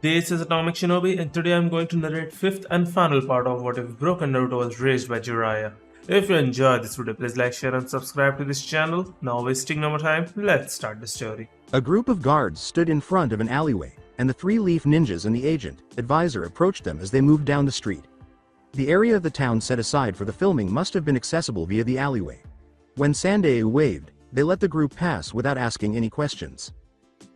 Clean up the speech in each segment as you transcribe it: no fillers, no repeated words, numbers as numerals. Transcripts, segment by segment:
This is Atomic Shinobi, and today I'm going to narrate fifth and final part of What If Broken Naruto Was Raised by Jiraiya. If you enjoyed this video, please like, share, and subscribe to this channel. Now, wasting no more time, let's start the story. A group of guards stood in front of an alleyway, and the three-leaf ninjas and the agent, advisor approached them as they moved down the street. The area of the town set aside for the filming must have been accessible via the alleyway. When Sandeu waved, they let the group pass without asking any questions.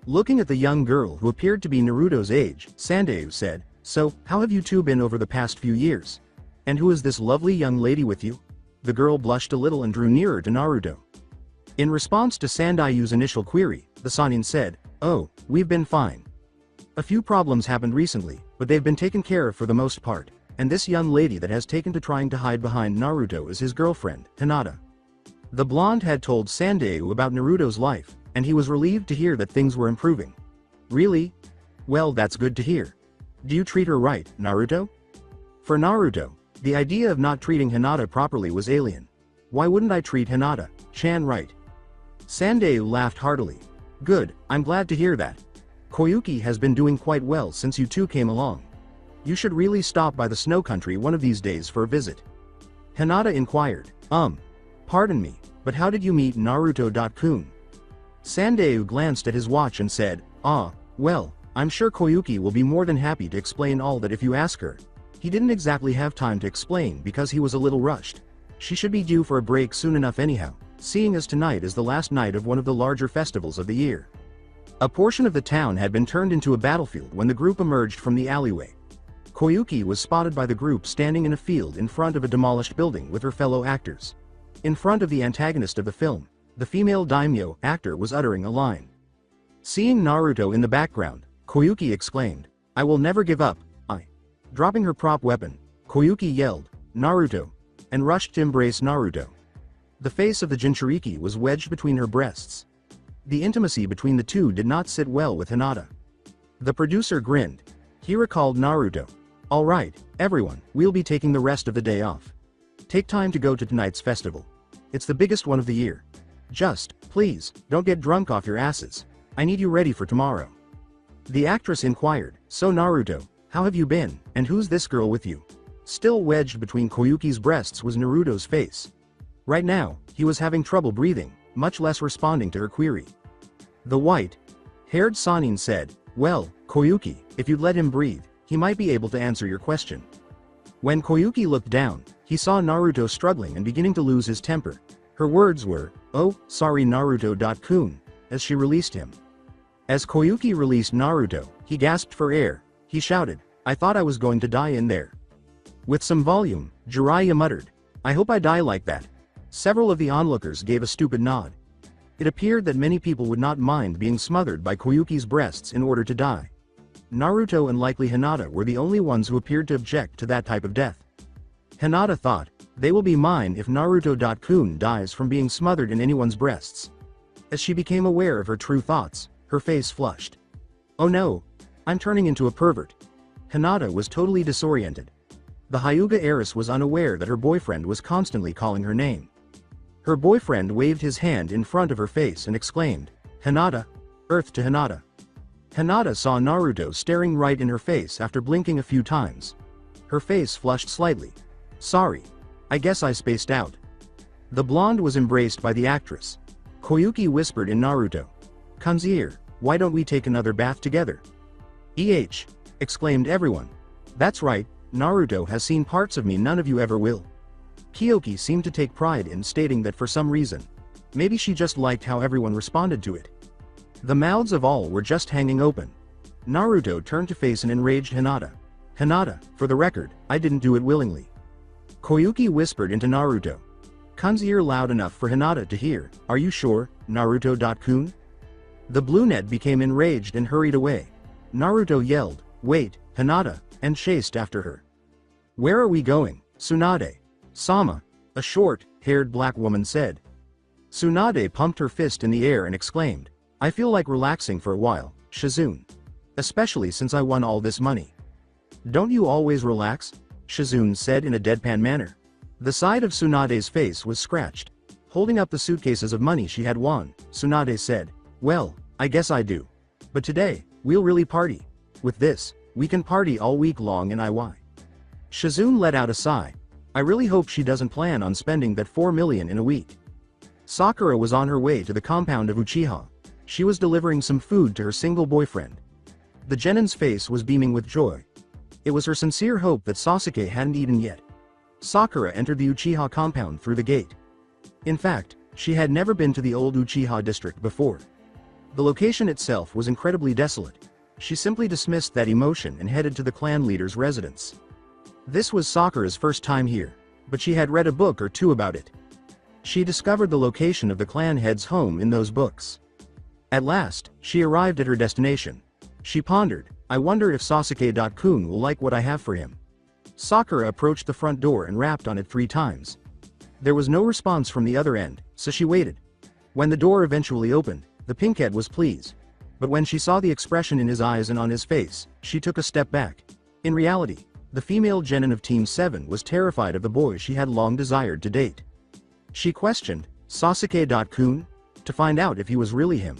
Looking at the young girl who appeared to be Naruto's age, Sandeu said, "So, how have you two been over the past few years? And who is this lovely young lady with you?" The girl blushed a little and drew nearer to Naruto. In response to Sandayu's initial query, the Sannin said, "Oh, we've been fine. A few problems happened recently, but they've been taken care of for the most part, and this young lady that has taken to trying to hide behind Naruto is his girlfriend, Hinata." The blonde had told Sandeu about Naruto's life, and he was relieved to hear that things were improving. "Really? Well, that's good to hear. Do you treat her right, Naruto?" For Naruto, the idea of not treating Hinata properly was alien. "Why wouldn't I treat Hinata-chan right?" Sandeu laughed heartily. "Good, I'm glad to hear that. Koyuki has been doing quite well since you two came along. You should really stop by the snow country one of these days for a visit." Hinata inquired, Pardon me, but how did you meet Naruto-kun?" Sandeu glanced at his watch and said, Well, I'm sure Koyuki will be more than happy to explain all that if you ask her." He didn't exactly have time to explain because he was a little rushed. She should be due for a break soon enough anyhow, seeing as tonight is the last night of one of the larger festivals of the year. A portion of the town had been turned into a battlefield when the group emerged from the alleyway. Koyuki was spotted by the group standing in a field in front of a demolished building with her fellow actors. In front of the antagonist of the film, the female daimyo actor was uttering a line. Seeing Naruto in the background, Koyuki exclaimed, "I will never give up, I." Dropping her prop weapon, Koyuki yelled, "Naruto," and rushed to embrace Naruto. The face of the Jinchuriki was wedged between her breasts. The intimacy between the two did not sit well with Hinata. The producer grinned. He recalled Naruto. "All right, everyone, we'll be taking the rest of the day off. Take time to go to tonight's festival. It's the biggest one of the year. Just, please, don't get drunk off your asses. I need you ready for tomorrow." The actress inquired, "So Naruto, how have you been, and who's this girl with you?" Still wedged between Koyuki's breasts was Naruto's face. Right now, he was having trouble breathing, much less responding to her query. The white-haired Sannin said, "Well, Koyuki, if you'd let him breathe, he might be able to answer your question." When Koyuki looked down, he saw Naruto struggling and beginning to lose his temper. Her words were, "Oh, sorry Naruto-kun," as she released him. As Koyuki released Naruto, he gasped for air. He shouted, "I thought I was going to die in there." With some volume, Jiraiya muttered, "I hope I die like that." Several of the onlookers gave a stupid nod. It appeared that many people would not mind being smothered by Koyuki's breasts in order to die. Naruto and likely Hinata were the only ones who appeared to object to that type of death. Hinata thought, "They will be mine if Naruto-kun dies from being smothered in anyone's breasts." As she became aware of her true thoughts, her face flushed. "Oh no, I'm turning into a pervert." Hinata was totally disoriented. The Hyuga heiress was unaware that her boyfriend was constantly calling her name. Her boyfriend waved his hand in front of her face and exclaimed, "Hinata!" Earth to Hinata. Hinata saw Naruto staring right in her face after blinking a few times. Her face flushed slightly. "Sorry. I guess I spaced out." The blonde was embraced by the actress. Koyuki whispered in Naruto-kun's ear, "Why don't we take another bath together?" Exclaimed everyone. "That's right, Naruto has seen parts of me none of you ever will." Kyoki seemed to take pride in stating that for some reason. Maybe she just liked how everyone responded to it. The mouths of all were just hanging open. Naruto turned to face an enraged Hinata. "Hinata, for the record, I didn't do it willingly." Koyuki whispered into Naruto-kun's ear loud enough for Hinata to hear, "Are you sure, Naruto-kun?" The brunette became enraged and hurried away. Naruto yelled, "Wait, Hinata," and chased after her. "Where are we going, Tsunade-sama?" a short-haired black woman said. Tsunade pumped her fist in the air and exclaimed, "I feel like relaxing for a while, Shizune. Especially since I won all this money." "Don't you always relax?" Shizune said in a deadpan manner. The side of Tsunade's face was scratched. Holding up the suitcases of money she had won, Tsunade said, "Well, I guess I do. But today, we'll really party." With this, we can party all week long in IY. Shizune let out a sigh. I really hope she doesn't plan on spending that 4 million in a week. Sakura was on her way to the compound of Uchiha. She was delivering some food to her single boyfriend. The genin's face was beaming with joy. It was her sincere hope that Sasuke hadn't eaten yet. Sakura entered the Uchiha compound through the gate. In fact, she had never been to the old Uchiha district before. The location itself was incredibly desolate. She simply dismissed that emotion and headed to the clan leader's residence. This was Sakura's first time here, but she had read a book or two about it. She discovered the location of the clan head's home in those books. At last, she arrived at her destination. She pondered, I wonder if Sasuke-kun will like what I have for him. Sakura approached the front door and rapped on it 3 times. There was no response from the other end, so she waited. When the door eventually opened, the pinkhead was pleased. But when she saw the expression in his eyes and on his face, she took a step back. In reality, the female genin of Team 7 was terrified of the boy she had long desired to date. She questioned, Sasuke-kun? To find out if he was really him.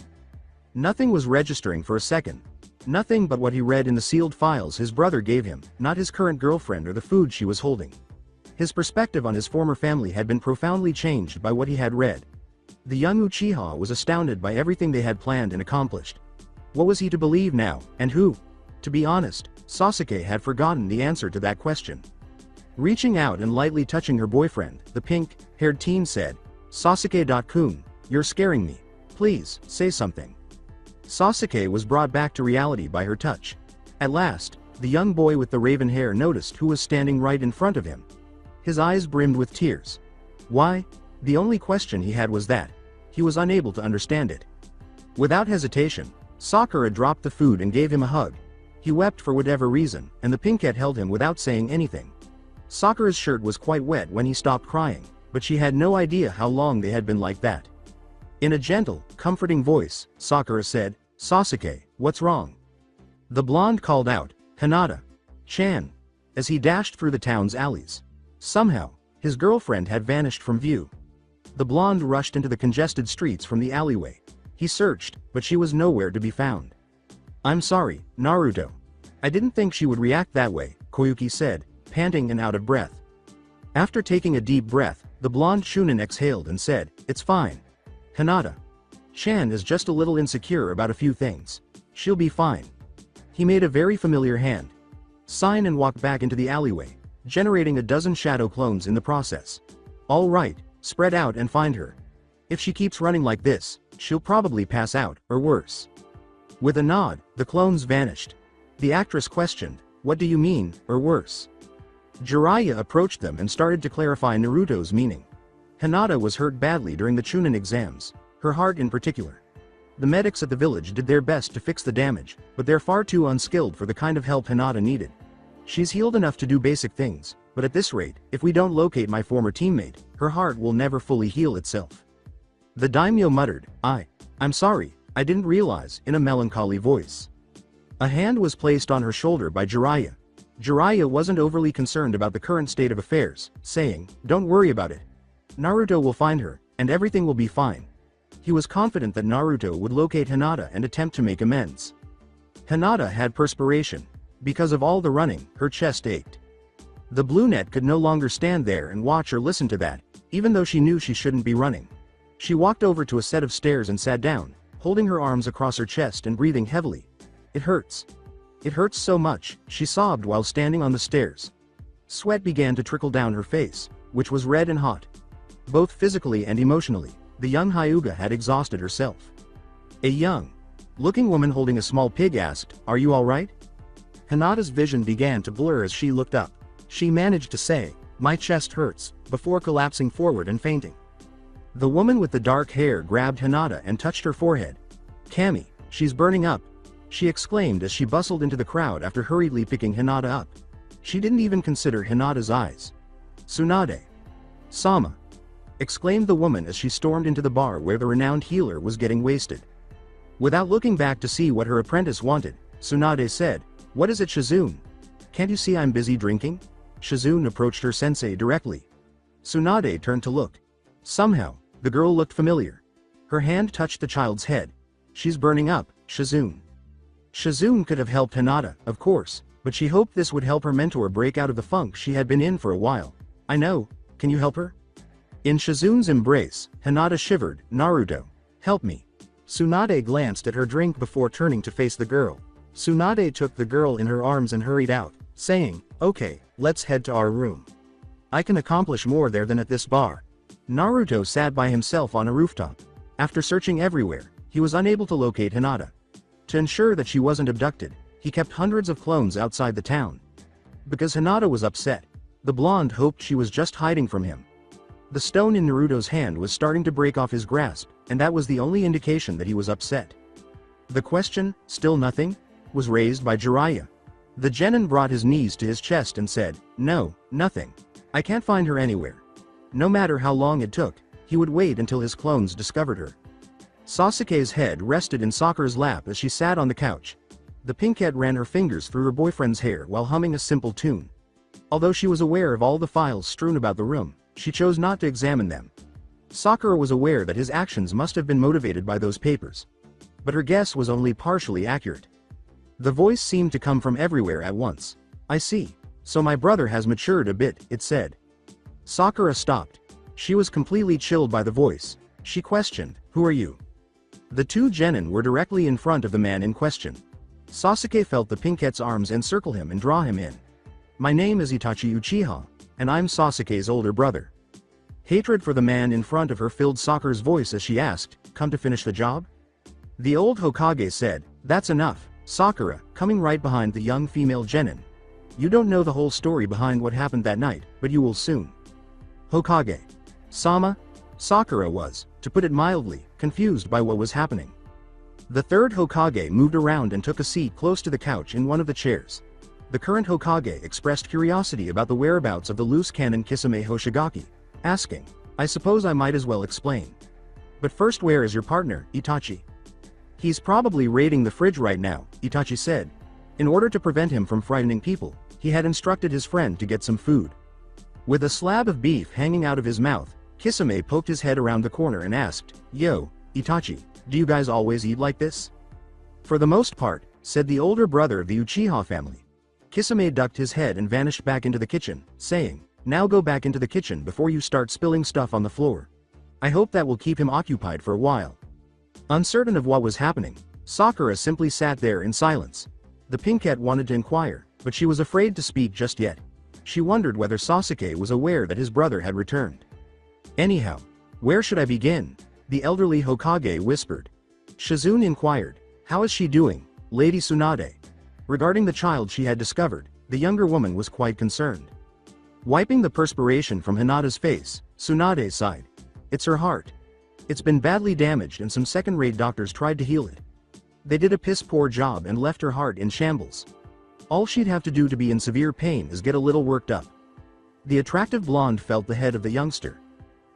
Nothing was registering for a second. Nothing but what he read in the sealed files his brother gave him, not his current girlfriend or the food she was holding. His perspective on his former family had been profoundly changed by what he had read. The young Uchiha was astounded by everything they had planned and accomplished. What was he to believe now, and who? To be honest, Sasuke had forgotten the answer to that question. Reaching out and lightly touching her boyfriend, the pink-haired teen said, Sasuke-kun, you're scaring me. Please, say something. Sasuke was brought back to reality by her touch. At last, the young boy with the raven hair noticed who was standing right in front of him. His eyes brimmed with tears. Why? The only question he had was that. He was unable to understand it. Without hesitation, Sakura dropped the food and gave him a hug. He wept for whatever reason, and the pinkette held him without saying anything. Sakura's shirt was quite wet when he stopped crying, but she had no idea how long they had been like that. In a gentle, comforting voice, Sakura said, Sasuke, what's wrong? The blonde called out, Hinata-chan, as he dashed through the town's alleys. Somehow, his girlfriend had vanished from view. The blonde rushed into the congested streets from the alleyway. He searched, but she was nowhere to be found. I'm sorry, Naruto. I didn't think she would react that way, Koyuki said, panting and out of breath. After taking a deep breath, the blonde Chunin exhaled and said, It's fine. Hinata-chan is just a little insecure about a few things. She'll be fine. He made a very familiar hand sign and walked back into the alleyway, generating a dozen shadow clones in the process. All right, spread out and find her. If she keeps running like this, she'll probably pass out, or worse. With a nod, the clones vanished. The actress questioned, what do you mean, or worse? Jiraiya approached them and started to clarify Naruto's meaning. Hinata was hurt badly during the Chunin exams, her heart in particular. The medics at the village did their best to fix the damage, but they're far too unskilled for the kind of help Hinata needed. She's healed enough to do basic things, but at this rate, if we don't locate my former teammate, her heart will never fully heal itself. The daimyo muttered, I'm sorry, I didn't realize, in a melancholy voice. A hand was placed on her shoulder by Jiraiya. Jiraiya wasn't overly concerned about the current state of affairs, saying, Don't worry about it. Naruto will find her, and everything will be fine. He was confident that Naruto would locate Hinata and attempt to make amends. Hinata had perspiration. Because of all the running, her chest ached. The brunette could no longer stand there and watch or listen to that, even though she knew she shouldn't be running. She walked over to a set of stairs and sat down, holding her arms across her chest and breathing heavily. It hurts. It hurts so much, she sobbed while standing on the stairs. Sweat began to trickle down her face, which was red and hot. Both physically and emotionally, the young Hyuga had exhausted herself. A young-looking woman holding a small pig asked, Are you alright? Hinata's vision began to blur as she looked up. She managed to say, My chest hurts, before collapsing forward and fainting. The woman with the dark hair grabbed Hinata and touched her forehead. Kami, she's burning up, she exclaimed as she bustled into the crowd after hurriedly picking Hinata up. She didn't even consider Hinata's eyes. Tsunade-sama, exclaimed the woman as she stormed into the bar where the renowned healer was getting wasted. Without looking back to see what her apprentice wanted, Tsunade said, What is it, Shizune? Can't you see I'm busy drinking? Shizune approached her sensei directly. Tsunade turned to look. Somehow, the girl looked familiar. Her hand touched the child's head. She's burning up, Shizune. Shizune could have helped Hinata, of course, but she hoped this would help her mentor break out of the funk she had been in for a while. I know, can you help her? In Shizune's embrace, Hinata shivered. Naruto, help me. Tsunade glanced at her drink before turning to face the girl. Tsunade took the girl in her arms and hurried out, saying, okay, let's head to our room. I can accomplish more there than at this bar. Naruto sat by himself on a rooftop. After searching everywhere, he was unable to locate Hinata. To ensure that she wasn't abducted, he kept hundreds of clones outside the town. Because Hinata was upset, the blonde hoped she was just hiding from him. The stone in Naruto's hand was starting to break off his grasp, and that was the only indication that he was upset. The question, still nothing, was raised by Jiraiya. The genin brought his knees to his chest and said, no, nothing. I can't find her anywhere. No matter how long it took, he would wait until his clones discovered her. Sasuke's head rested in Sakura's lap as she sat on the couch. The pinkette ran her fingers through her boyfriend's hair while humming a simple tune. Although she was aware of all the files strewn about the room, she chose not to examine them. Sakura was aware that his actions must have been motivated by those papers. But her guess was only partially accurate. The voice seemed to come from everywhere at once. I see. So my brother has matured a bit, it said. Sakura stopped. She was completely chilled by the voice. She questioned, who are you? The two genin were directly in front of the man in question. Sasuke felt the pinkette's arms encircle him and draw him in. My name is Itachi Uchiha, and I'm Sasuke's older brother. Hatred for the man in front of her filled Sakura's voice as she asked, come to finish the job? The old Hokage said, that's enough, Sakura, coming right behind the young female genin. You don't know the whole story behind what happened that night, but you will soon. Hokage. Sama? Sakura was, to put it mildly, confused by what was happening. The third Hokage moved around and took a seat close to the couch in one of the chairs. The current Hokage expressed curiosity about the whereabouts of the loose cannon Kisame Hoshigaki, asking, I suppose I might as well explain. But first, where is your partner, Itachi? He's probably raiding the fridge right now, Itachi said. In order to prevent him from frightening people, he had instructed his friend to get some food. With a slab of beef hanging out of his mouth, Kisame poked his head around the corner and asked, yo, Itachi, do you guys always eat like this? For the most part, said the older brother of the Uchiha family. Kisame ducked his head and vanished back into the kitchen, saying, now go back into the kitchen before you start spilling stuff on the floor. I hope that will keep him occupied for a while. Uncertain of what was happening, Sakura simply sat there in silence. The pinkette wanted to inquire, but she was afraid to speak just yet. She wondered whether Sasuke was aware that his brother had returned. Anyhow, where should I begin? The elderly Hokage whispered. Shizune inquired, how is she doing, Lady Tsunade? Regarding the child she had discovered, the younger woman was quite concerned. Wiping the perspiration from Hinata's face, Tsunade sighed. It's her heart. It's been badly damaged and some second-rate doctors tried to heal it. They did a piss-poor job and left her heart in shambles. All she'd have to do to be in severe pain is get a little worked up. The attractive blonde felt the head of the youngster.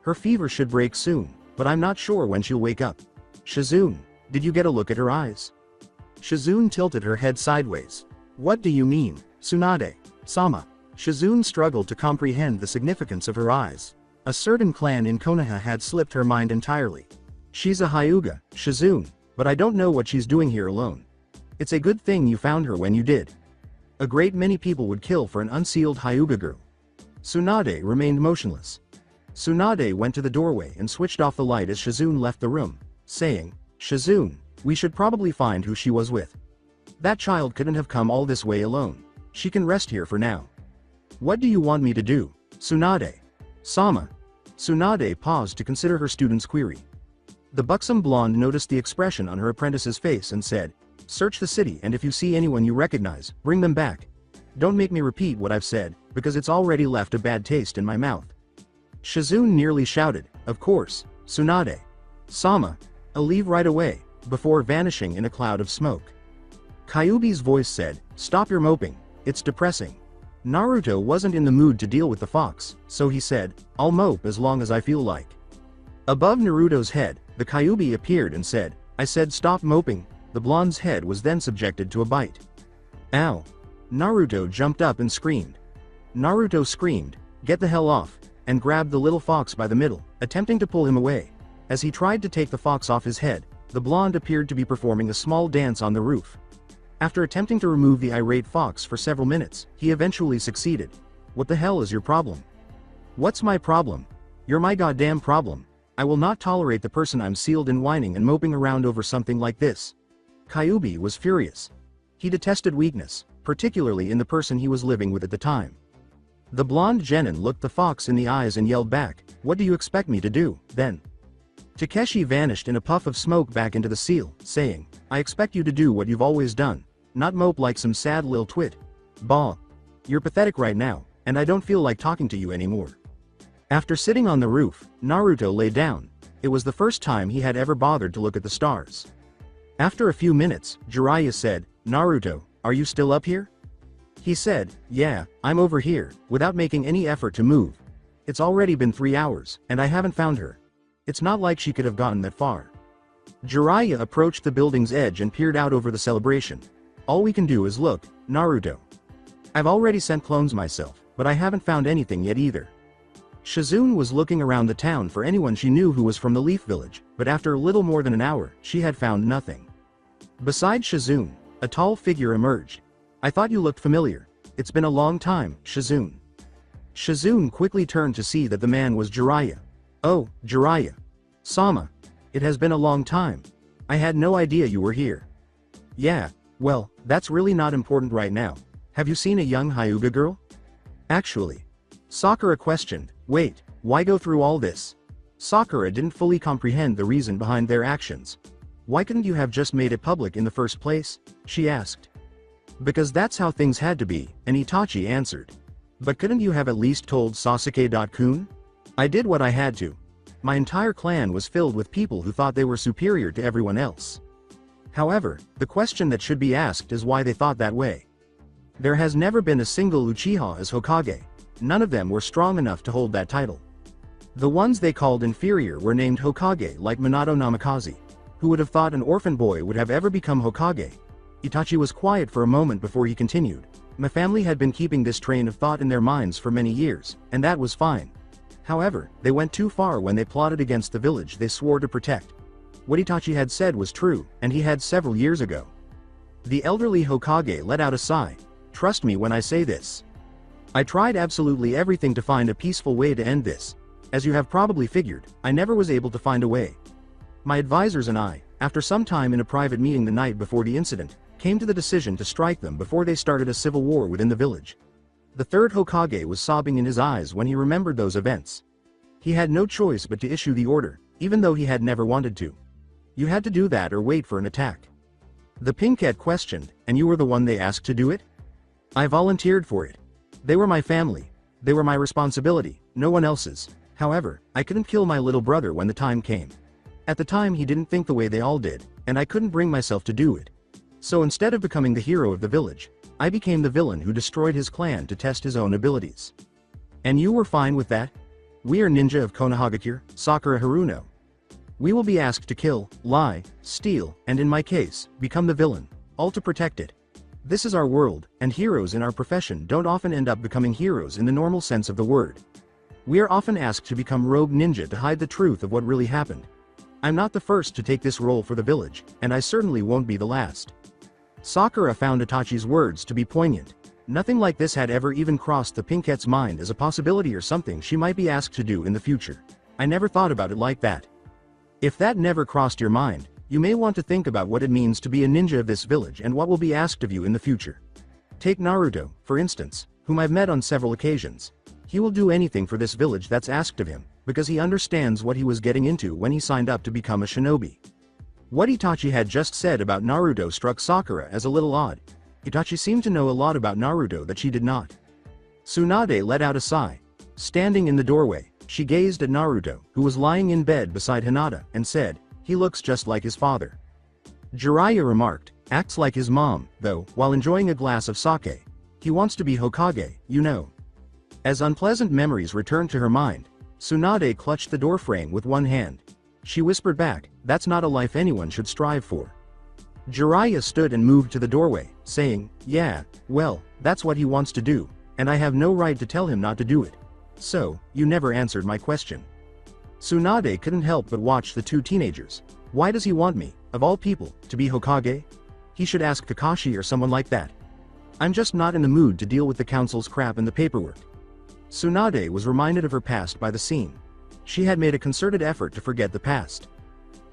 Her fever should break soon, but I'm not sure when she'll wake up. Shizune, did you get a look at her eyes? Shizune tilted her head sideways. What do you mean, Tsunade? Sama. Shizune struggled to comprehend the significance of her eyes. A certain clan in Konoha had slipped her mind entirely. She's a Hyuga, Shizune, but I don't know what she's doing here alone. It's a good thing you found her when you did. A great many people would kill for an unsealed Hyuga girl. Tsunade remained motionless. Tsunade went to the doorway and switched off the light as Shizune left the room, saying, Shizune, we should probably find who she was with. That child couldn't have come all this way alone. She can rest here for now. What do you want me to do, Tsunade? Sama. Tsunade paused to consider her student's query. The buxom blonde noticed the expression on her apprentice's face and said, search the city and if you see anyone you recognize, bring them back. Don't make me repeat what I've said, because it's already left a bad taste in my mouth. Shizune nearly shouted, of course, Tsunade. Sama. I'll leave right away, before vanishing in a cloud of smoke. Kyuubi's voice said, stop your moping, it's depressing. Naruto wasn't in the mood to deal with the fox, so he said, I'll mope as long as I feel like. Above Naruto's head, the Kyuubi appeared and said, I said stop moping. The blonde's head was then subjected to a bite. Ow. Naruto jumped up and screamed. Naruto screamed, get the hell off, and grabbed the little fox by the middle, attempting to pull him away. As he tried to take the fox off his head, the blonde appeared to be performing a small dance on the roof. After attempting to remove the irate fox for several minutes, he eventually succeeded. What the hell is your problem? What's my problem? You're my goddamn problem. I will not tolerate the person I'm sealed in whining and moping around over something like this. Kyuubi was furious. He detested weakness, particularly in the person he was living with at the time. The blonde genin looked the fox in the eyes and yelled back, "What do you expect me to do, then?" Takeshi vanished in a puff of smoke back into the seal, saying, "I expect you to do what you've always done, not mope like some sad lil twit. Bah. You're pathetic right now, and I don't feel like talking to you anymore." After sitting on the roof, Naruto lay down. It was the first time he had ever bothered to look at the stars. After a few minutes, Jiraiya said, "Naruto, are you still up here?" He said, "Yeah, I'm over here," without making any effort to move. "It's already been 3 hours, and I haven't found her. It's not like she could have gotten that far." Jiraiya approached the building's edge and peered out over the celebration. "All we can do is look, Naruto. I've already sent clones myself, but I haven't found anything yet either." Shizune was looking around the town for anyone she knew who was from the Leaf Village, but after a little more than an hour, she had found nothing. Beside Shizune, a tall figure emerged. "I thought you looked familiar. It's been a long time, Shizune." Shizune quickly turned to see that the man was Jiraiya. "Oh, Jiraiya. Sama. It has been a long time. I had no idea you were here." "Yeah, well, that's really not important right now. Have you seen a young Hyuga girl?" "Actually." Sakura questioned, "Wait, why go through all this?" Sakura didn't fully comprehend the reason behind their actions. "Why couldn't you have just made it public in the first place?" she asked. "Because that's how things had to be," and Itachi answered. "But couldn't you have at least told Sasuke-kun? I did what I had to. My entire clan was filled with people who thought they were superior to everyone else. However, the question that should be asked is why they thought that way. There has never been a single Uchiha as Hokage. None of them were strong enough to hold that title. The ones they called inferior were named Hokage like Minato Namikaze. Who would have thought an orphan boy would have ever become Hokage?" Itachi was quiet for a moment before he continued. "My family had been keeping this train of thought in their minds for many years, and that was fine. However, they went too far when they plotted against the village they swore to protect. What Itachi had said was true, and he had several years ago." The elderly Hokage let out a sigh. "Trust me when I say this. I tried absolutely everything to find a peaceful way to end this. As you have probably figured, I never was able to find a way. My advisors and I, after some time in a private meeting the night before the incident, came to the decision to strike them before they started a civil war within the village." The third Hokage was sobbing in his eyes when he remembered those events. He had no choice but to issue the order, even though he had never wanted to. "You had to do that or wait for an attack." The Pinkette questioned, "And you were the one they asked to do it?" "I volunteered for it. They were my family. They were my responsibility, no one else's. However, I couldn't kill my little brother when the time came. At the time he didn't think the way they all did, and I couldn't bring myself to do it. So instead of becoming the hero of the village, I became the villain who destroyed his clan to test his own abilities." "And you were fine with that?" "We are ninja of Konohagakure, Sakura Haruno. We will be asked to kill, lie, steal, and in my case, become the villain, all to protect it. This is our world, and heroes in our profession don't often end up becoming heroes in the normal sense of the word. We are often asked to become rogue ninja to hide the truth of what really happened. I'm not the first to take this role for the village, and I certainly won't be the last." Sakura found Itachi's words to be poignant. Nothing like this had ever even crossed the Pinkette's mind as a possibility or something she might be asked to do in the future. "I never thought about it like that." If that never crossed your mind, you may want to think about what it means to be a ninja of this village and what will be asked of you in the future. Take Naruto, for instance, whom I've met on several occasions. He will do anything for this village that's asked of him, because he understands what he was getting into when he signed up to become a shinobi. What Itachi had just said about Naruto struck Sakura as a little odd. Itachi seemed to know a lot about Naruto that she did not. Tsunade let out a sigh. Standing in the doorway, she gazed at Naruto, who was lying in bed beside Hinata, and said, "He looks just like his father." Jiraiya remarked, "Acts like his mom, though, while enjoying a glass of sake. He wants to be Hokage, you know." As unpleasant memories returned to her mind, Tsunade clutched the doorframe with one hand. She whispered back, "That's not a life anyone should strive for." Jiraiya stood and moved to the doorway, saying, "Yeah, well, that's what he wants to do, and I have no right to tell him not to do it. So, you never answered my question." Tsunade couldn't help but watch the two teenagers. "Why does he want me, of all people, to be Hokage?" He should ask Kakashi or someone like that. I'm just not in the mood to deal with the council's crap and the paperwork. Tsunade was reminded of her past by the scene. She had made a concerted effort to forget the past.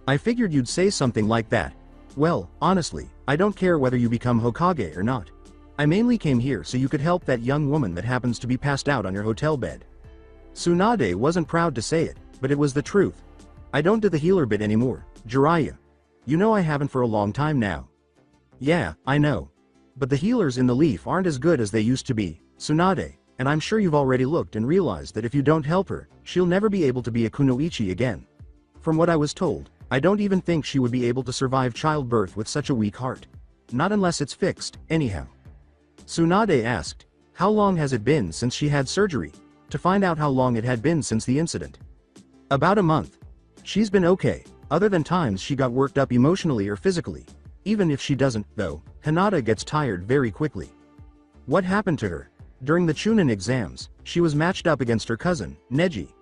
I figured you'd say something like that. Well, honestly, I don't care whether you become Hokage or not. I mainly came here so you could help that young woman that happens to be passed out on your hotel bed. Tsunade wasn't proud to say it, but it was the truth. I don't do the healer bit anymore, Jiraiya. You know I haven't for a long time now. Yeah, I know. But the healers in the Leaf aren't as good as they used to be, Tsunade, and I'm sure you've already looked and realized that if you don't help her, she'll never be able to be a kunoichi again. From what I was told, I don't even think she would be able to survive childbirth with such a weak heart. Not unless it's fixed, anyhow. Tsunade asked, how long has it been since she had surgery, to find out how long it had been since the incident. About a month. She's been okay, other than times she got worked up emotionally or physically. Even if she doesn't, though, Hinata gets tired very quickly. What happened to her? During the Chunin exams, she was matched up against her cousin, Neji.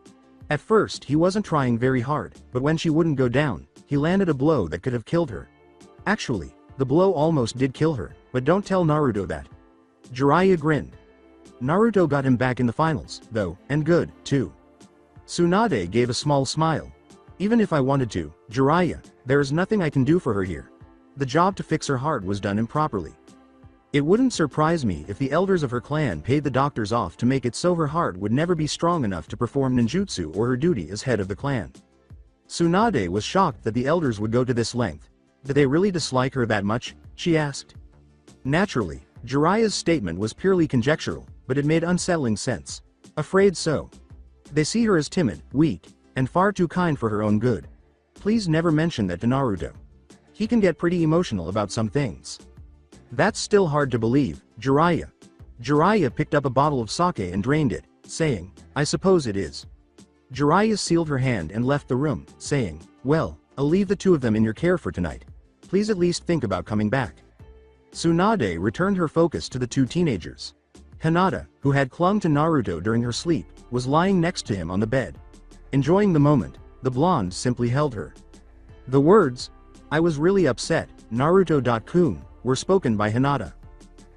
At first he wasn't trying very hard, but when she wouldn't go down, he landed a blow that could have killed her. Actually, the blow almost did kill her, but don't tell Naruto that. Jiraiya grinned. Naruto got him back in the finals, though, and good, too. Tsunade gave a small smile. Even if I wanted to, Jiraiya, there is nothing I can do for her here. The job to fix her heart was done improperly. It wouldn't surprise me if the elders of her clan paid the doctors off to make it so her heart would never be strong enough to perform ninjutsu or her duty as head of the clan. Tsunade was shocked that the elders would go to this length. Did they really dislike her that much? She asked. Naturally, Jiraiya's statement was purely conjectural, but it made unsettling sense. Afraid so. They see her as timid, weak, and far too kind for her own good. Please never mention that to Naruto. He can get pretty emotional about some things. That's still hard to believe, Jiraiya. Jiraiya picked up a bottle of sake and drained it, saying, I suppose it is. Jiraiya sealed her hand and left the room, saying, well, I'll leave the two of them in your care for tonight. Please at least think about coming back. Tsunade returned her focus to the two teenagers. Hinata, who had clung to Naruto during her sleep, was lying next to him on the bed. Enjoying the moment, the blonde simply held her. The words, I was really upset, Naruto.kun, were spoken by Hinata.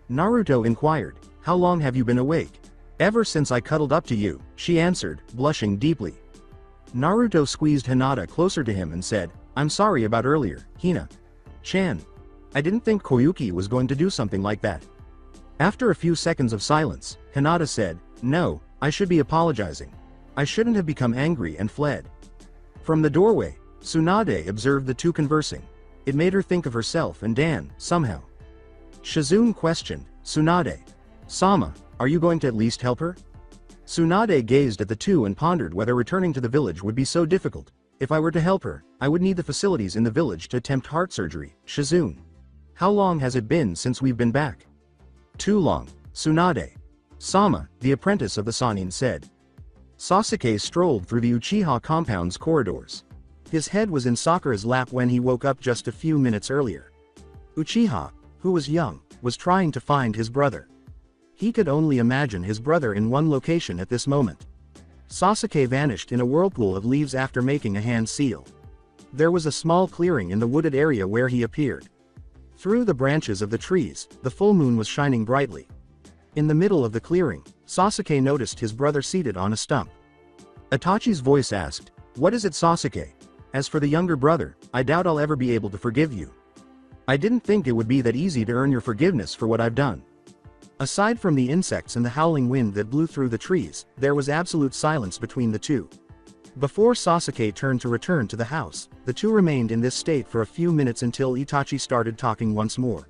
Naruto inquired, how long have you been awake? Ever since I cuddled up to you, she answered, blushing deeply. Naruto squeezed Hinata closer to him and said, I'm sorry about earlier, Hina-chan. I didn't think Koyuki was going to do something like that. After a few seconds of silence, Hinata said, no, I should be apologizing. I shouldn't have become angry and fled. From the doorway, Tsunade observed the two conversing. It made her think of herself and Dan, somehow. Shizune questioned, Tsunade. Sama, are you going to at least help her? Tsunade gazed at the two and pondered whether returning to the village would be so difficult. If I were to help her, I would need the facilities in the village to attempt heart surgery, Shizune. How long has it been since we've been back? Too long, Tsunade. Sama, the apprentice of the Sannin said. Sasuke strolled through the Uchiha compound's corridors. His head was in Sakura's lap when he woke up just a few minutes earlier. Uchiha, who was young, was trying to find his brother. He could only imagine his brother in one location at this moment. Sasuke vanished in a whirlpool of leaves after making a hand seal. There was a small clearing in the wooded area where he appeared. Through the branches of the trees, the full moon was shining brightly. In the middle of the clearing, Sasuke noticed his brother seated on a stump. Itachi's voice asked, what is it, Sasuke? As for the younger brother, I doubt I'll ever be able to forgive you. I didn't think it would be that easy to earn your forgiveness for what I've done. Aside from the insects and the howling wind that blew through the trees, there was absolute silence between the two. Before Sasuke turned to return to the house, the two remained in this state for a few minutes until Itachi started talking once more.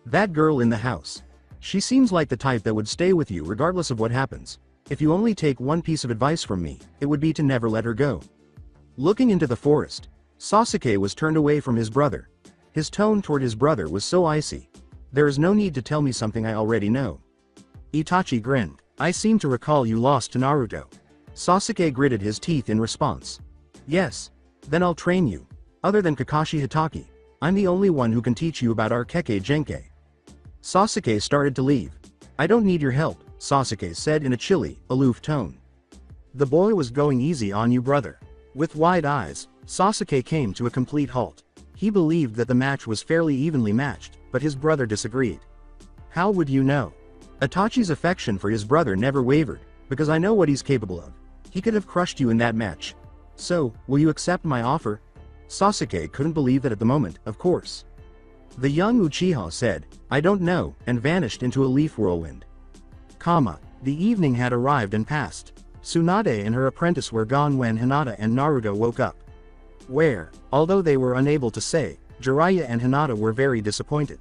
That girl in the house. She seems like the type that would stay with you regardless of what happens. If you only take one piece of advice from me, it would be to never let her go. Looking into the forest, Sasuke was turned away from his brother. His tone toward his brother was so icy. There is no need to tell me something I already know. Itachi grinned. I seem to recall you lost to Naruto. Sasuke gritted his teeth in response. Yes. Then I'll train you. Other than Kakashi Hatake, I'm the only one who can teach you about our Kekkei Genkai. Sasuke started to leave. I don't need your help, Sasuke said in a chilly, aloof tone. The boy was going easy on you, brother. With wide eyes, Sasuke came to a complete halt. He believed that the match was fairly evenly matched, but his brother disagreed. How would you know? Itachi's affection for his brother never wavered, because I know what he's capable of. He could have crushed you in that match. So, will you accept my offer? Sasuke couldn't believe that at the moment, of course. The young Uchiha said, I don't know, and vanished into a leaf whirlwind. The evening had arrived and passed. Tsunade and her apprentice were gone when Hinata and Naruto woke up. Where, although they were unable to say, Jiraiya and Hinata were very disappointed.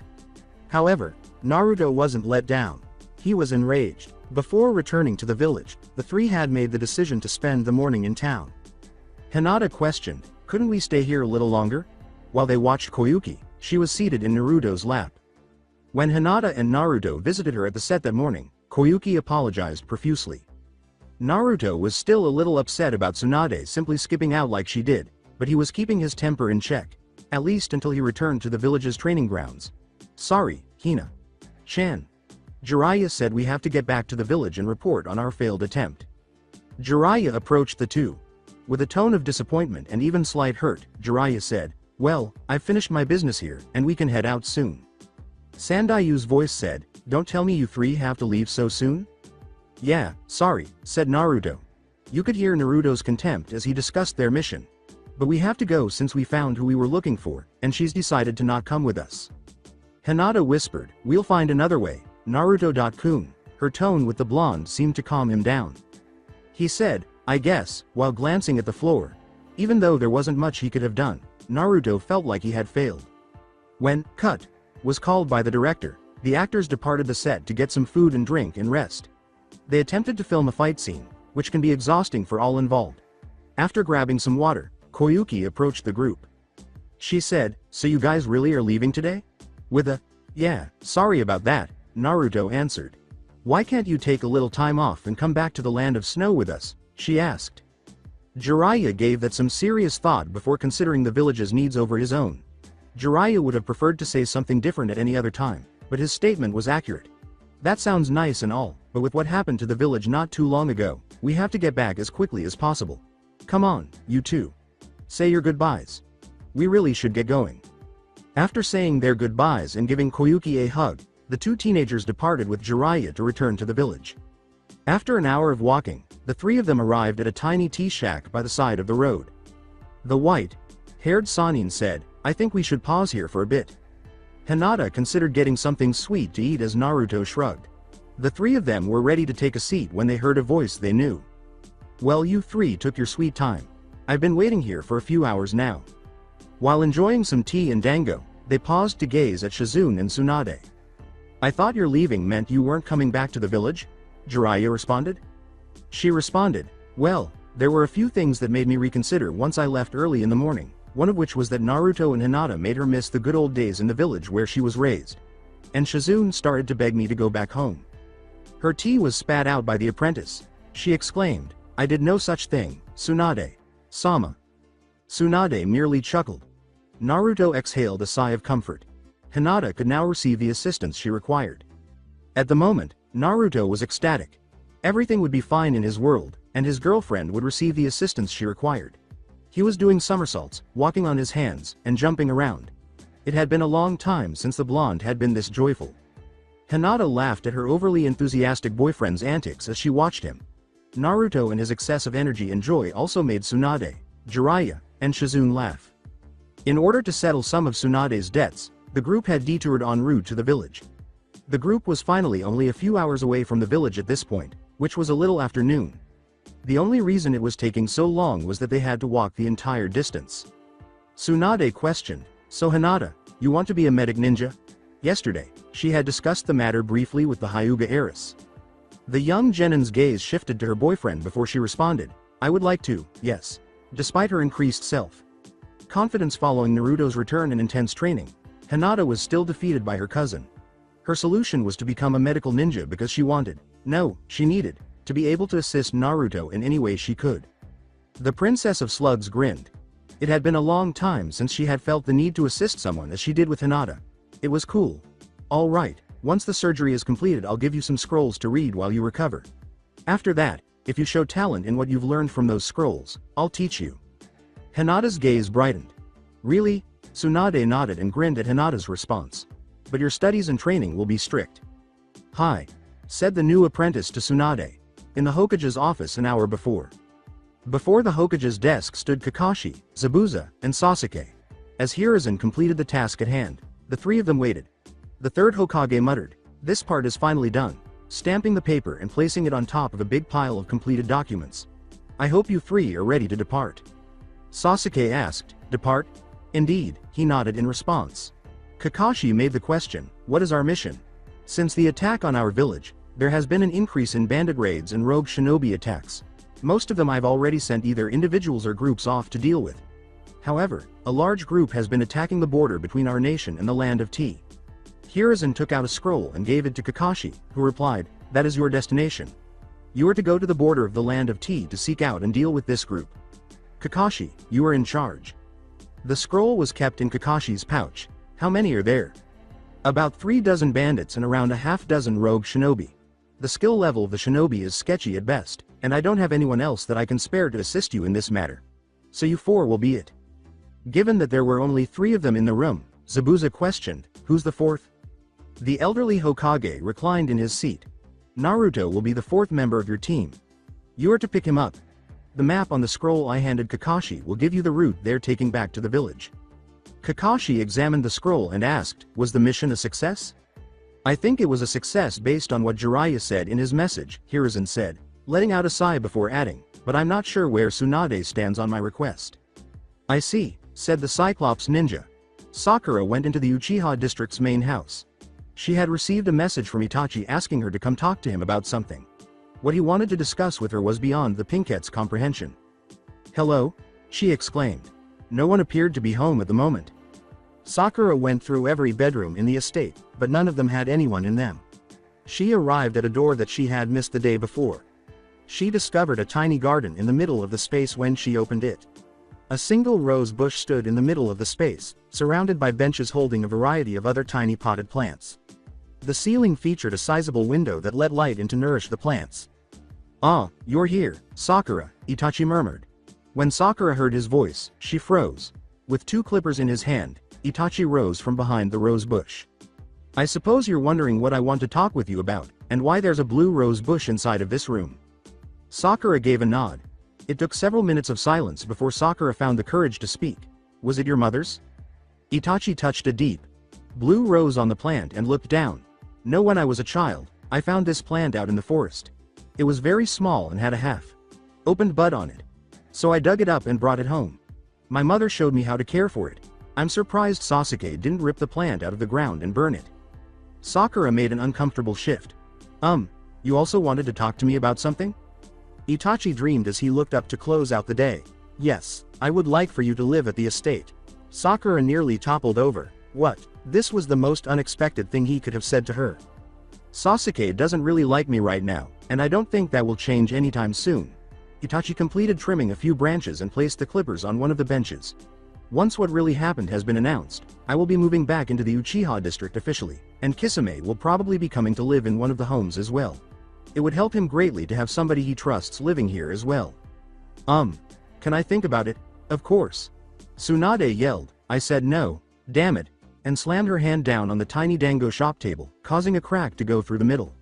However, Naruto wasn't let down. He was enraged. Before returning to the village, the three had made the decision to spend the morning in town. Hinata questioned, couldn't we stay here a little longer? While they watched Koyuki, she was seated in Naruto's lap. When Hinata and Naruto visited her at the set that morning, Koyuki apologized profusely. Naruto was still a little upset about Tsunade simply skipping out like she did, but he was keeping his temper in check, at least until he returned to the village's training grounds. Sorry, Hina-chan. Jiraiya said we have to get back to the village and report on our failed attempt. Jiraiya approached the two. With a tone of disappointment and even slight hurt, Jiraiya said, well, I've finished my business here, and we can head out soon. Sandayu's voice said, don't tell me you three have to leave so soon? Yeah, sorry, said Naruto. You could hear Naruto's contempt as he discussed their mission. But we have to go since we found who we were looking for, and she's decided to not come with us. Hinata whispered, we'll find another way, Naruto-kun. Her tone with the blonde seemed to calm him down. He said, I guess, while glancing at the floor. Even though there wasn't much he could have done, Naruto felt like he had failed. When cut was called by the director, the actors departed the set to get some food and drink and rest. They attempted to film a fight scene, which can be exhausting for all involved. After grabbing some water, Koyuki approached the group. She said, so you guys really are leaving today? With a, yeah, sorry about that, Naruto answered. Why can't you take a little time off and come back to the land of snow with us? She asked. Jiraiya gave that some serious thought before considering the village's needs over his own. Jiraiya would have preferred to say something different at any other time, but his statement was accurate. That sounds nice and all, but with what happened to the village not too long ago, we have to get back as quickly as possible. Come on, you two. Say your goodbyes. We really should get going. After saying their goodbyes and giving Koyuki a hug, the two teenagers departed with Jiraiya to return to the village. After an hour of walking, the three of them arrived at a tiny tea shack by the side of the road. The white-haired Sanin said, I think we should pause here for a bit. Hinata considered getting something sweet to eat as Naruto shrugged. The three of them were ready to take a seat when they heard a voice they knew. Well, you three took your sweet time. I've been waiting here for a few hours now. While enjoying some tea and dango, they paused to gaze at Shizune and Tsunade. I thought your leaving meant you weren't coming back to the village? Jiraiya responded. She responded, well, there were a few things that made me reconsider once I left early in the morning, one of which was that Naruto and Hinata made her miss the good old days in the village where she was raised. And Shizune started to beg me to go back home. Her tea was spat out by the apprentice. She exclaimed, I did no such thing, Tsunade-sama. Tsunade merely chuckled. Naruto exhaled a sigh of comfort. Hinata could now receive the assistance she required. At the moment, Naruto was ecstatic. Everything would be fine in his world, and his girlfriend would receive the assistance she required. He was doing somersaults, walking on his hands, and jumping around. It had been a long time since the blonde had been this joyful. Hinata laughed at her overly enthusiastic boyfriend's antics as she watched him. Naruto and his excess of energy and joy also made Tsunade, Jiraiya, and Shizune laugh. In order to settle some of Tsunade's debts, the group had detoured en route to the village. The group was finally only a few hours away from the village at this point, which was a little after noon. The only reason it was taking so long was that they had to walk the entire distance. Tsunade questioned, so Hinata, you want to be a medic ninja? Yesterday, she had discussed the matter briefly with the Hyuga heiress. The young Genin's gaze shifted to her boyfriend before she responded, I would like to, yes. Despite her increased self-confidence following Naruto's return and intense training, Hinata was still defeated by her cousin. Her solution was to become a medical ninja because she wanted, no, she needed, to be able to assist Naruto in any way she could. The Princess of Slugs grinned. It had been a long time since she had felt the need to assist someone as she did with Hinata. It was cool. All right, once the surgery is completed I'll give you some scrolls to read while you recover. After that, if you show talent in what you've learned from those scrolls, I'll teach you. Hinata's gaze brightened. Really? Tsunade nodded and grinned at Hinata's response. But your studies and training will be strict. Hi, said the new apprentice to Tsunade, in the Hokage's office an hour before. Before the Hokage's desk stood Kakashi, Zabuza, and Sasuke. As Hiruzen completed the task at hand, the three of them waited. The third Hokage muttered, "This part is finally done," stamping the paper and placing it on top of a big pile of completed documents. "I hope you three are ready to depart." Sasuke asked, "Depart?" "Indeed," he nodded in response. Kakashi made the question, "What is our mission?" "Since the attack on our village, there has been an increase in bandit raids and rogue shinobi attacks. Most of them I've already sent either individuals or groups off to deal with. However, a large group has been attacking the border between our nation and the land of Tea." Hiruzen took out a scroll and gave it to Kakashi, who replied, "That is your destination. You are to go to the border of the land of Tea to seek out and deal with this group. Kakashi, you are in charge." The scroll was kept in Kakashi's pouch. "How many are there?" "About 36 bandits and around a half-dozen rogue shinobi. The skill level of the shinobi is sketchy at best, and I don't have anyone else that I can spare to assist you in this matter. So you four will be it." Given that there were only 3 of them in the room, Zabuza questioned, "Who's the fourth?" The elderly Hokage reclined in his seat. "Naruto will be the 4th member of your team. You are to pick him up. The map on the scroll I handed Kakashi will give you the route they're taking back to the village." Kakashi examined the scroll and asked, "Was the mission a success?" "I think it was a success based on what Jiraiya said in his message," Hiruzen said, letting out a sigh before adding, "but I'm not sure where Tsunade stands on my request." "I see," said the Cyclops ninja. Sakura went into the Uchiha district's main house. She had received a message from Itachi asking her to come talk to him about something. What he wanted to discuss with her was beyond the Pinkette's comprehension. "Hello?" she exclaimed. No one appeared to be home at the moment. Sakura went through every bedroom in the estate, but none of them had anyone in them. She arrived at a door that she had missed the day before. She discovered a tiny garden in the middle of the space when she opened it. A single rose bush stood in the middle of the space, surrounded by benches holding a variety of other tiny potted plants. The ceiling featured a sizable window that let light in to nourish the plants. "Ah, you're here, Sakura," Itachi murmured. When Sakura heard his voice, she froze. With 2 clippers in his hand, Itachi rose from behind the rose bush. "I suppose you're wondering what I want to talk with you about, and why there's a blue rose bush inside of this room." Sakura gave a nod. It took several minutes of silence before Sakura found the courage to speak. "Was it your mother's?" Itachi touched a deep blue rose on the plant and looked down. "No, when I was a child, I found this plant out in the forest. It was very small and had a half-opened bud on it. So I dug it up and brought it home. My mother showed me how to care for it. I'm surprised Sasuke didn't rip the plant out of the ground and burn it." Sakura made an uncomfortable shift. You also wanted to talk to me about something?" Itachi dreamed as he looked up to close out the day. "Yes, I would like for you to live at the estate." Sakura nearly toppled over. What? This was the most unexpected thing he could have said to her. "Sasuke doesn't really like me right now, and I don't think that will change anytime soon." Itachi completed trimming a few branches and placed the clippers on one of the benches. "Once what really happened has been announced, I will be moving back into the Uchiha district officially, and Kisame will probably be coming to live in one of the homes as well. It would help him greatly to have somebody he trusts living here as well." Can I think about it?" "Of course." Tsunade yelled, "I said no, damn it," and slammed her hand down on the tiny dango shop table, causing a crack to go through the middle.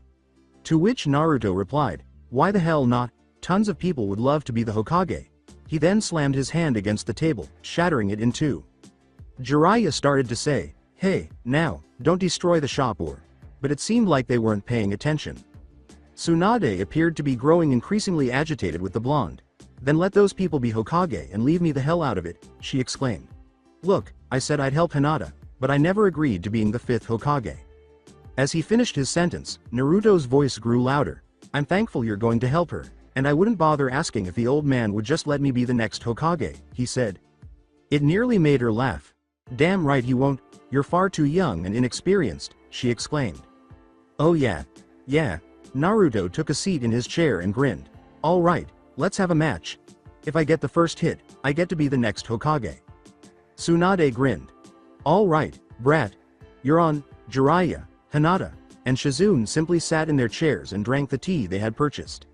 To which Naruto replied, "Why the hell not? Tons of people would love to be the Hokage." He then slammed his hand against the table, shattering it in 2. Jiraiya started to say, "Hey, now, don't destroy the shop but it seemed like they weren't paying attention. Tsunade appeared to be growing increasingly agitated with the blonde. "Then let those people be Hokage and leave me the hell out of it," she exclaimed. "Look, I said I'd help Hinata, but I never agreed to being the 5th Hokage." As he finished his sentence, Naruto's voice grew louder. "I'm thankful you're going to help her, and I wouldn't bother asking if the old man would just let me be the next Hokage," he said. It nearly made her laugh. "Damn right he won't, you're far too young and inexperienced," she exclaimed. "Oh yeah. Naruto took a seat in his chair and grinned. "All right, let's have a match. If I get the first hit, I get to be the next Hokage." Tsunade grinned. "All right, brat. You're on." Jiraiya, Hinata, and Shizune simply sat in their chairs and drank the tea they had purchased.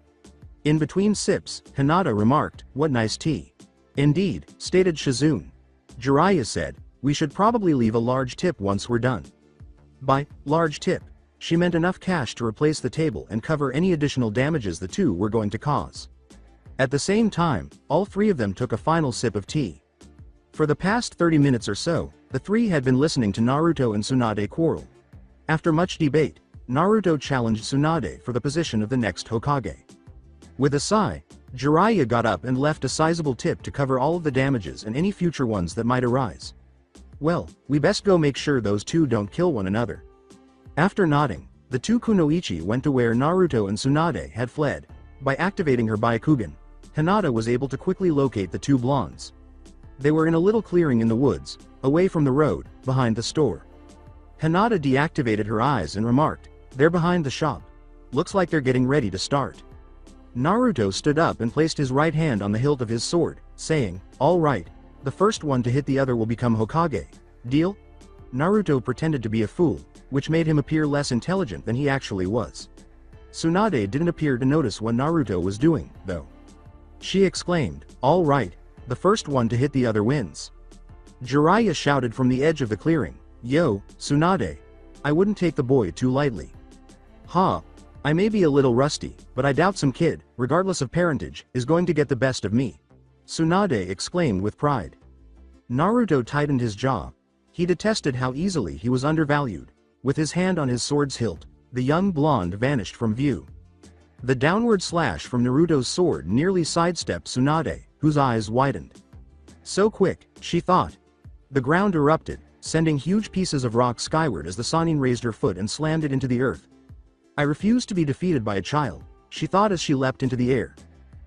In between sips, Hinata remarked, "What nice tea." "Indeed," stated Shizune. Jiraiya said, We should probably leave a large tip once we're done. By large tip, she meant enough cash to replace the table and cover any additional damages the two were going to cause. At the same time, all three of them took a final sip of tea. For the past 30 minutes or so, the three had been listening to Naruto and Tsunade quarrel. After much debate, Naruto challenged Tsunade for the position of the next Hokage. With a sigh, Jiraiya got up and left a sizable tip to cover all of the damages and any future ones that might arise. Well, we best go make sure those two don't kill one another. After nodding, the two kunoichi went to where Naruto and Tsunade had fled. By activating her Byakugan, Hinata was able to quickly locate the two blondes. They were in a little clearing in the woods, away from the road, behind the store. Hinata deactivated her eyes and remarked, "They're behind the shop. Looks like they're getting ready to start." Naruto stood up and placed his right hand on the hilt of his sword, saying, "All right, the first one to hit the other will become Hokage. Deal?" Naruto pretended to be a fool, which made him appear less intelligent than he actually was. Tsunade didn't appear to notice what Naruto was doing, though. She exclaimed, "All right, the first one to hit the other wins." Jiraiya shouted from the edge of the clearing, "Yo, Tsunade. I wouldn't take the boy too lightly." "Ha. I may be a little rusty, but I doubt some kid, regardless of parentage, is going to get the best of me," Tsunade exclaimed with pride. Naruto tightened his jaw. He detested how easily he was undervalued. With his hand on his sword's hilt, the young blonde vanished from view. The downward slash from Naruto's sword nearly sidestepped Tsunade, whose eyes widened. So quick, she thought. The ground erupted, sending huge pieces of rock skyward as the Sannin raised her foot and slammed it into the earth. "I refuse to be defeated by a child," she thought as she leapt into the air.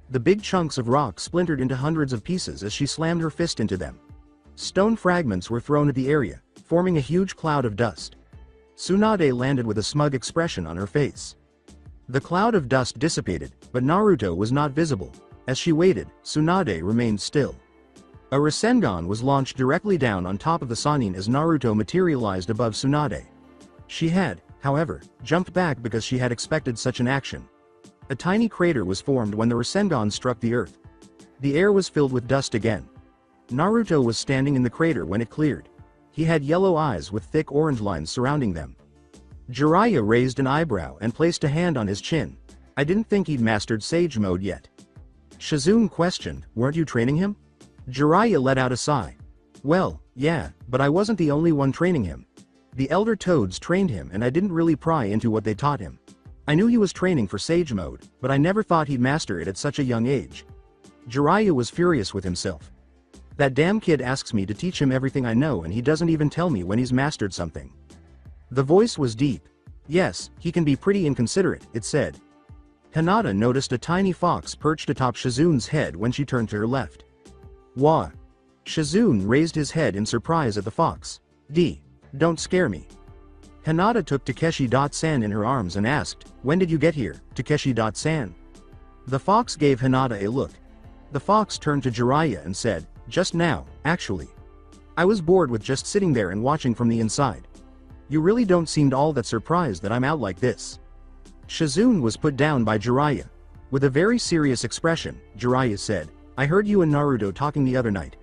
The big chunks of rock splintered into hundreds of pieces as she slammed her fist into them. Stone fragments were thrown at the area, forming a huge cloud of dust. Tsunade landed with a smug expression on her face. The cloud of dust dissipated, but Naruto was not visible. As she waited, Tsunade remained still. A Rasengan was launched directly down on top of the Sannin as Naruto materialized above Tsunade. She had, however, jumped back because she had expected such an action. A tiny crater was formed when the Rasengan struck the earth. The air was filled with dust again. Naruto was standing in the crater when it cleared. He had yellow eyes with thick orange lines surrounding them. Jiraiya raised an eyebrow and placed a hand on his chin. "I didn't think he'd mastered Sage Mode yet." Shizune questioned, "Weren't you training him?" Jiraiya let out a sigh. "Well, yeah, but I wasn't the only one training him. The Elder Toads trained him and I didn't really pry into what they taught him. I knew he was training for Sage Mode, but I never thought he'd master it at such a young age." Jiraiya was furious with himself. "That damn kid asks me to teach him everything I know and he doesn't even tell me when he's mastered something." The voice was deep. "Yes, he can be pretty inconsiderate," it said. Hinata noticed a tiny fox perched atop Shizune's head when she turned to her left. "Wah." Shizune raised his head in surprise at the fox. Don't scare me." Hinata took Takeshi-san in her arms and asked, "When did you get here, Takeshi-san?" The fox gave Hinata a look. The fox turned to Jiraiya and said, "Just now, actually. I was bored with just sitting there and watching from the inside. You really don't seem all that surprised that I'm out like this." Shizune was put down by Jiraiya. With a very serious expression, Jiraiya said, "I heard you and Naruto talking the other night."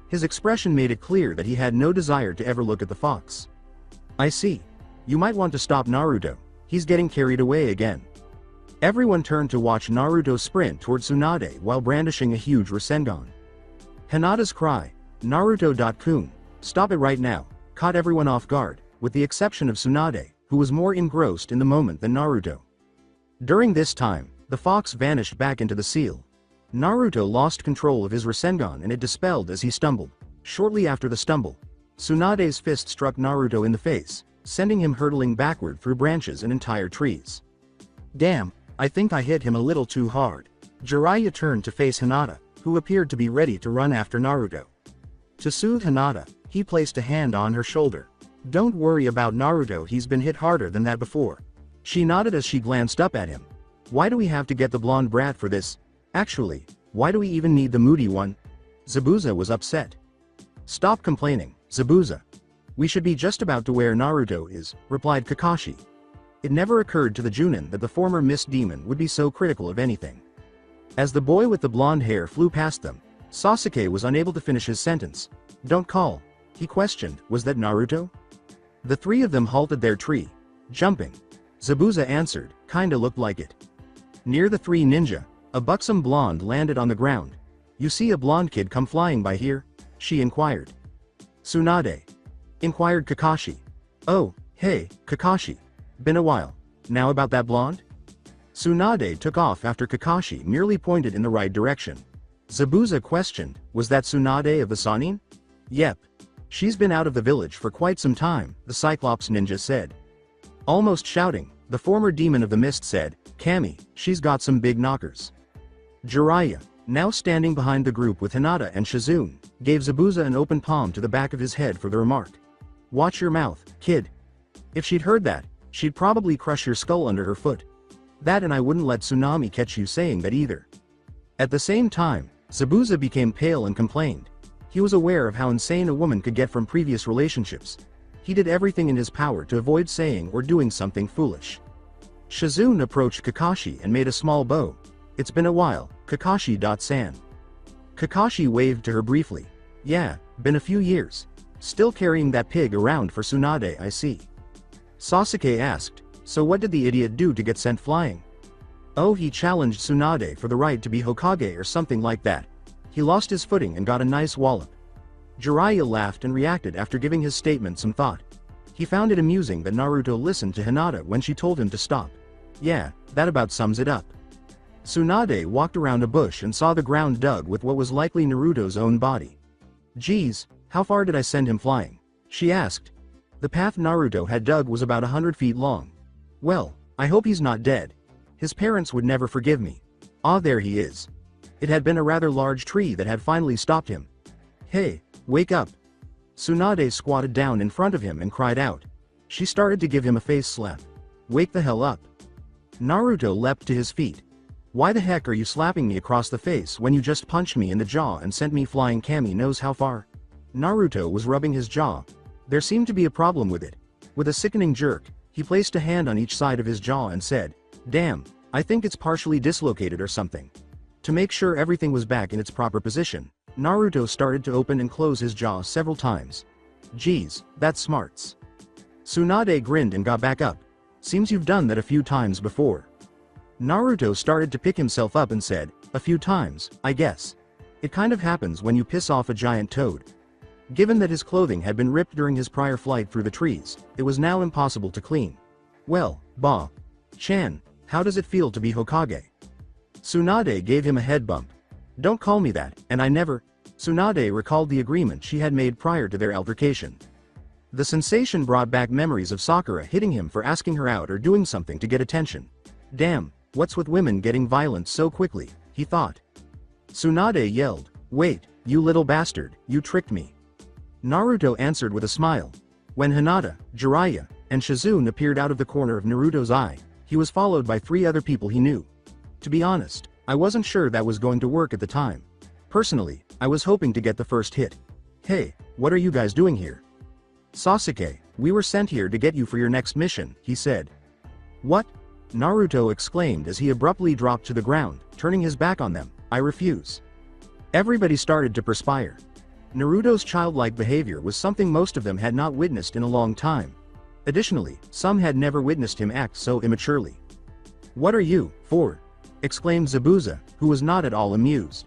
His expression made it clear that he had no desire to ever look at the fox. "I see. You might want to stop Naruto. He's getting carried away again." Everyone turned to watch Naruto sprint toward Tsunade while brandishing a huge Rasengan. Hinata's cry, "Naruto-kun, stop it right now," caught everyone off guard, with the exception of Tsunade, who was more engrossed in the moment than Naruto. During this time, the fox vanished back into the seal. Naruto lost control of his Rasengan and it dispelled as he stumbled. Shortly after the stumble, Tsunade's fist struck Naruto in the face, sending him hurtling backward through branches and entire trees. "Damn, I think I hit him a little too hard." Jiraiya turned to face Hinata, who appeared to be ready to run after Naruto. To soothe Hinata, he placed a hand on her shoulder. "Don't worry about Naruto, he's been hit harder than that before." She nodded as she glanced up at him. "Why do we have to get the blonde brat for this? Actually, why do we even need the moody one?" Zabuza was upset. "Stop complaining, Zabuza. We should be just about to where Naruto is," replied Kakashi. It never occurred to the Junin that the former Mist Demon would be so critical of anything. As the boy with the blonde hair flew past them, Sasuke was unable to finish his sentence. "Don't call He questioned, was that Naruto? The three of them halted their tree, jumping. Zabuza answered, kinda looked like it. Near the three ninja, a buxom blonde landed on the ground. You see a blonde kid come flying by here? She inquired. Tsunade? Inquired Kakashi. Oh, hey, Kakashi. Been a while. Now about that blonde? Tsunade took off after Kakashi merely pointed in the right direction. Zabuza questioned, was that Tsunade of the Sannin? Yep. She's been out of the village for quite some time, the Cyclops ninja said. Almost shouting, the former demon of the mist said, Kami, she's got some big knockers. Jiraiya, now standing behind the group with Hinata and Shizune, gave Zabuza an open palm to the back of his head for the remark. Watch your mouth, kid. If she'd heard that, she'd probably crush your skull under her foot. That, and I wouldn't let Tsunami catch you saying that either. At the same time, Zabuza became pale and complained. He was aware of how insane a woman could get from previous relationships. He did everything in his power to avoid saying or doing something foolish. Shizune approached Kakashi and made a small bow. It's been a while, Kakashi-san. Kakashi waved to her briefly. Yeah, been a few years. Still carrying that pig around for Tsunade, I see. Sasuke asked, so what did the idiot do to get sent flying? Oh, he challenged Tsunade for the right to be Hokage or something like that. He lost his footing and got a nice wallop. Jiraiya laughed and reacted after giving his statement some thought. He found it amusing that Naruto listened to Hinata when she told him to stop. Yeah, that about sums it up. Tsunade walked around a bush and saw the ground dug with what was likely Naruto's own body. Geez, how far did I send him flying? She asked. The path Naruto had dug was about 100 feet long. Well, I hope he's not dead. His parents would never forgive me. Ah, there he is. It had been a rather large tree that had finally stopped him. Hey, wake up. Tsunade squatted down in front of him and cried out. She started to give him a face slap. Wake the hell up. Naruto leapt to his feet. Why the heck are you slapping me across the face when you just punched me in the jaw and sent me flying Kami knows how far? Naruto was rubbing his jaw. There seemed to be a problem with it. With a sickening jerk, he placed a hand on each side of his jaw and said, Damn, I think it's partially dislocated or something. To make sure everything was back in its proper position, Naruto started to open and close his jaw several times. Geez, that's smarts. Tsunade grinned and got back up. Seems you've done that a few times before. Naruto started to pick himself up and said, a few times, I guess. It kind of happens when you piss off a giant toad. Given that his clothing had been ripped during his prior flight through the trees, it was now impossible to clean. Well, Chan, how does it feel to be Hokage? Tsunade gave him a head bump. Don't call me that, and I never. Tsunade recalled the agreement she had made prior to their altercation. The sensation brought back memories of Sakura hitting him for asking her out or doing something to get attention. Damn, what's with women getting violent so quickly, he thought. Tsunade yelled, wait, you little bastard, you tricked me. Naruto answered with a smile. When Hinata, Jiraiya, and Shizune appeared out of the corner of Naruto's eye, he was followed by 3 other people he knew. To be honest, I wasn't sure that was going to work at the time. Personally, I was hoping to get the first hit. Hey, what are you guys doing here? Sasuke, we were sent here to get you for your next mission, he said. What? Naruto exclaimed as he abruptly dropped to the ground, turning his back on them. I refuse. Everybody started to perspire. Naruto's childlike behavior was something most of them had not witnessed in a long time. Additionally, some had never witnessed him act so immaturely. What are you, for? Exclaimed Zabuza, who was not at all amused.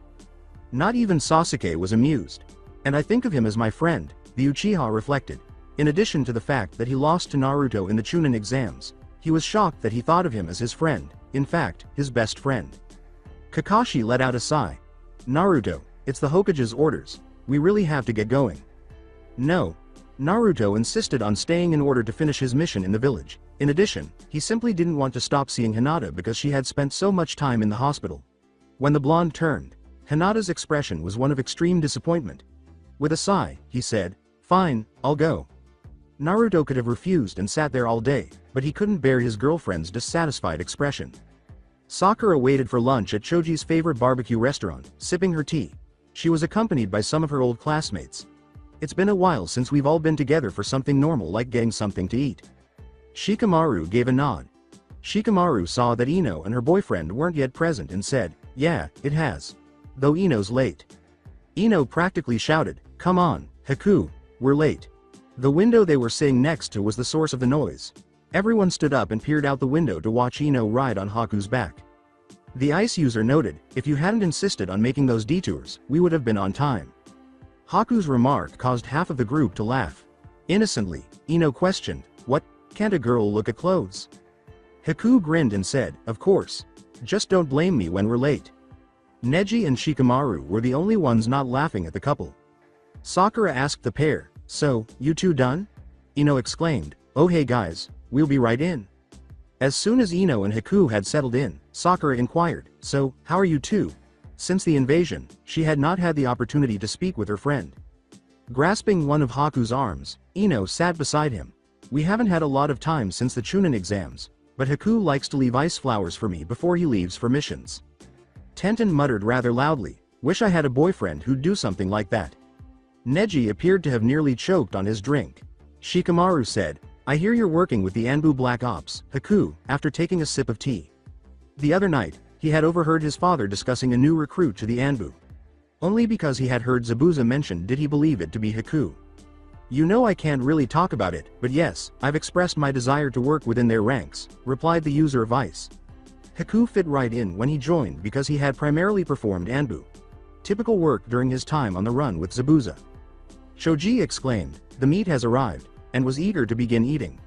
Not even Sasuke was amused. And I think of him as my friend, the Uchiha reflected. In addition to the fact that he lost to Naruto in the Chunin exams, he was shocked that he thought of him as his friend, in fact, his best friend. Kakashi let out a sigh. Naruto, it's the Hokage's orders. We really have to get going. No. Naruto insisted on staying in order to finish his mission in the village. In addition, he simply didn't want to stop seeing Hinata because she had spent so much time in the hospital. When the blonde turned, Hinata's expression was one of extreme disappointment. With a sigh, he said, Fine, I'll go. Naruto could have refused and sat there all day, but he couldn't bear his girlfriend's dissatisfied expression. Sakura waited for lunch at Choji's favorite barbecue restaurant, sipping her tea. She was accompanied by some of her old classmates. It's been a while since we've all been together for something normal like getting something to eat. Shikamaru gave a nod. Shikamaru saw that Ino and her boyfriend weren't yet present and said, Yeah, it has. Though Ino's late. Ino practically shouted, Come on, Haku, We're late. The window they were sitting next to was the source of the noise. Everyone stood up and peered out the window to watch Ino ride on Haku's back. The ice user noted, if you hadn't insisted on making those detours, we would have been on time. Haku's remark caused half of the group to laugh. Innocently, Ino questioned, what, can't a girl look at clothes? Haku grinned and said, of course. Just don't blame me when we're late. Neji and Shikamaru were the only ones not laughing at the couple. Sakura asked the pair, so, you two done? Ino exclaimed, oh hey guys, we'll be right in. As soon as Ino and Haku had settled in, Sakura inquired, so, how are you two? Since the invasion, she had not had the opportunity to speak with her friend. Grasping one of Haku's arms, Ino sat beside him. We haven't had a lot of time since the Chunin exams, but Haku likes to leave ice flowers for me before he leaves for missions. Tenten muttered rather loudly, wish I had a boyfriend who'd do something like that. Neji appeared to have nearly choked on his drink. Shikamaru said, I hear you're working with the Anbu Black Ops, Haku, after taking a sip of tea. The other night, he had overheard his father discussing a new recruit to the Anbu. Only because he had heard Zabuza mentioned did he believe it to be Haku. You know I can't really talk about it, but yes, I've expressed my desire to work within their ranks, replied the user of ice. Haku fit right in when he joined because he had primarily performed Anbu. Typical work during his time on the run with Zabuza. Shoji exclaimed, the meat has arrived, and was eager to begin eating.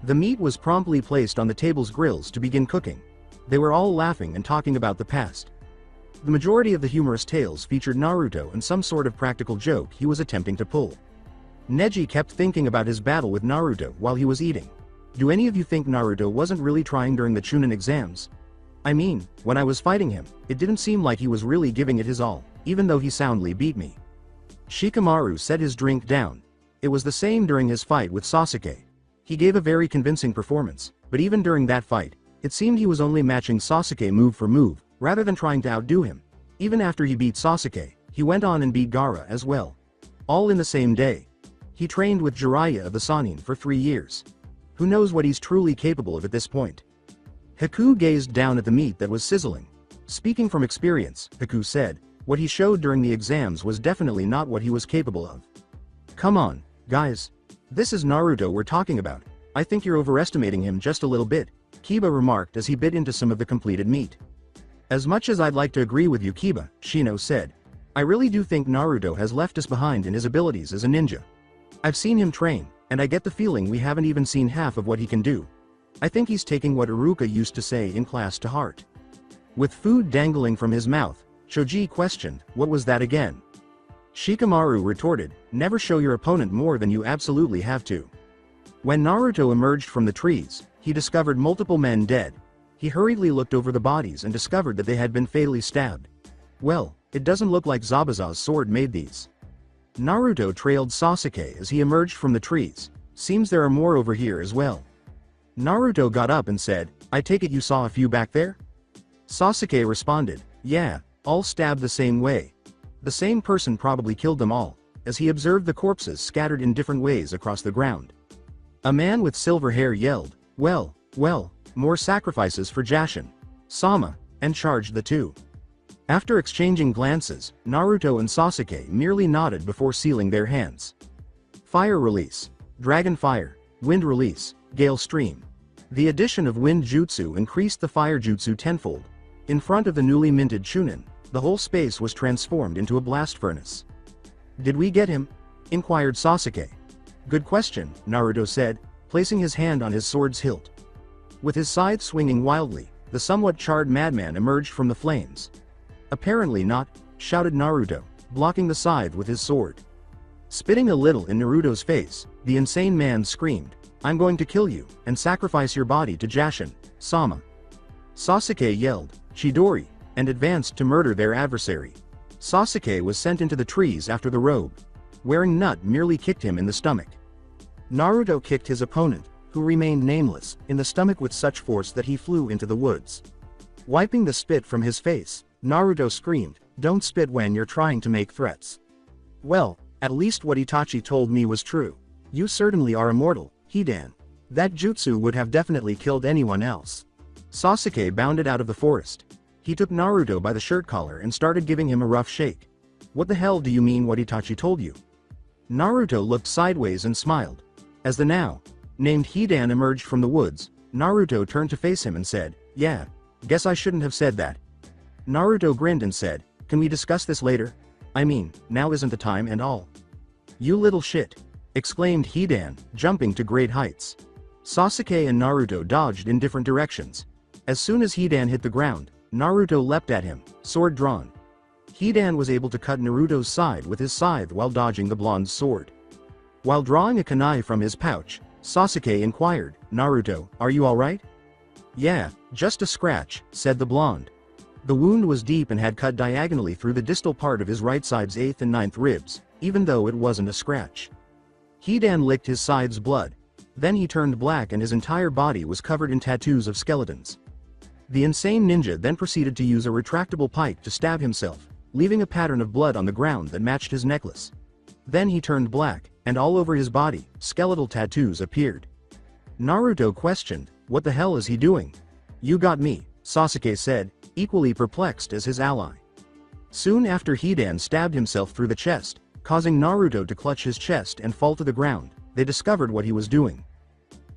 The meat was promptly placed on the table's grills to begin cooking. They were all laughing and talking about the past. The majority of the humorous tales featured Naruto and some sort of practical joke he was attempting to pull. Neji kept thinking about his battle with Naruto while he was eating. Do any of you think Naruto wasn't really trying during the Chunin exams? I mean, when I was fighting him, it didn't seem like he was really giving it his all, even though he soundly beat me. Shikamaru set his drink down. It was the same during his fight with Sasuke. He gave a very convincing performance, but even during that fight, it seemed he was only matching Sasuke move for move, rather than trying to outdo him. Even after he beat Sasuke, he went on and beat Gaara as well. All in the same day. He trained with Jiraiya of the Sannin for 3 years. Who knows what he's truly capable of at this point? Haku gazed down at the meat that was sizzling. Speaking from experience, Haku said, what he showed during the exams was definitely not what he was capable of. Come on, guys. This is Naruto we're talking about. I think you're overestimating him just a little bit, Kiba remarked as he bit into some of the completed meat. As much as I'd like to agree with you, Kiba, Shino said. I really do think Naruto has left us behind in his abilities as a ninja. I've seen him train, and I get the feeling we haven't even seen half of what he can do. I think he's taking what Iruka used to say in class to heart. With food dangling from his mouth, Shoji questioned, what was that again? Shikamaru retorted, never show your opponent more than you absolutely have to. When Naruto emerged from the trees, he discovered multiple men dead. He hurriedly looked over the bodies and discovered that they had been fatally stabbed. Well, it doesn't look like Zabuza's sword made these. Naruto trailed Sasuke as he emerged from the trees. Seems there are more over here as well. Naruto got up and said, I take it you saw a few back there? Sasuke responded, yeah, all stabbed the same way. The same person probably killed them all, as he observed the corpses scattered in different ways across the ground. A man with silver hair yelled, well, more sacrifices for Jashin, Sama, and charged the two. After exchanging glances, Naruto and Sasuke merely nodded before sealing their hands. Fire release, Dragon Fire, Wind release, Gale Stream. The addition of Wind Jutsu increased the Fire Jutsu tenfold. In front of the newly minted Chunin, the whole space was transformed into a blast furnace. Did we get him? Inquired Sasuke. Good question, Naruto said, placing his hand on his sword's hilt. With his scythe swinging wildly, the somewhat charred madman emerged from the flames. Apparently not, shouted Naruto, blocking the scythe with his sword. Spitting a little in Naruto's face, the insane man screamed, I'm going to kill you, and sacrifice your body to Jashin, Sama. Sasuke yelled, Chidori, and advanced to murder their adversary. Sasuke was sent into the trees after the robe. Wearing Nut merely kicked him in the stomach. Naruto kicked his opponent, who remained nameless, in the stomach with such force that he flew into the woods. Wiping the spit from his face, Naruto screamed, don't spit when you're trying to make threats. Well, at least what Itachi told me was true. You certainly are immortal, Hidan. That jutsu would have definitely killed anyone else. Sasuke bounded out of the forest. He took Naruto by the shirt collar and started giving him a rough shake. What the hell do you mean what Itachi told you? Naruto looked sideways and smiled. As the now named Hidan emerged from the woods, Naruto turned to face him and said, "Yeah, guess I shouldn't have said that." Naruto grinned and said, "Can we discuss this later? I mean, now isn't the time and all." "You little shit," exclaimed Hidan, jumping to great heights. Sasuke and Naruto dodged in different directions. As soon as Hidan hit the ground, Naruto leapt at him, sword drawn. Hidan was able to cut Naruto's side with his scythe while dodging the blonde's sword. While drawing a kunai from his pouch, Sasuke inquired, "Naruto, are you alright?" "Yeah, just a scratch," said the blonde. The wound was deep and had cut diagonally through the distal part of his right side's 8th and 9th ribs, even though it wasn't a scratch. Hidan licked his side's blood. Then he turned black and his entire body was covered in tattoos of skeletons. The insane ninja then proceeded to use a retractable pike to stab himself, leaving a pattern of blood on the ground that matched his necklace. Then he turned black, and all over his body, skeletal tattoos appeared. Naruto questioned, "What the hell is he doing?" "You got me," Sasuke said, equally perplexed as his ally. Soon after, Hidan stabbed himself through the chest, causing Naruto to clutch his chest and fall to the ground. They discovered what he was doing.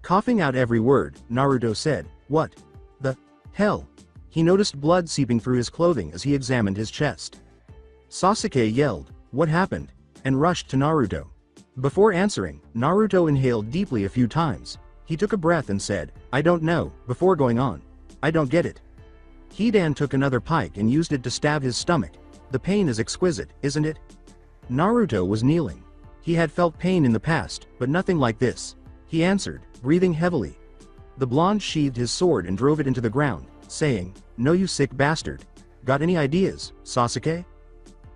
Coughing out every word, Naruto said, "What the hell?" He noticed blood seeping through his clothing as he examined his chest. Sasuke yelled, "What happened?" and rushed to Naruto. Before answering, Naruto inhaled deeply a few times. He took a breath and said, "I don't know," before going on, "I don't get it." Hidan took another pike and used it to stab his stomach. "The pain is exquisite, isn't it?" Naruto was kneeling. He had felt pain in the past, but nothing like this. He answered, breathing heavily. The blonde sheathed his sword and drove it into the ground, saying, "No, you sick bastard. Got any ideas, Sasuke?"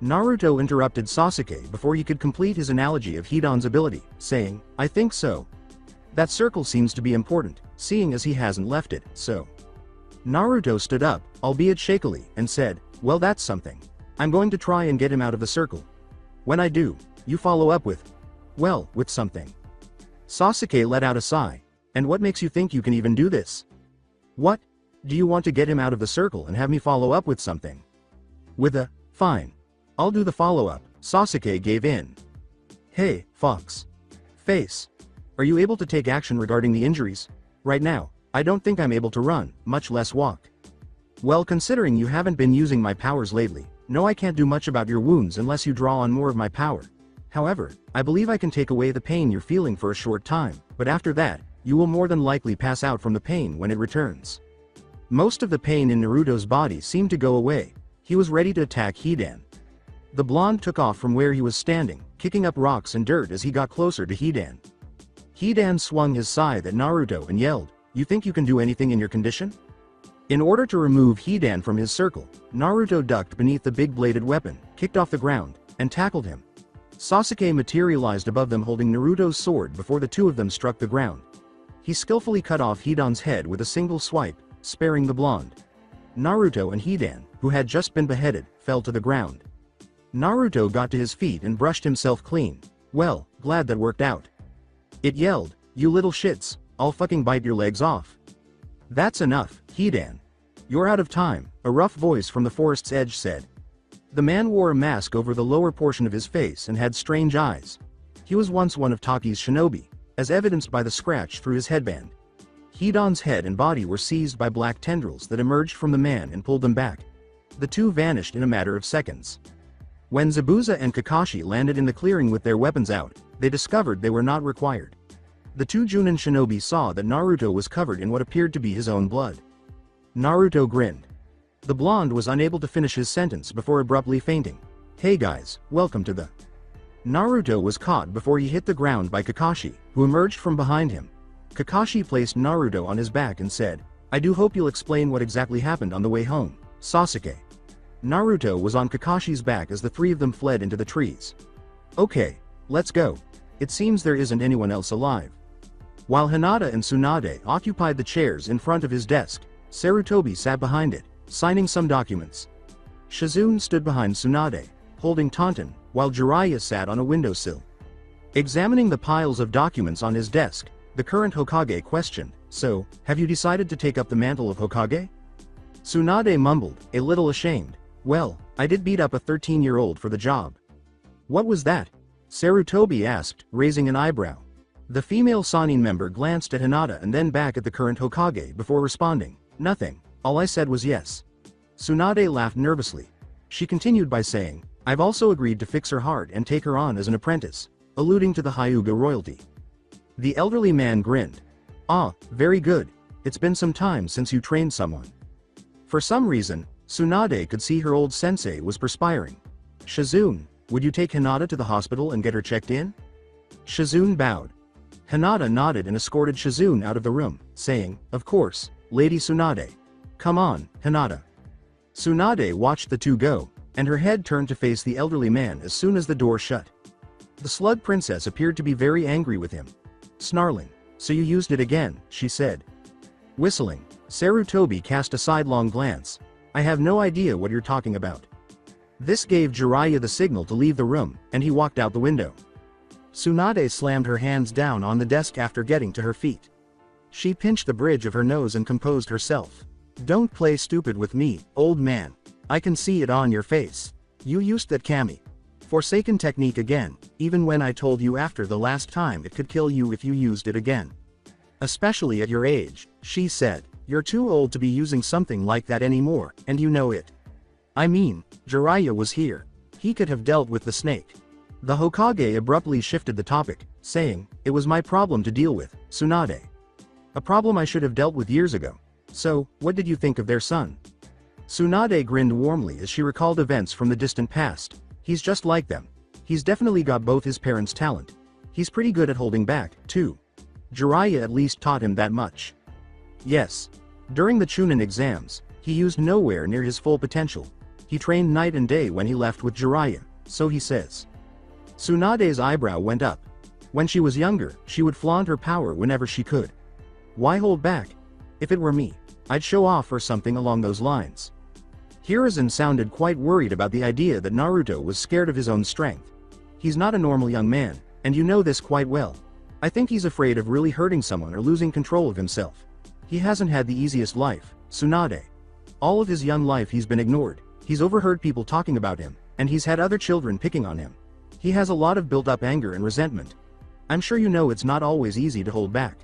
Naruto interrupted Sasuke before he could complete his analogy of Hidan's ability, saying, "I think so. That circle seems to be important, seeing as he hasn't left it, so." Naruto stood up, albeit shakily, and said, "Well, that's something. I'm going to try and get him out of the circle. When I do, you follow up with, well, with something." Sasuke let out a sigh. "And what makes you think you can even do this?" "What? Do you want to get him out of the circle and have me follow up with something?" "With a, fine. I'll do the follow-up." Sasuke gave in. "Hey, Fox. Face. Are you able to take action regarding the injuries? Right now, I don't think I'm able to run, much less walk." "Well, considering you haven't been using my powers lately, no, I can't do much about your wounds unless you draw on more of my power. However, I believe I can take away the pain you're feeling for a short time, but after that, you will more than likely pass out from the pain when it returns." Most of the pain in Naruto's body seemed to go away. He was ready to attack Hidan. The blonde took off from where he was standing, kicking up rocks and dirt as he got closer to Hidan. Hidan swung his scythe at Naruto and yelled, "You think you can do anything in your condition?" In order to remove Hidan from his circle, Naruto ducked beneath the big bladed weapon, kicked off the ground, and tackled him. Sasuke materialized above them holding Naruto's sword before the two of them struck the ground. He skillfully cut off Hidan's head with a single swipe, sparing the blonde. Naruto and Hidan, who had just been beheaded, fell to the ground. Naruto got to his feet and brushed himself clean. "Well, glad that worked out." It yelled, "You little shits, I'll fucking bite your legs off." "That's enough, Hidan. You're out of time," a rough voice from the forest's edge said. The man wore a mask over the lower portion of his face and had strange eyes. He was once one of Taki's shinobi, as evidenced by the scratch through his headband. Hidan's head and body were seized by black tendrils that emerged from the man and pulled them back. The two vanished in a matter of seconds. When Zabuza and Kakashi landed in the clearing with their weapons out, they discovered they were not required. The two Junin shinobi saw that Naruto was covered in what appeared to be his own blood. Naruto grinned. The blonde was unable to finish his sentence before abruptly fainting. "Hey guys, welcome to the..." Naruto was caught before he hit the ground by Kakashi, who emerged from behind him. Kakashi placed Naruto on his back and said, "I do hope you'll explain what exactly happened on the way home, Sasuke." Naruto was on Kakashi's back as the three of them fled into the trees. "Okay, let's go. It seems there isn't anyone else alive." While Hinata and Tsunade occupied the chairs in front of his desk, Sarutobi sat behind it, signing some documents. Shizune stood behind Tsunade, holding Taunton, while Jiraiya sat on a windowsill. Examining the piles of documents on his desk, the current Hokage questioned, "So, have you decided to take up the mantle of Hokage?" Tsunade mumbled, a little ashamed, "Well, I did beat up a 13-year-old for the job." "What was that?" Sarutobi asked, raising an eyebrow. The female Sannin member glanced at Hinata and then back at the current Hokage before responding, "Nothing, all I said was yes." Tsunade laughed nervously. She continued by saying, "I've also agreed to fix her heart and take her on as an apprentice," alluding to the Hyuga royalty. The elderly man grinned. "Ah, very good. It's been some time since you trained someone." For some reason, Tsunade could see her old sensei was perspiring. "Shizune, would you take Hinata to the hospital and get her checked in?" Shizune bowed. Hinata nodded and escorted Shizune out of the room, saying, "Of course, Lady Tsunade. Come on, Hinata." Tsunade watched the two go, and her head turned to face the elderly man as soon as the door shut. The slug princess appeared to be very angry with him. Snarling, "So you used it again," she said. Whistling, Sarutobi cast a sidelong glance. "I have no idea what you're talking about." This gave Jiraiya the signal to leave the room, and he walked out the window. Tsunade slammed her hands down on the desk after getting to her feet. She pinched the bridge of her nose and composed herself. "Don't play stupid with me, old man. I can see it on your face. You used that kami. Forsaken technique again, even when I told you after the last time it could kill you if you used it again. Especially at your age," she said. "You're too old to be using something like that anymore, and you know it." I mean, Jiraiya was here. He could have dealt with the snake. The Hokage abruptly shifted the topic, saying, "It was my problem to deal with, Tsunade. A problem I should have dealt with years ago. So, what did you think of their son?" Tsunade grinned warmly as she recalled events from the distant past. "He's just like them. He's definitely got both his parents' talent. He's pretty good at holding back, too. Jiraiya at least taught him that much." Yes. During the Chunin exams, he used nowhere near his full potential. He trained night and day when he left with Jiraiya, so he says. Tsunade's eyebrow went up. When she was younger, she would flaunt her power whenever she could. Why hold back? If it were me, I'd show off or something along those lines. Hiruzen sounded quite worried about the idea that Naruto was scared of his own strength. He's not a normal young man, and you know this quite well. I think he's afraid of really hurting someone or losing control of himself. He hasn't had the easiest life, Tsunade. All of his young life he's been ignored, he's overheard people talking about him, and he's had other children picking on him. He has a lot of built-up anger and resentment. I'm sure you know it's not always easy to hold back."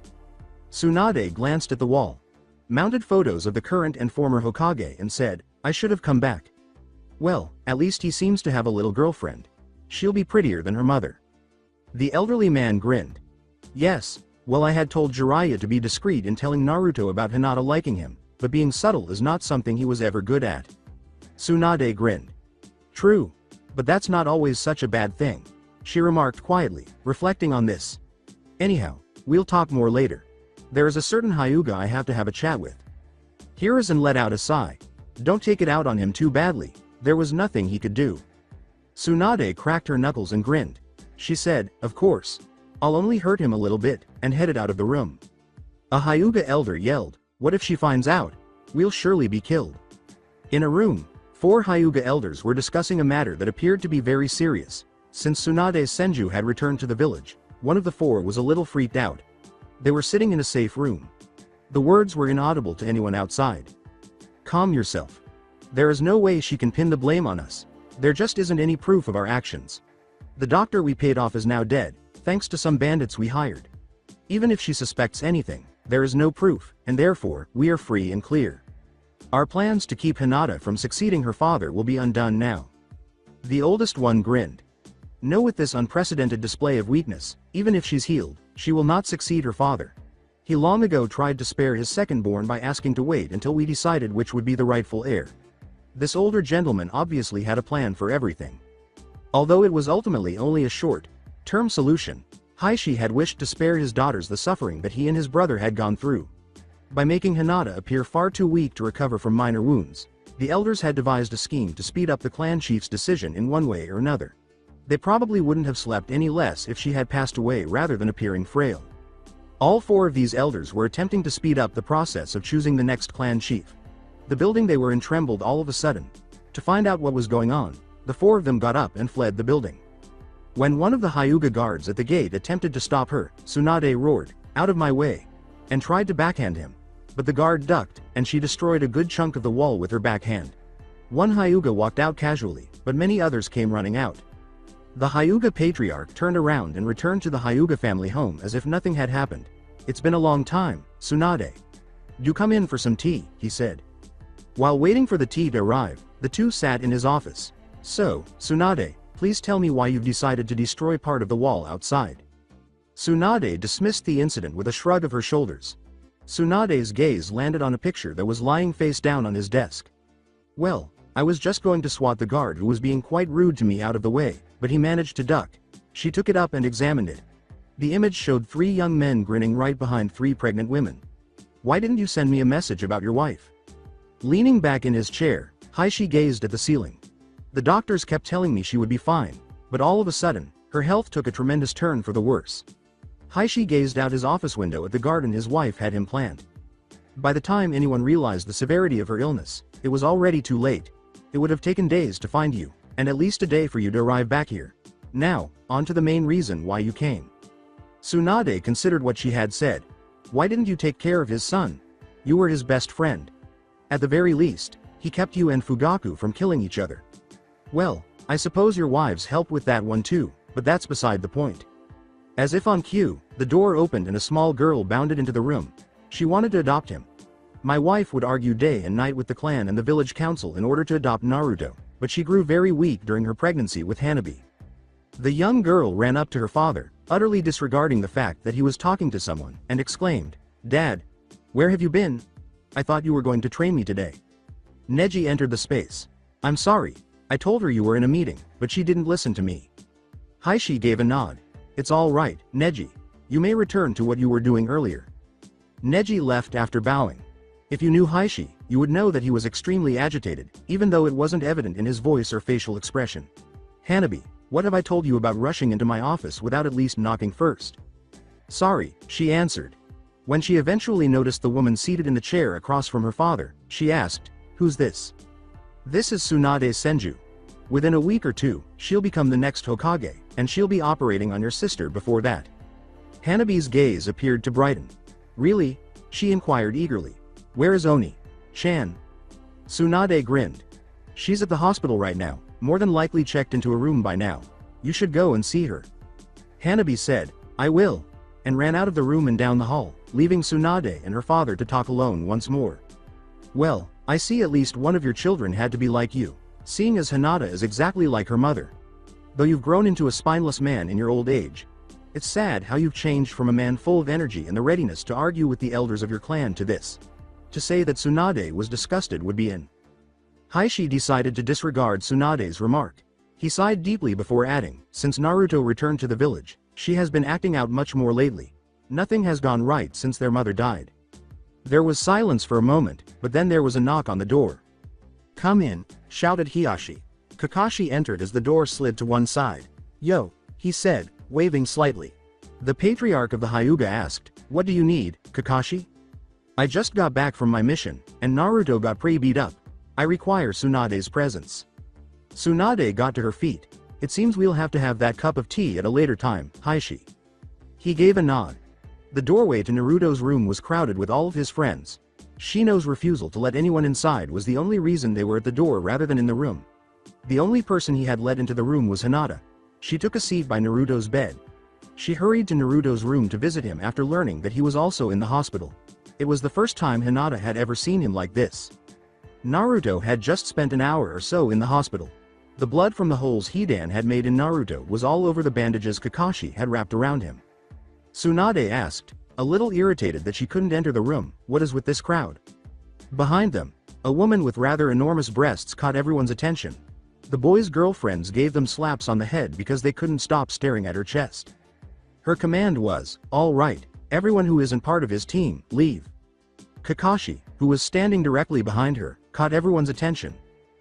Tsunade glanced at the wall, mounted photos of the current and former Hokage and said, "I should have come back. Well, at least he seems to have a little girlfriend. She'll be prettier than her mother." The elderly man grinned. "Yes, well, I had told Jiraiya to be discreet in telling Naruto about Hinata liking him, but being subtle is not something he was ever good at." Tsunade grinned. "True. But that's not always such a bad thing," she remarked quietly, reflecting on this. "Anyhow, we'll talk more later. There is a certain Hyuga I have to have a chat with." Hiruzen let out a sigh. "Don't take it out on him too badly, there was nothing he could do." Tsunade cracked her knuckles and grinned. She said, "Of course. I'll only hurt him a little bit," and headed out of the room. A Hyuga elder yelled, "What if she finds out? We'll surely be killed." In a room, 4 Hyuga elders were discussing a matter that appeared to be very serious. Since Tsunade's Senju had returned to the village, one of the 4 was a little freaked out. They were sitting in a safe room. The words were inaudible to anyone outside. "Calm yourself. There is no way she can pin the blame on us. There just isn't any proof of our actions. The doctor we paid off is now dead, thanks to some bandits we hired. Even if she suspects anything, there is no proof, and therefore, we are free and clear. Our plans to keep Hinata from succeeding her father will be undone now." The oldest one grinned. "No, with this unprecedented display of weakness, even if she's healed, she will not succeed her father. He long ago tried to spare his second-born by asking to wait until we decided which would be the rightful heir. This older gentleman obviously had a plan for everything. Although it was ultimately only a short-term solution, Heishi had wished to spare his daughters the suffering that he and his brother had gone through. By making Hinata appear far too weak to recover from minor wounds, the elders had devised a scheme to speed up the clan chief's decision in one way or another. They probably wouldn't have slept any less if she had passed away rather than appearing frail. All 4 of these elders were attempting to speed up the process of choosing the next clan chief. The building they were in trembled all of a sudden. To find out what was going on, the 4 of them got up and fled the building. When one of the Hyuga guards at the gate attempted to stop her, Tsunade roared, "Out of my way!" and tried to backhand him. But the guard ducked, and she destroyed a good chunk of the wall with her backhand. One Hyuga walked out casually, but many others came running out. The Hyuga patriarch turned around and returned to the Hyuga family home as if nothing had happened. "It's been a long time, Tsunade. Do come in for some tea," he said. While waiting for the tea to arrive, the two sat in his office. "So, Tsunade, please tell me why you've decided to destroy part of the wall outside." Tsunade dismissed the incident with a shrug of her shoulders. Tsunade's gaze landed on a picture that was lying face down on his desk. "Well, I was just going to swat the guard who was being quite rude to me out of the way, but he managed to duck." She took it up and examined it. The image showed 3 young men grinning right behind 3 pregnant women. "Why didn't you send me a message about your wife?" Leaning back in his chair, Heishi gazed at the ceiling. "The doctors kept telling me she would be fine, but all of a sudden, her health took a tremendous turn for the worse." Heishi gazed out his office window at the garden his wife had him plant. By the time anyone realized the severity of her illness, it was already too late. It would have taken days to find you, and at least a day for you to arrive back here. Now, on to the main reason why you came. Tsunade considered what she had said. "Why didn't you take care of his son? You were his best friend. At the very least, he kept you and Fugaku from killing each other." "Well, I suppose your wives help with that one too, but that's beside the point." As if on cue, the door opened and a small girl bounded into the room. She wanted to adopt him. "My wife would argue day and night with the clan and the village council in order to adopt Naruto, but she grew very weak during her pregnancy with Hanabi." The young girl ran up to her father, utterly disregarding the fact that he was talking to someone, and exclaimed, "Dad, where have you been? I thought you were going to train me today." Neji entered the space. "I'm sorry, I told her you were in a meeting, but she didn't listen to me." Heishi gave a nod. "It's all right, Neji. You may return to what you were doing earlier." Neji left after bowing. If you knew Heishi, you would know that he was extremely agitated, even though it wasn't evident in his voice or facial expression. "Hanabi, what have I told you about rushing into my office without at least knocking first?" "Sorry," she answered. When she eventually noticed the woman seated in the chair across from her father, she asked, "Who's this?" "This is Tsunade Senju. Within a week or 2, she'll become the next Hokage, and she'll be operating on your sister before that." Hanabi's gaze appeared to brighten. "Really?" she inquired eagerly. "Where is Oni-chan?" Tsunade grinned. "She's at the hospital right now, more than likely checked into a room by now. You should go and see her." Hanabi said, "I will," and ran out of the room and down the hall, leaving Tsunade and her father to talk alone once more. "Well, I see at least one of your children had to be like you, seeing as Hinata is exactly like her mother. Though you've grown into a spineless man in your old age. It's sad how you've changed from a man full of energy and the readiness to argue with the elders of your clan to this. To say that Tsunade was disgusted would be in." Heishi decided to disregard Tsunade's remark. He sighed deeply before adding, "Since Naruto returned to the village, she has been acting out much more lately. Nothing has gone right since their mother died." There was silence for a moment, but then there was a knock on the door. "Come in," shouted Hiyashi. Kakashi entered as the door slid to one side. "Yo," he said, waving slightly. The patriarch of the Hyuga asked, "What do you need, Kakashi?" "I just got back from my mission, and Naruto got pretty beat up. I require Tsunade's presence." Tsunade got to her feet. "It seems we'll have to have that cup of tea at a later time, Heishi." He gave a nod. The doorway to Naruto's room was crowded with all of his friends. Shino's refusal to let anyone inside was the only reason they were at the door rather than in the room. The only person he had let into the room was Hinata. She took a seat by Naruto's bed. She hurried to Naruto's room to visit him after learning that he was also in the hospital. It was the first time Hinata had ever seen him like this. Naruto had just spent an hour or so in the hospital. The blood from the holes Hidan had made in Naruto was all over the bandages Kakashi had wrapped around him. Tsunade asked, a little irritated that she couldn't enter the room, "What is with this crowd?" Behind them, a woman with rather enormous breasts caught everyone's attention. The boys' girlfriends gave them slaps on the head because they couldn't stop staring at her chest. Her command was, "All right, everyone who isn't part of his team, leave." Kakashi, who was standing directly behind her, caught everyone's attention.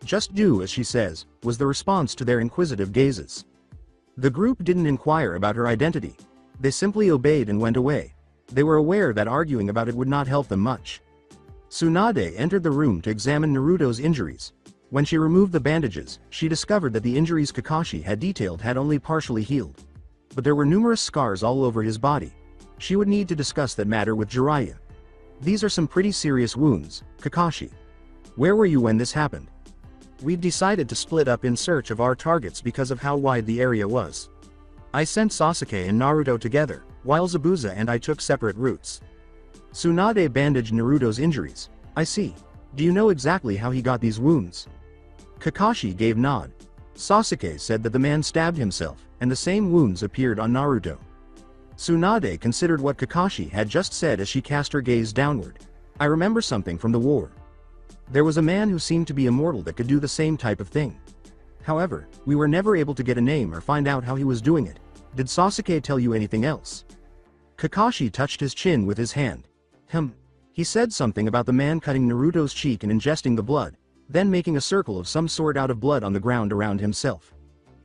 "Just do as she says," was the response to their inquisitive gazes. The group didn't inquire about her identity. They simply obeyed and went away. They were aware that arguing about it would not help them much. Tsunade entered the room to examine Naruto's injuries. When she removed the bandages, she discovered that the injuries Kakashi had detailed had only partially healed. But there were numerous scars all over his body. She would need to discuss that matter with Jiraiya. "These are some pretty serious wounds, Kakashi. Where were you when this happened?" We've decided to split up in search of our targets because of how wide the area was. I sent Sasuke and Naruto together, while Zabuza and I took separate routes. Tsunade bandaged Naruto's injuries. I see. Do you know exactly how he got these wounds? Kakashi gave nod. Sasuke said that the man stabbed himself, and the same wounds appeared on Naruto. Tsunade considered what Kakashi had just said as she cast her gaze downward. I remember something from the war. There was a man who seemed to be immortal that could do the same type of thing. However, we were never able to get a name or find out how he was doing it. Did Sasuke tell you anything else? Kakashi touched his chin with his hand. He said something about the man cutting Naruto's cheek and ingesting the blood, then making a circle of some sort out of blood on the ground around himself.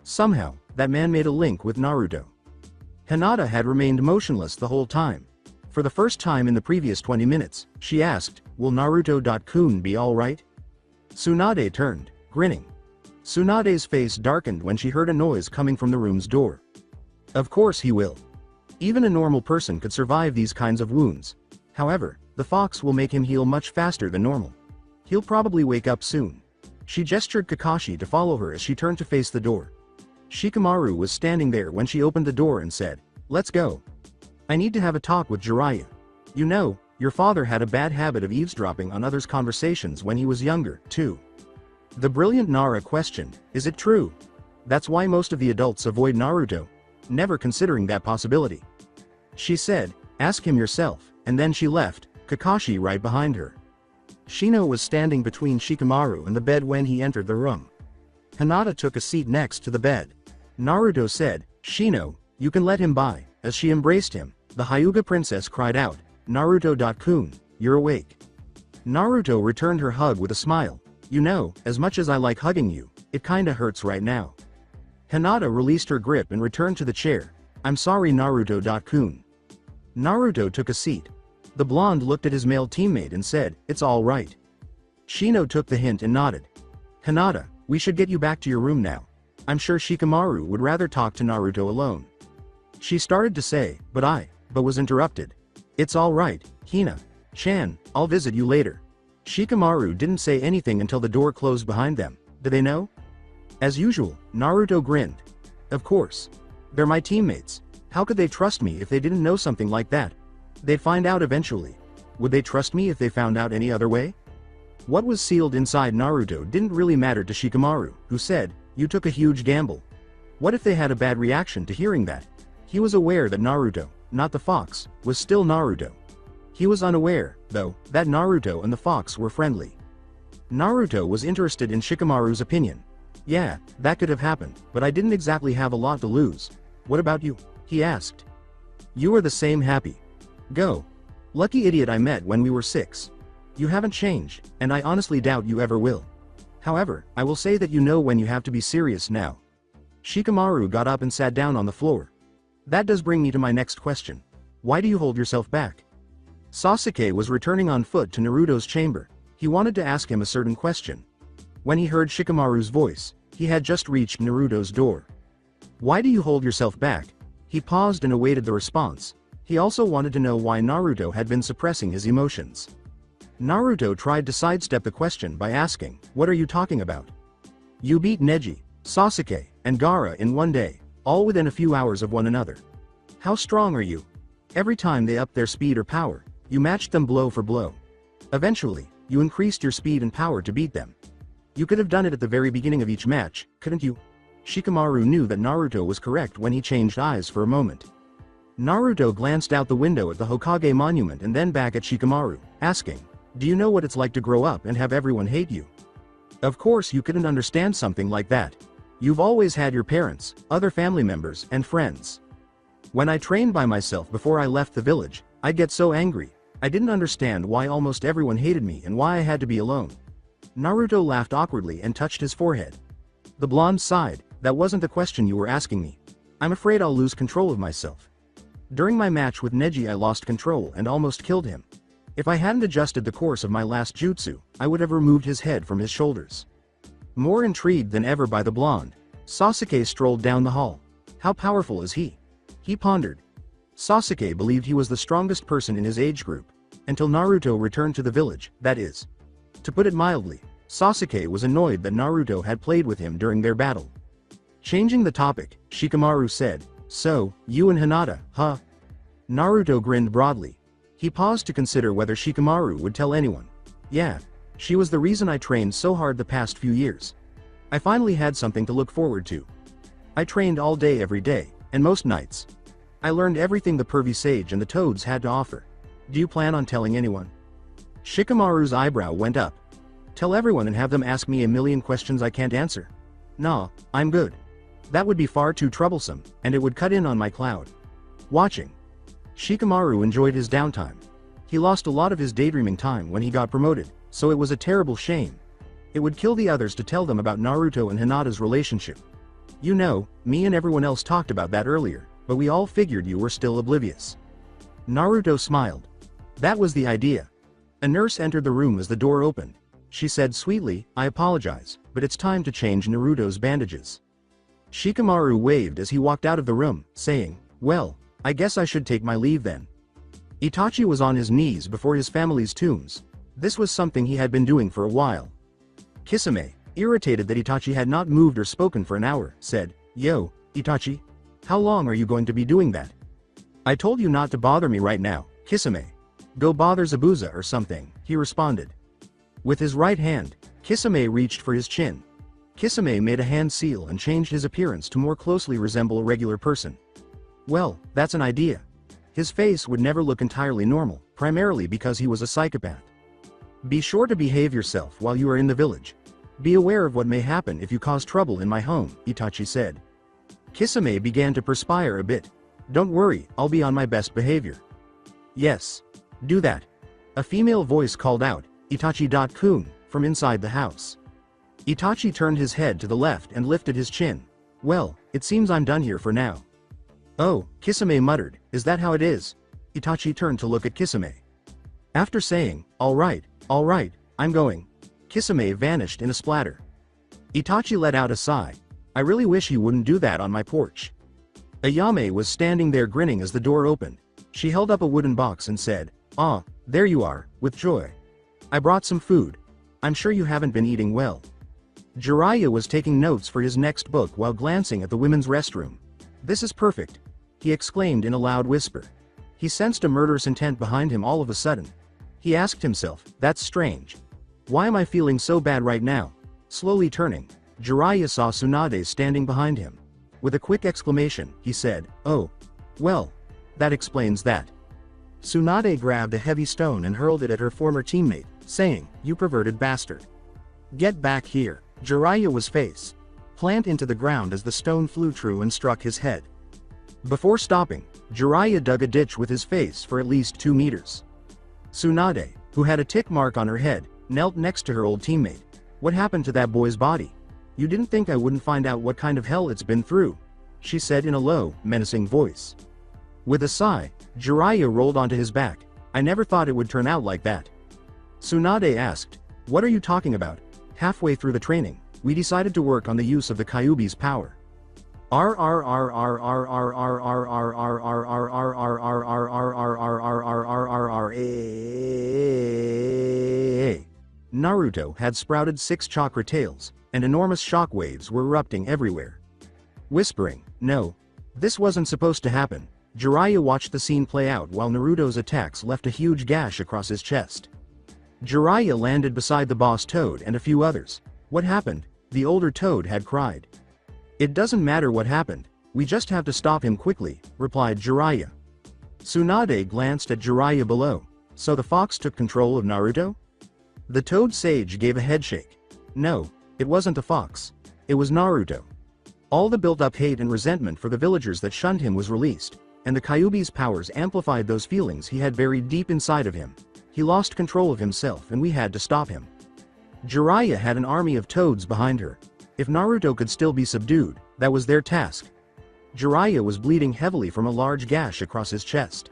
Somehow, that man made a link with Naruto. Hinata had remained motionless the whole time. For the first time in the previous 20 minutes, she asked, "Will Naruto-kun be alright?" Tsunade turned, grinning. Tsunade's face darkened when she heard a noise coming from the room's door. Of course he will. Even a normal person could survive these kinds of wounds. However, the fox will make him heal much faster than normal. He'll probably wake up soon. She gestured Kakashi to follow her as she turned to face the door. Shikamaru was standing there when she opened the door and said, "Let's go. I need to have a talk with Jiraiya. You know, your father had a bad habit of eavesdropping on others' conversations when he was younger, too." The brilliant Nara questioned, "Is it true? That's why most of the adults avoid Naruto, never considering that possibility." She said, "Ask him yourself," and then she left, Kakashi right behind her. Shino was standing between Shikamaru and the bed when he entered the room. Hinata took a seat next to the bed. Naruto said, "Shino, you can let him by." As she embraced him, the Hyuga princess cried out, "Naruto-kun, you're awake." Naruto returned her hug with a smile. "You know, as much as I like hugging you, it kinda hurts right now." Hinata released her grip and returned to the chair. "I'm sorry, Naruto-kun." Naruto took a seat. The blonde looked at his male teammate and said, "It's all right." Shino took the hint and nodded. "Hinata, we should get you back to your room now. I'm sure Shikamaru would rather talk to Naruto alone." She started to say, but was interrupted. "It's all right, Hina-chan, I'll visit you later." Shikamaru didn't say anything until the door closed behind them. "Do they know?" As usual, Naruto grinned. "Of course. They're my teammates. How could they trust me if they didn't know something like that? They'd find out eventually. Would they trust me if they found out any other way?" What was sealed inside Naruto didn't really matter to Shikamaru, who said, "You took a huge gamble. What if they had a bad reaction to hearing that?" He was aware that Naruto, not the fox, was still Naruto. He was unaware, though, that Naruto and the fox were friendly. Naruto was interested in Shikamaru's opinion. "Yeah, that could have happened, but I didn't exactly have a lot to lose. What about you?" he asked. "You are the same happy. Go. Lucky idiot I met when we were 6. You haven't changed, and I honestly doubt you ever will. However, I will say that you know when you have to be serious now." Shikamaru got up and sat down on the floor. "That does bring me to my next question. Why do you hold yourself back?" Sasuke was returning on foot to Naruto's chamber. He wanted to ask him a certain question. When he heard Shikamaru's voice, he had just reached Naruto's door. "Why do you hold yourself back?" He paused and awaited the response. He also wanted to know why Naruto had been suppressing his emotions. Naruto tried to sidestep the question by asking, "What are you talking about? You beat Neji, Sasuke, and Gaara in one day, all within a few hours of one another. How strong are you? Every time they upped their speed or power, you matched them blow for blow. Eventually, you increased your speed and power to beat them. You could have done it at the very beginning of each match, couldn't you?" Shikamaru knew that Naruto was correct when he changed eyes for a moment. Naruto glanced out the window at the Hokage monument and then back at Shikamaru, asking, "Do you know what it's like to grow up and have everyone hate you? Of course you couldn't understand something like that. You've always had your parents, other family members, and friends. When I trained by myself before I left the village, I'd get so angry. I didn't understand why almost everyone hated me and why I had to be alone." Naruto laughed awkwardly and touched his forehead. The blonde sighed, "That wasn't the question you were asking me. I'm afraid I'll lose control of myself. During my match with Neji I lost control and almost killed him. If I hadn't adjusted the course of my last jutsu, I would have removed his head from his shoulders." More intrigued than ever by the blonde, Sasuke strolled down the hall. How powerful is he? He pondered. Sasuke believed he was the strongest person in his age group, until Naruto returned to the village, that is. To put it mildly, Sasuke was annoyed that Naruto had played with him during their battle. Changing the topic, Shikamaru said, "So, you and Hinata, huh?" Naruto grinned broadly. He paused to consider whether Shikamaru would tell anyone. "Yeah. She was the reason I trained so hard the past few years. I finally had something to look forward to. I trained all day every day, and most nights. I learned everything the pervy sage and the toads had to offer. Do you plan on telling anyone?" Shikamaru's eyebrow went up. "Tell everyone and have them ask me a million questions I can't answer? Nah, I'm good. That would be far too troublesome, and it would cut in on my cloud watching." Shikamaru enjoyed his downtime. He lost a lot of his daydreaming time when he got promoted, so it was a terrible shame. It would kill the others to tell them about Naruto and Hinata's relationship. "You know, me and everyone else talked about that earlier, but we all figured you were still oblivious." Naruto smiled. That was the idea. A nurse entered the room as the door opened. She said sweetly, "I apologize, but it's time to change Naruto's bandages." Shikamaru waved as he walked out of the room, saying, "Well, I guess I should take my leave then." Itachi was on his knees before his family's tombs. This was something he had been doing for a while. Kisame, irritated that Itachi had not moved or spoken for an hour, said, "Yo, Itachi? How long are you going to be doing that? I told you not to bother me right now, Kisame. Go bother Zabuza or something," he responded. With his right hand, Kisame reached for his chin. Kisame made a hand seal and changed his appearance to more closely resemble a regular person. Well, that's an idea. His face would never look entirely normal, primarily because he was a psychopath. "Be sure to behave yourself while you are in the village. Be aware of what may happen if you cause trouble in my home," Itachi said. Kisame began to perspire a bit. "Don't worry, I'll be on my best behavior." "Yes. Do that." A female voice called out, "Itachi-kun," from inside the house. Itachi turned his head to the left and lifted his chin. "Well, it seems I'm done here for now." "Oh," Kisame muttered, "is that how it is?" Itachi turned to look at Kisame. After saying, all right, I'm going," Kisame vanished in a splatter. Itachi let out a sigh. "I really wish he wouldn't do that on my porch." Ayame was standing there grinning as the door opened. She held up a wooden box and said, "Ah, there you are, with joy. I brought some food. I'm sure you haven't been eating well." Jiraiya was taking notes for his next book while glancing at the women's restroom. "This is perfect," he exclaimed in a loud whisper. He sensed a murderous intent behind him all of a sudden. He asked himself, "That's strange. Why am I feeling so bad right now?" Slowly turning, Jiraiya saw Tsunade standing behind him. With a quick exclamation, he said, "Oh. Well. That explains that." Tsunade grabbed a heavy stone and hurled it at her former teammate, saying, "You perverted bastard. Get back here." Jiraiya was face plant into the ground as the stone flew true and struck his head. Before stopping, Jiraiya dug a ditch with his face for at least 2 meters. Tsunade, who had a tick mark on her head, knelt next to her old teammate. "What happened to that boy's body? You didn't think I wouldn't find out what kind of hell it's been through?" she said in a low, menacing voice. With a sigh, Jiraiya rolled onto his back. "I never thought it would turn out like that." Tsunade asked, "What are you talking about?" "Halfway through the training, we decided to work on the use of the Kyuubi's power." Naruto had sprouted 6 chakra tails, and enormous shock waves were erupting everywhere. Whispering, "No. This wasn't supposed to happen," Jiraiya watched the scene play out while Naruto's attacks left a huge gash across his chest. Jiraiya landed beside the boss Toad and a few others. "What happened?" the older Toad had cried. "It doesn't matter what happened, we just have to stop him quickly," replied Jiraiya. Tsunade glanced at Jiraiya below. "So the fox took control of Naruto?" The Toad Sage gave a headshake. "No, it wasn't the fox. It was Naruto." All the built-up hate and resentment for the villagers that shunned him was released, and the Kyuubi's powers amplified those feelings he had buried deep inside of him. He lost control of himself and we had to stop him. Jiraiya had an army of toads behind her. If Naruto could still be subdued, that was their task. Jiraiya was bleeding heavily from a large gash across his chest.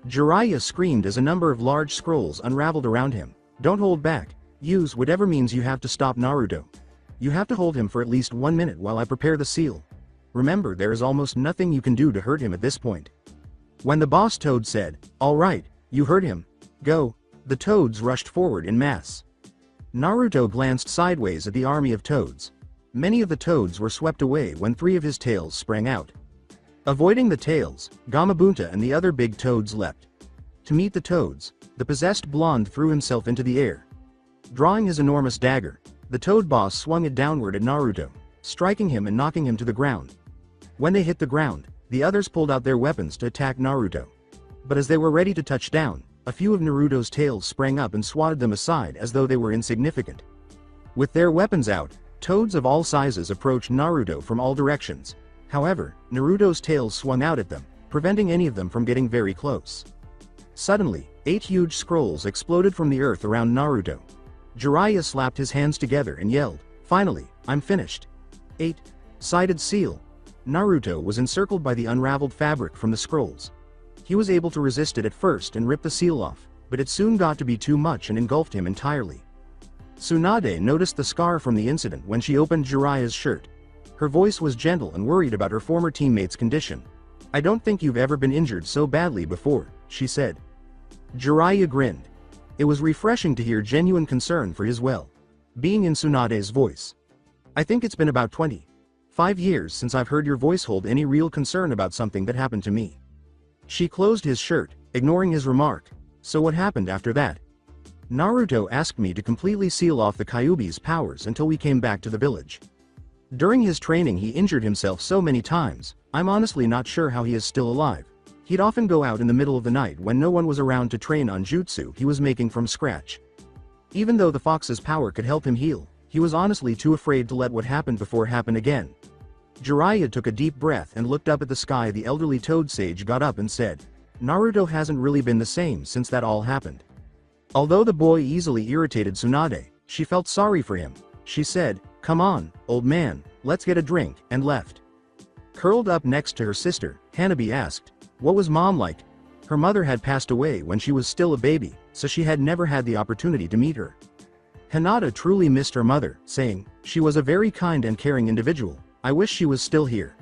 Jiraiya screamed as a number of large scrolls unraveled around him. "Don't hold back. Use whatever means you have to stop Naruto. You have to hold him for at least 1 minute while I prepare the seal. Remember, there is almost nothing you can do to hurt him at this point." When the boss Toad said, "All right, you heard him. Go," the toads rushed forward in mass. Naruto glanced sideways at the army of toads. Many of the toads were swept away when 3 of his tails sprang out. Avoiding the tails, Gamabunta and the other big toads leapt. To meet the toads, the possessed blonde threw himself into the air. Drawing his enormous dagger, the toad boss swung it downward at Naruto, striking him and knocking him to the ground. When they hit the ground, the others pulled out their weapons to attack Naruto. But as they were ready to touch down, a few of Naruto's tails sprang up and swatted them aside as though they were insignificant. With their weapons out, toads of all sizes approached Naruto from all directions. However, Naruto's tails swung out at them, preventing any of them from getting very close. Suddenly, 8 huge scrolls exploded from the earth around Naruto. Jiraiya slapped his hands together and yelled, "Finally, I'm finished." 8-sided seal. Naruto was encircled by the unraveled fabric from the scrolls. He was able to resist it at first and rip the seal off, but it soon got to be too much and engulfed him entirely. Tsunade noticed the scar from the incident when she opened Jiraiya's shirt. Her voice was gentle and worried about her former teammate's condition. "I don't think you've ever been injured so badly before," she said. Jiraiya grinned. It was refreshing to hear genuine concern for his well-being in Tsunade's voice. "I think it's been about 25 years since I've heard your voice hold any real concern about something that happened to me." She closed his shirt, ignoring his remark. "So what happened after that?" "Naruto asked me to completely seal off the Kyuubi's powers until we came back to the village. During his training he injured himself so many times, I'm honestly not sure how he is still alive. He'd often go out in the middle of the night when no one was around to train on jutsu he was making from scratch. Even though the fox's power could help him heal, he was honestly too afraid to let what happened before happen again." Jiraiya took a deep breath and looked up at the sky. The elderly toad sage got up and said, "Naruto hasn't really been the same since that all happened." Although the boy easily irritated Tsunade, she felt sorry for him. She said, "Come on, old man, let's get a drink," and left. Curled up next to her sister, Hanabi asked, "What was mom like?" Her mother had passed away when she was still a baby, so she had never had the opportunity to meet her. Hinata truly missed her mother, saying, "She was a very kind and caring individual. I wish she was still here."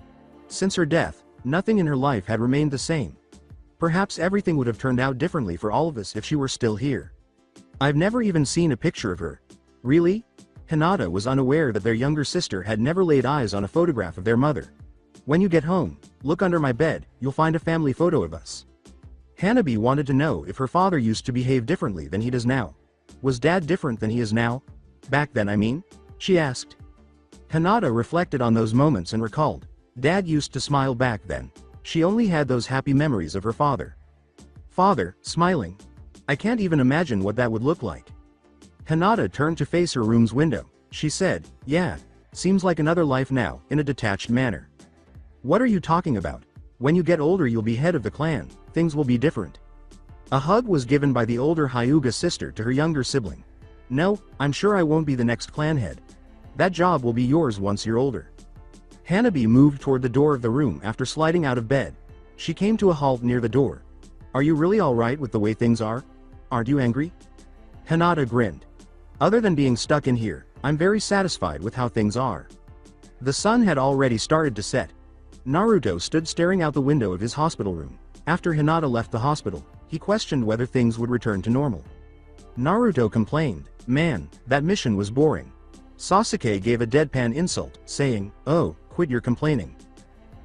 Since her death, nothing in her life had remained the same. Perhaps everything would have turned out differently for all of us if she were still here. "I've never even seen a picture of her." "Really?" Hinata was unaware that their younger sister had never laid eyes on a photograph of their mother. "When you get home, look under my bed, you'll find a family photo of us." Hanabi wanted to know if her father used to behave differently than he does now. Was Dad different than he is now? Back then, I mean? She asked. Hinata reflected on those moments and recalled. Dad used to smile back then. She only had those happy memories of her father. Father, smiling. I can't even imagine what that would look like. Hinata turned to face her room's window. She said, "Yeah, seems like another life now," in a detached manner. "What are you talking about? When you get older you'll be head of the clan, things will be different." A hug was given by the older Hyuga sister to her younger sibling. "No, I'm sure I won't be the next clan head. That job will be yours once you're older." Hanabi moved toward the door of the room after sliding out of bed. She came to a halt near the door. "Are you really alright with the way things are? Aren't you angry?" Hinata grinned. "Other than being stuck in here, I'm very satisfied with how things are." The sun had already started to set. Naruto stood staring out the window of his hospital room. After Hinata left the hospital, he questioned whether things would return to normal. Naruto complained, "Man, that mission was boring." Sasuke gave a deadpan insult, saying, "Oh, quit your complaining."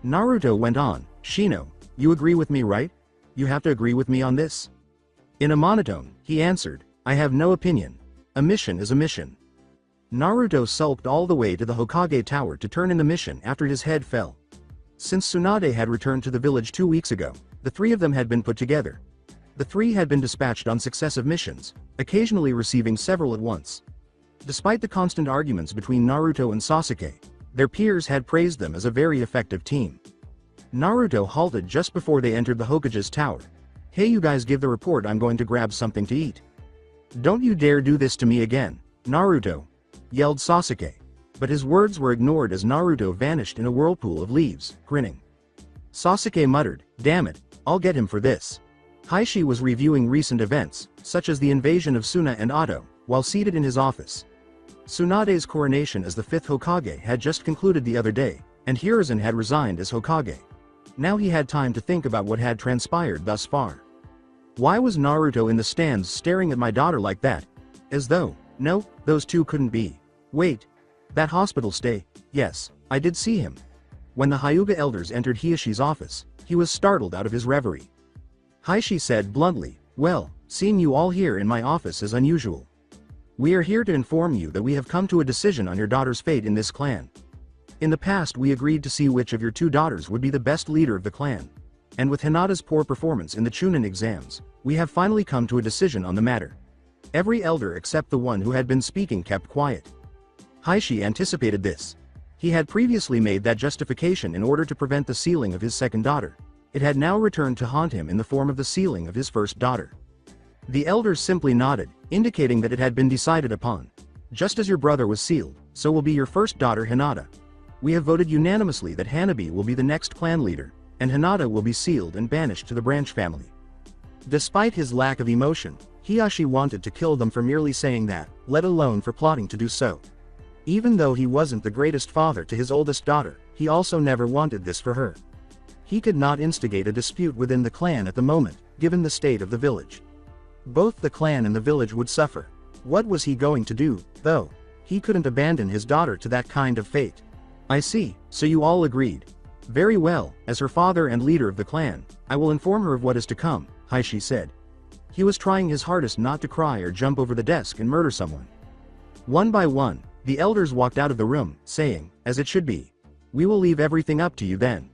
Naruto went on, "Shino, you agree with me, right? You have to agree with me on this?" In a monotone, he answered, "I have no opinion. A mission is a mission." Naruto sulked all the way to the Hokage Tower to turn in the mission after his head fell. Since Tsunade had returned to the village 2 weeks ago, the 3 of them had been put together. The 3 had been dispatched on successive missions, occasionally receiving several at once. Despite the constant arguments between Naruto and Sasuke, their peers had praised them as a very effective team. Naruto halted just before they entered the Hokage's tower. "Hey, you guys, give the report, I'm going to grab something to eat." "Don't you dare do this to me again, Naruto," yelled Sasuke. But his words were ignored as Naruto vanished in a whirlpool of leaves, grinning. Sasuke muttered, "Damn it, I'll get him for this." Heishi was reviewing recent events, such as the invasion of Suna and Ado, while seated in his office. Tsunade's coronation as the 5th Hokage had just concluded the other day, and Hiruzen had resigned as Hokage. Now he had time to think about what had transpired thus far. Why was Naruto in the stands staring at my daughter like that? As though No, those two couldn't be. Wait. That hospital stay, yes, I did see him. When the Hyuga elders entered Hiyashi's office, he was startled out of his reverie. Hiashi said bluntly, well, seeing you all here in my office is unusual. We are here to inform you that we have come to a decision on your daughter's fate in this clan. In the past we agreed to see which of your two daughters would be the best leader of the clan. And with Hinata's poor performance in the Chunin exams, we have finally come to a decision on the matter. Every elder except the one who had been speaking kept quiet. Hiashi anticipated this. He had previously made that justification in order to prevent the sealing of his second daughter. It had now returned to haunt him in the form of the sealing of his first daughter. The elders simply nodded, indicating that it had been decided upon. Just as your brother was sealed, so will be your first daughter Hinata. We have voted unanimously that Hanabi will be the next clan leader, and Hinata will be sealed and banished to the branch family. Despite his lack of emotion, Hiashi wanted to kill them for merely saying that, let alone for plotting to do so. Even though he wasn't the greatest father to his oldest daughter, he also never wanted this for her. He could not instigate a dispute within the clan at the moment, given the state of the village. Both the clan and the village would suffer. What was he going to do, though? He couldn't abandon his daughter to that kind of fate. I see, so you all agreed. Very well, as her father and leader of the clan, I will inform her of what is to come, Hiashi said. He was trying his hardest not to cry or jump over the desk and murder someone. One by one, the elders walked out of the room, saying, as it should be. We will leave everything up to you then.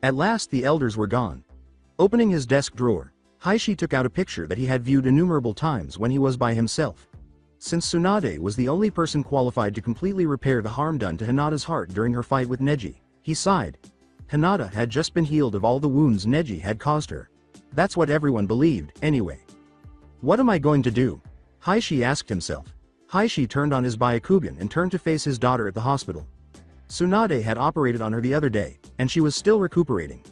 At last the elders were gone. Opening his desk drawer, Hiashi took out a picture that he had viewed innumerable times when he was by himself. Since Tsunade was the only person qualified to completely repair the harm done to Hinata's heart during her fight with Neji, he sighed. Hinata had just been healed of all the wounds Neji had caused her. That's what everyone believed, anyway. What am I going to do? Hiashi asked himself. Hiashi turned on his Byakugan and turned to face his daughter at the hospital. Tsunade had operated on her the other day, and she was still recuperating.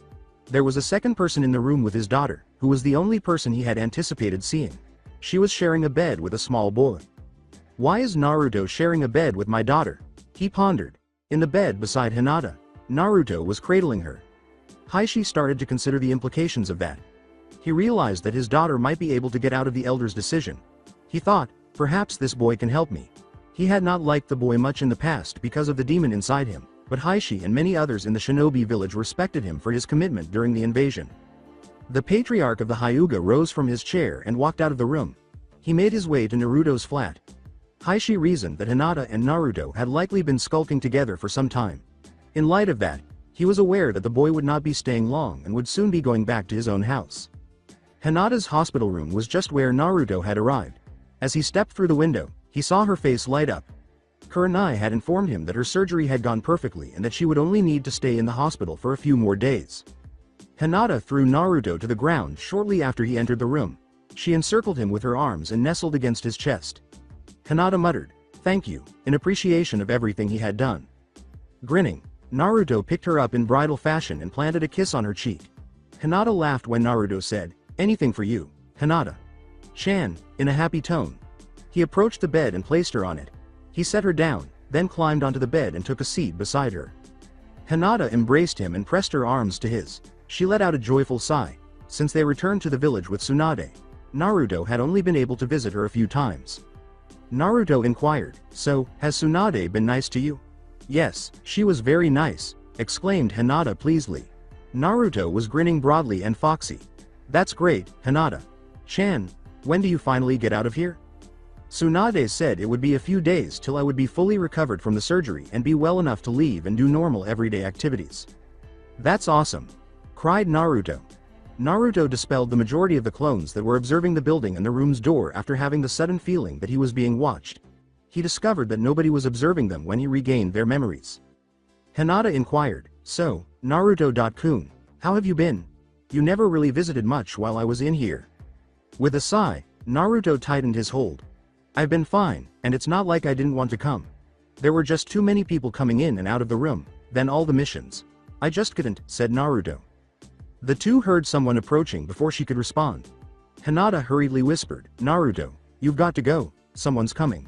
There was a second person in the room with his daughter, who was the only person he had anticipated seeing. She was sharing a bed with a small boy. Why is Naruto sharing a bed with my daughter? He pondered. In the bed beside Hinata, Naruto was cradling her. Hiashi started to consider the implications of that. He realized that his daughter might be able to get out of the elder's decision. He thought, perhaps this boy can help me. He had not liked the boy much in the past because of the demon inside him, but Hiashi and many others in the shinobi village respected him for his commitment during the invasion. The patriarch of the Hyuga rose from his chair and walked out of the room. He made his way to Naruto's flat. Hiashi reasoned that Hinata and Naruto had likely been skulking together for some time. In light of that, he was aware that the boy would not be staying long and would soon be going back to his own house. Hinata's hospital room was just where Naruto had arrived. As he stepped through the window, he saw her face light up. Kurenai had informed him that her surgery had gone perfectly and that she would only need to stay in the hospital for a few more days. Hinata threw Naruto to the ground shortly after he entered the room. She encircled him with her arms and nestled against his chest. Hinata muttered, "Thank you," in appreciation of everything he had done. Grinning, Naruto picked her up in bridal fashion and planted a kiss on her cheek. Hinata laughed when Naruto said, "Anything for you, Hinata." Chan, in a happy tone. He approached the bed and placed her on it. He set her down, then climbed onto the bed and took a seat beside her. Hinata embraced him and pressed her arms to his. She let out a joyful sigh. Since they returned to the village with Tsunade, Naruto had only been able to visit her a few times. Naruto inquired, "So, has Tsunade been nice to you?" "Yes, she was very nice," exclaimed Hinata pleasedly. Naruto was grinning broadly and foxy. "That's great, Hinata. Chan, when do you finally get out of here?" Tsunade said it would be a few days till I would be fully recovered from the surgery and be well enough to leave and do normal everyday activities. "That's awesome," cried Naruto. Naruto dispelled the majority of the clones that were observing the building and the room's door after having the sudden feeling that he was being watched. He discovered that nobody was observing them when he regained their memories. Hinata inquired, "So, Naruto-kun, how have you been? You never really visited much while I was in here." With a sigh, Naruto tightened his hold. "I've been fine, and it's not like I didn't want to come. There were just too many people coming in and out of the room, then all the missions. I just couldn't," said Naruto. The two heard someone approaching before she could respond. Hinata hurriedly whispered, "Naruto, you've got to go, someone's coming."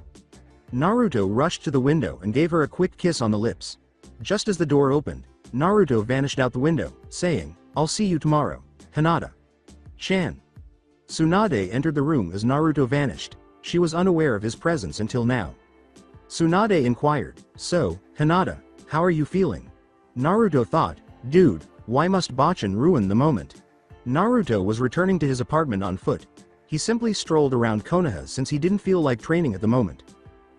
Naruto rushed to the window and gave her a quick kiss on the lips. Just as the door opened, Naruto vanished out the window, saying, "I'll see you tomorrow, Hinata." Chan. Tsunade entered the room as Naruto vanished. She was unaware of his presence until now. Tsunade inquired, "So, Hinata, how are you feeling?" Naruto thought, "Dude, why must Bachan ruin the moment?" Naruto was returning to his apartment on foot. He simply strolled around Konoha since he didn't feel like training at the moment.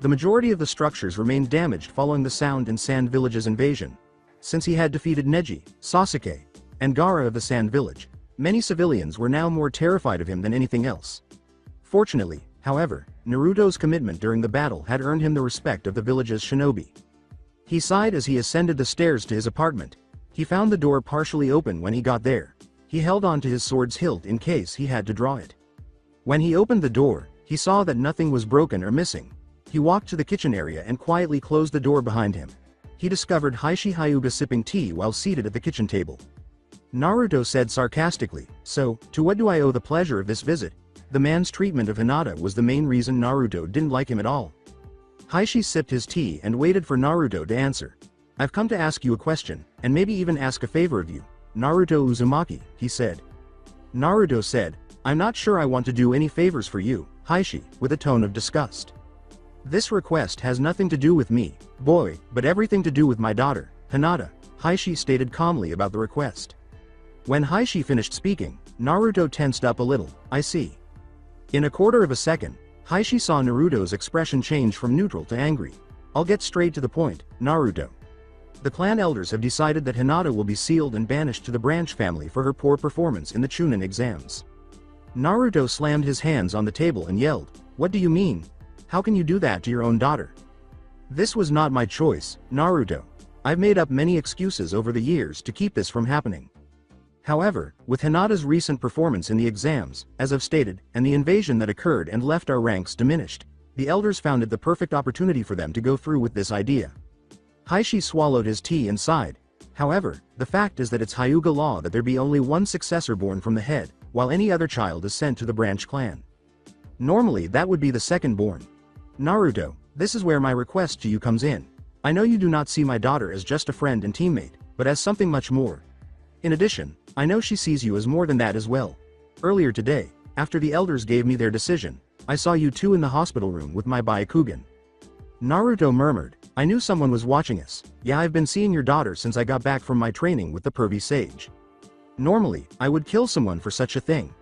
The majority of the structures remained damaged following the Sound and Sand Village's invasion. Since he had defeated Neji, Sasuke, and Gaara of the Sand Village, many civilians were now more terrified of him than anything else. Fortunately, however, Naruto's commitment during the battle had earned him the respect of the village's shinobi. He sighed as he ascended the stairs to his apartment. He found the door partially open when he got there. He held on to his sword's hilt in case he had to draw it. When he opened the door, he saw that nothing was broken or missing. He walked to the kitchen area and quietly closed the door behind him. He discovered Heishi Hyuga sipping tea while seated at the kitchen table. Naruto said sarcastically, "So, to what do I owe the pleasure of this visit?" The man's treatment of Hinata was the main reason Naruto didn't like him at all. Heishi sipped his tea and waited for Naruto to answer. "I've come to ask you a question, and maybe even ask a favor of you, Naruto Uzumaki," he said. Naruto said, "I'm not sure I want to do any favors for you, Heishi," with a tone of disgust. "This request has nothing to do with me, boy, but everything to do with my daughter, Hinata," Heishi stated calmly about the request. When Heishi finished speaking, Naruto tensed up a little. "I see." In a quarter of a second, Heishi saw Naruto's expression change from neutral to angry. "I'll get straight to the point, Naruto. The clan elders have decided that Hinata will be sealed and banished to the branch family for her poor performance in the Chunin exams." Naruto slammed his hands on the table and yelled, "What do you mean? How can you do that to your own daughter?" "This was not my choice, Naruto. I've made up many excuses over the years to keep this from happening. However, with Hinata's recent performance in the exams, as I've stated, and the invasion that occurred and left our ranks diminished, the elders found it the perfect opportunity for them to go through with this idea." Heishi swallowed his tea and sighed. "However, the fact is that it's Hyuga law that there be only one successor born from the head, while any other child is sent to the branch clan. Normally that would be the second born. Naruto, this is where my request to you comes in. I know you do not see my daughter as just a friend and teammate, but as something much more. In addition, I know she sees you as more than that as well. Earlier today, after the elders gave me their decision, I saw you two in the hospital room with my Byakugan." Naruto murmured, "I knew someone was watching us. Yeah, I've been seeing your daughter since I got back from my training with the pervy sage. Normally, I would kill someone for such a thing.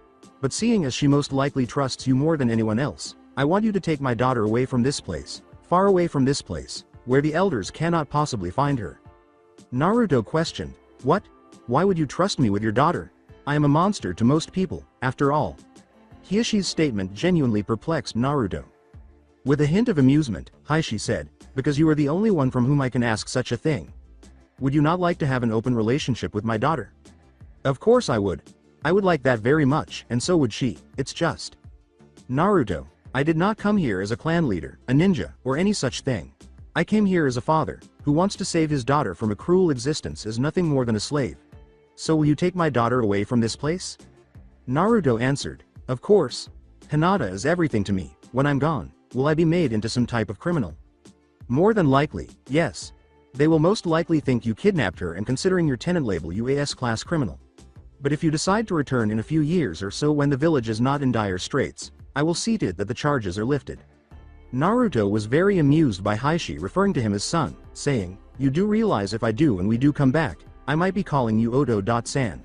But seeing as she most likely trusts you more than anyone else, I want you to take my daughter away from this place, far away from this place, where the elders cannot possibly find her." Naruto questioned, "What? Why would you trust me with your daughter? I am a monster to most people, after all." Hieshi's statement genuinely perplexed Naruto. With a hint of amusement, Heishi said, "Because you are the only one from whom I can ask such a thing. Would you not like to have an open relationship with my daughter?" "Of course I would. I would like that very much, and so would she. It's just." "Naruto, I did not come here as a clan leader, a ninja, or any such thing. I came here as a father, who wants to save his daughter from a cruel existence as nothing more than a slave. So will you take my daughter away from this place?" Naruto answered, "Of course. Hinata is everything to me. When I'm gone, will I be made into some type of criminal?" "More than likely, yes. They will most likely think you kidnapped her and considering your tenant label you a S-class criminal. But if you decide to return in a few years or so when the village is not in dire straits, I will see to it that the charges are lifted." Naruto was very amused by Heishi referring to him as son, saying, "You do realize if I do and we do come back, I might be calling you Oto-san."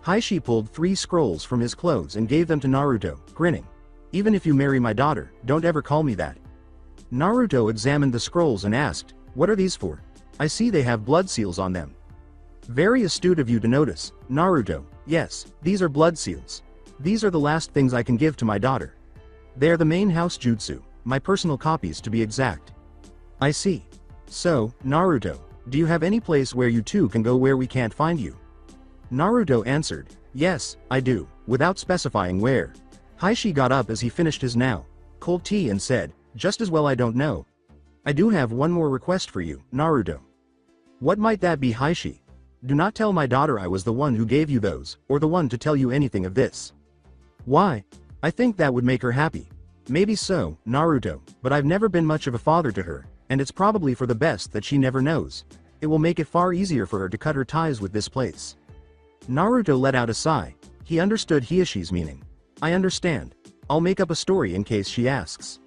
Heishi pulled 3 scrolls from his clothes and gave them to Naruto, grinning. "Even if you marry my daughter, don't ever call me that." Naruto examined the scrolls and asked, "What are these for? I see they have blood seals on them." "Very astute of you to notice, Naruto. Yes, these are blood seals. These are the last things I can give to my daughter. They are the main house jutsu, my personal copies to be exact." "I see. So, Naruto, do you have any place where you two can go where we can't find you?" Naruto answered, "Yes, I do," without specifying where. Heishi got up as he finished his now cold tea and said, "Just as well I don't know. I do have one more request for you, Naruto." "What might that be, Heishi? Do not tell my daughter I was the one who gave you those, or the one to tell you anything of this." "Why? I think that would make her happy." "Maybe so, Naruto, but I've never been much of a father to her, and it's probably for the best that she never knows. It will make it far easier for her to cut her ties with this place." Naruto let out a sigh. He understood Hieshi's meaning. "I understand. I'll make up a story in case she asks.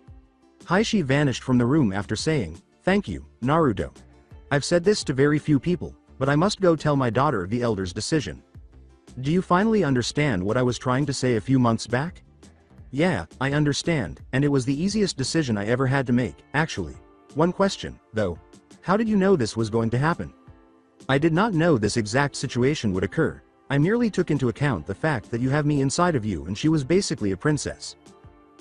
Heishi vanished from the room after saying, "Thank you, Naruto. I've said this to very few people, but I must go tell my daughter of the elder's decision. Do you finally understand what I was trying to say a few months back?" "Yeah, I understand, and it was the easiest decision I ever had to make, actually. One question, though. How did you know this was going to happen?" "I did not know this exact situation would occur. I merely took into account the fact that you have me inside of you and she was basically a princess."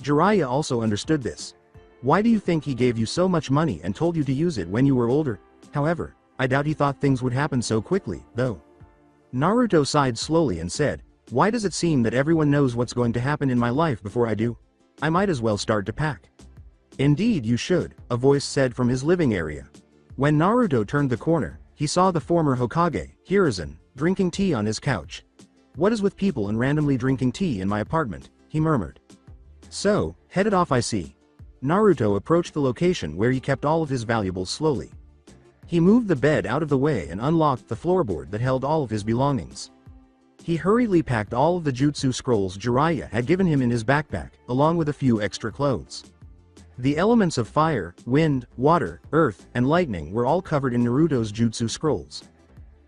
Jiraiya also understood this. "Why do you think he gave you so much money and told you to use it when you were older? However, I doubt he thought things would happen so quickly, though." Naruto sighed slowly and said, "Why does it seem that everyone knows what's going to happen in my life before I do? I might as well start to pack." "Indeed you should," a voice said from his living area. When Naruto turned the corner, he saw the former Hokage, Hiruzen, drinking tea on his couch. "What is with people and randomly drinking tea in my apartment?" he murmured. "So, headed off I see." Naruto approached the location where he kept all of his valuables slowly. He moved the bed out of the way and unlocked the floorboard that held all of his belongings. He hurriedly packed all of the jutsu scrolls Jiraiya had given him in his backpack, along with a few extra clothes. The elements of fire, wind, water, earth, and lightning were all covered in Naruto's jutsu scrolls.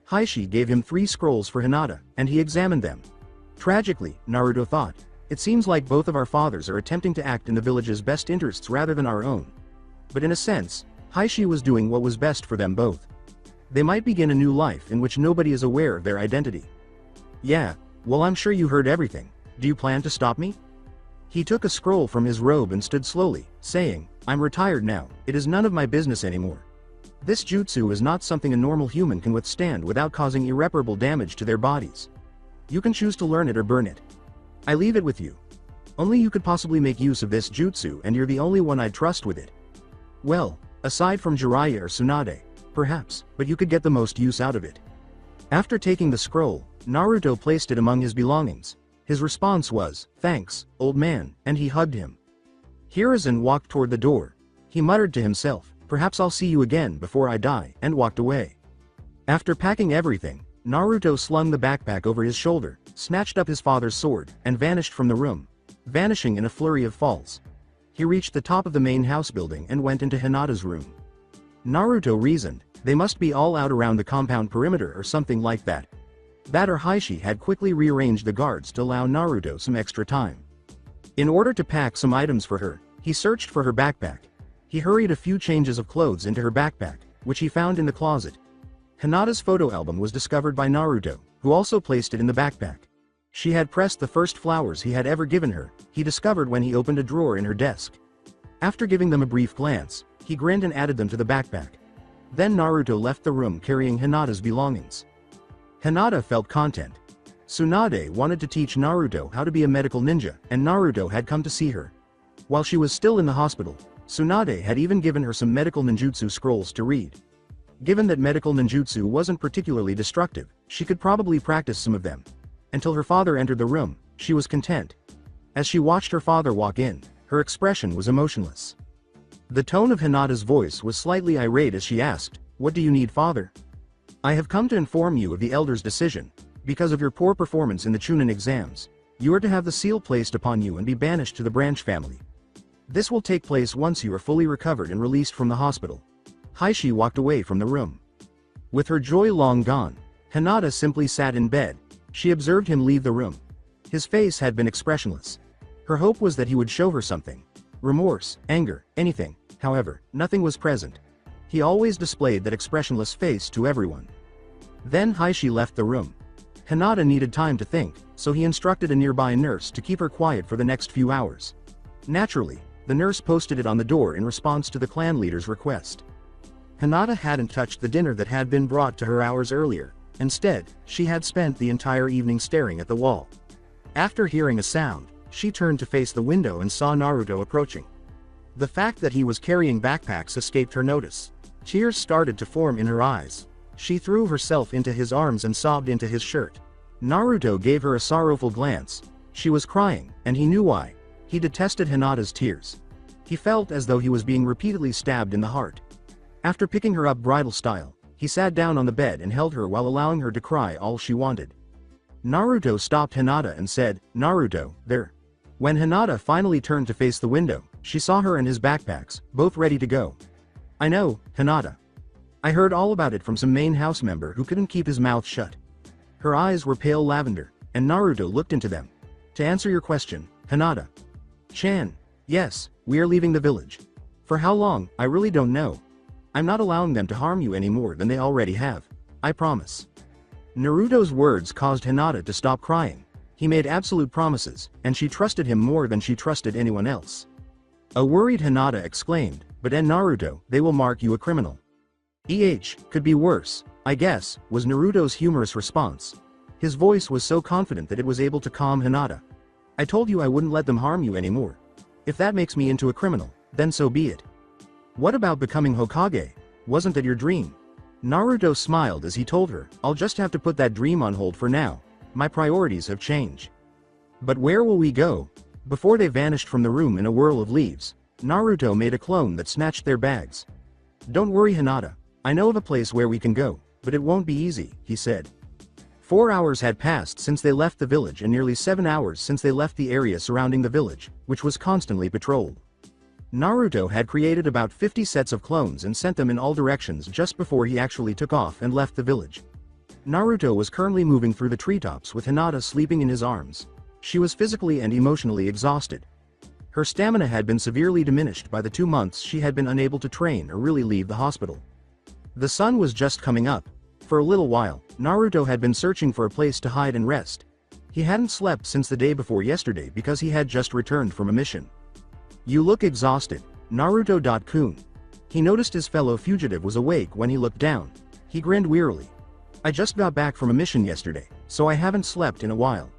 Heishi gave him 3 scrolls for Hinata, and he examined them. Tragically, Naruto thought, it seems like both of our fathers are attempting to act in the village's best interests rather than our own. But in a sense, Heishi was doing what was best for them both. They might begin a new life in which nobody is aware of their identity. "Yeah, well I'm sure you heard everything. Do you plan to stop me?" He took a scroll from his robe and stood slowly, saying, "I'm retired now, it is none of my business anymore. This jutsu is not something a normal human can withstand without causing irreparable damage to their bodies. You can choose to learn it or burn it. I leave it with you. Only you could possibly make use of this jutsu and you're the only one I'd trust with it. Well, aside from Jiraiya or Tsunade, perhaps, but you could get the most use out of it." After taking the scroll, Naruto placed it among his belongings. His response was, "Thanks, old man," and he hugged him. Hiruzen walked toward the door. He muttered to himself, "Perhaps I'll see you again before I die," and walked away. After packing everything, Naruto slung the backpack over his shoulder, snatched up his father's sword, and vanished from the room, vanishing in a flurry of falls. He reached the top of the main house building and went into Hinata's room. Naruto reasoned, they must be all out around the compound perimeter or something like that. That or Heishi had quickly rearranged the guards to allow Naruto some extra time. In order to pack some items for her, he searched for her backpack. He hurried a few changes of clothes into her backpack, which he found in the closet. Hinata's photo album was discovered by Naruto, who also placed it in the backpack. She had pressed the first flowers he had ever given her, he discovered when he opened a drawer in her desk. After giving them a brief glance, he grinned and added them to the backpack. Then Naruto left the room carrying Hinata's belongings. Hinata felt content. Tsunade wanted to teach Naruto how to be a medical ninja, and Naruto had come to see her. While she was still in the hospital, Tsunade had even given her some medical ninjutsu scrolls to read. Given that medical ninjutsu wasn't particularly destructive, she could probably practice some of them. Until her father entered the room, she was content. As she watched her father walk in, her expression was emotionless. The tone of Hinata's voice was slightly irate as she asked, "What do you need, father?" "I have come to inform you of the elder's decision. Because of your poor performance in the Chunin exams, you are to have the seal placed upon you and be banished to the branch family. This will take place once you are fully recovered and released from the hospital." Heishi walked away from the room. With her joy long gone, Hinata simply sat in bed. She observed him leave the room. His face had been expressionless. Her hope was that he would show her something. Remorse, anger, anything. However, nothing was present. He always displayed that expressionless face to everyone. Then Heishi left the room. Hinata needed time to think, so he instructed a nearby nurse to keep her quiet for the next few hours. Naturally, the nurse posted it on the door in response to the clan leader's request. Hinata hadn't touched the dinner that had been brought to her hours earlier. Instead, she had spent the entire evening staring at the wall. After hearing a sound, she turned to face the window and saw Naruto approaching. The fact that he was carrying backpacks escaped her notice. Tears started to form in her eyes. She threw herself into his arms and sobbed into his shirt. Naruto gave her a sorrowful glance. She was crying, and he knew why. He detested Hinata's tears. He felt as though he was being repeatedly stabbed in the heart. After picking her up bridal style, he sat down on the bed and held her while allowing her to cry all she wanted. Naruto stopped Hinata and said, "Naruto, there. When Hinata finally turned to face the window, she saw her and his backpacks, both ready to go. I know, Hinata. I heard all about it from some main house member who couldn't keep his mouth shut. Her eyes were pale lavender, and Naruto looked into them. To answer your question, Hinata. Chan. Yes, we are leaving the village. For how long, I really don't know. I'm not allowing them to harm you any more than they already have. I promise. Naruto's words caused Hinata to stop crying. He made absolute promises, and she trusted him more than she trusted anyone else. A worried Hinata exclaimed, but Naruto, they will mark you a criminal. Could be worse, I guess, was Naruto's humorous response. His voice was so confident that it was able to calm Hinata. I told you I wouldn't let them harm you anymore. If that makes me into a criminal, then so be it. What about becoming Hokage? Wasn't that your dream? Naruto smiled as he told her, I'll just have to put that dream on hold for now. My priorities have changed. But where will we go? Before they vanished from the room in a whirl of leaves, Naruto made a clone that snatched their bags. Don't worry, Hinata. I know of a place where we can go, but it won't be easy, he said. 4 hours had passed since they left the village and nearly 7 hours since they left the area surrounding the village, which was constantly patrolled. Naruto had created about 50 sets of clones and sent them in all directions just before he actually took off and left the village. Naruto was currently moving through the treetops with Hinata sleeping in his arms. She was physically and emotionally exhausted. Her stamina had been severely diminished by the 2 months she had been unable to train or really leave the hospital. The sun was just coming up. For a little while, Naruto had been searching for a place to hide and rest. He hadn't slept since the day before yesterday because he had just returned from a mission. You look exhausted, Naruto-kun. He noticed his fellow fugitive was awake when he looked down. He grinned wearily. I just got back from a mission yesterday, so I haven't slept in a while.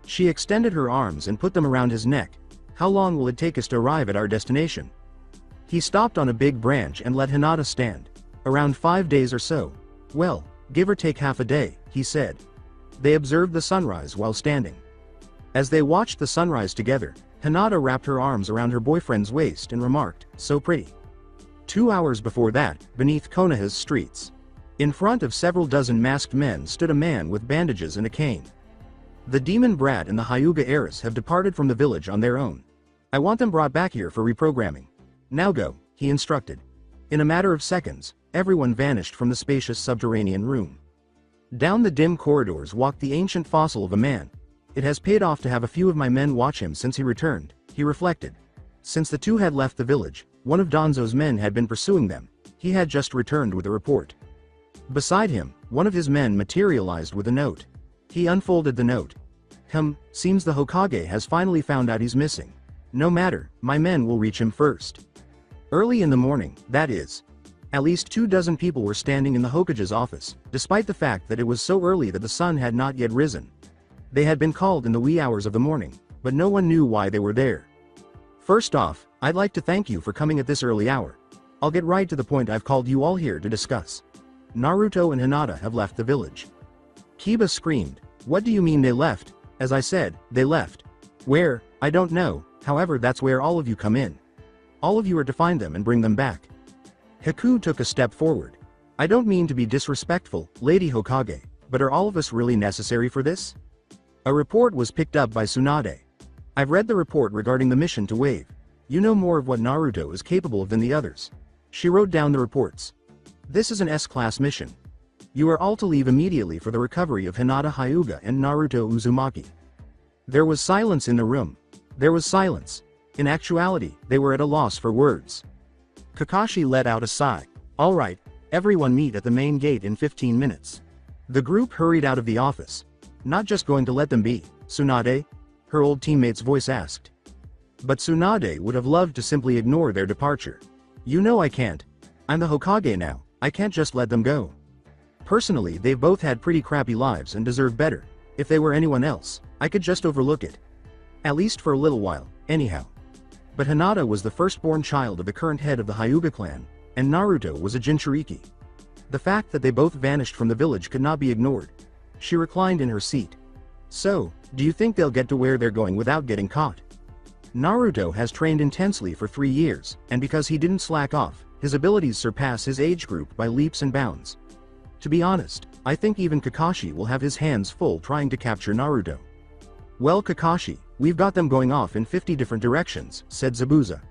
She extended her arms and put them around his neck. How long will it take us to arrive at our destination? He stopped on a big branch and let Hinata stand. Around 5 days or so. Well, give or take half a day, he said. They observed the sunrise while standing. As they watched the sunrise together, Hinata wrapped her arms around her boyfriend's waist and remarked, so pretty. 2 hours before that, beneath Konoha's streets. In front of several dozen masked men stood a man with bandages and a cane. The demon brat and the Hyuga heiress have departed from the village on their own. I want them brought back here for reprogramming. Now go, he instructed. In a matter of seconds, everyone vanished from the spacious subterranean room. Down the dim corridors walked the ancient fossil of a man. It has paid off to have a few of my men watch him since he returned, he reflected. Since the two had left the village, one of Danzo's men had been pursuing them. He had just returned with a report. Beside him, one of his men materialized with a note. He unfolded the note. Seems the Hokage has finally found out he's missing. No matter, my men will reach him first. Early in the morning, that is. At least 24 people were standing in the Hokage's office, despite the fact that it was so early that the sun had not yet risen. They had been called in the wee hours of the morning, but no one knew why they were there. First off, I'd like to thank you for coming at this early hour. I'll get right to the point. I've called you all here to discuss. Naruto and Hinata have left the village. Kiba screamed, what do you mean they left? As I said, they left. Where? I don't know, however that's where all of you come in. All of you are to find them and bring them back. Haku took a step forward. I don't mean to be disrespectful, Lady Hokage, but are all of us really necessary for this? A report was picked up by Tsunade. I've read the report regarding the mission to Wave. You know more of what Naruto is capable of than the others. She wrote down the reports. This is an S-class mission. You are all to leave immediately for the recovery of Hinata Hyuga and Naruto Uzumaki. There was silence in the room. There was silence. In actuality, they were at a loss for words. Kakashi let out a sigh. All right, everyone meet at the main gate in 15 minutes. The group hurried out of the office. Not just going to let them be, Tsunade? Her old teammate's voice asked. But Tsunade would have loved to simply ignore their departure. You know I can't. I'm the Hokage now, I can't just let them go. Personally, they've both had pretty crappy lives and deserve better. If they were anyone else, I could just overlook it. At least for a little while, anyhow. But Hinata was the firstborn child of the current head of the Hyuga clan, and Naruto was a Jinchuriki. The fact that they both vanished from the village could not be ignored. She reclined in her seat. So, do you think they'll get to where they're going without getting caught? Naruto has trained intensely for 3 years, and because he didn't slack off, his abilities surpass his age group by leaps and bounds. To be honest, I think even Kakashi will have his hands full trying to capture Naruto. Well Kakashi, We've got them going off in 50 different directions, said Zabuza.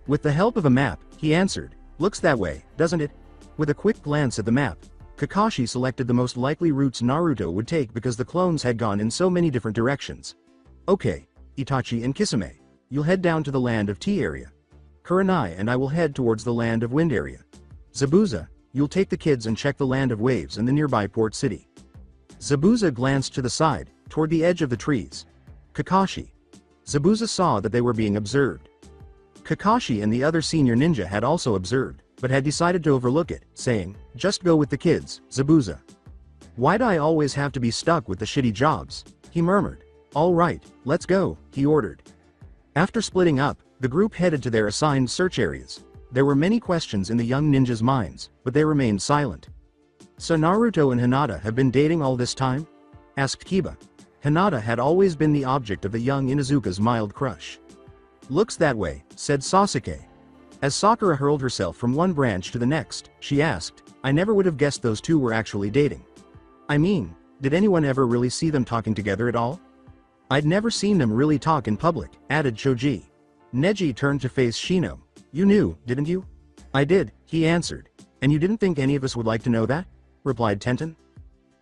With the help of a map, he answered. Looks that way, doesn't it? With a quick glance at the map, Kakashi selected the most likely routes Naruto would take because the clones had gone in so many different directions. Okay, Itachi and Kisame, you'll head down to the Land of Tea area. Kurenai and I will head towards the Land of Wind area. Zabuza, you'll take the kids and check the Land of Waves and the nearby port city. Zabuza glanced to the side, toward the edge of the trees. Kakashi. Zabuza saw that they were being observed. Kakashi and the other senior ninja had also observed, but had decided to overlook it, saying, just go with the kids, Zabuza. Why'd I always have to be stuck with the shitty jobs? He murmured. All right, let's go, he ordered. After splitting up, the group headed to their assigned search areas. There were many questions in the young ninjas' minds, but they remained silent. So Naruto and Hinata have been dating all this time? Asked Kiba. Hinata had always been the object of the young Inuzuka's mild crush. Looks that way, said Sasuke. As Sakura hurled herself from one branch to the next, she asked, I never would have guessed those two were actually dating. I mean, did anyone ever really see them talking together at all? I'd never seen them really talk in public, added Choji. Neji turned to face Shino. You knew, didn't you? I did, he answered. And you didn't think any of us would like to know that? Replied Tenten.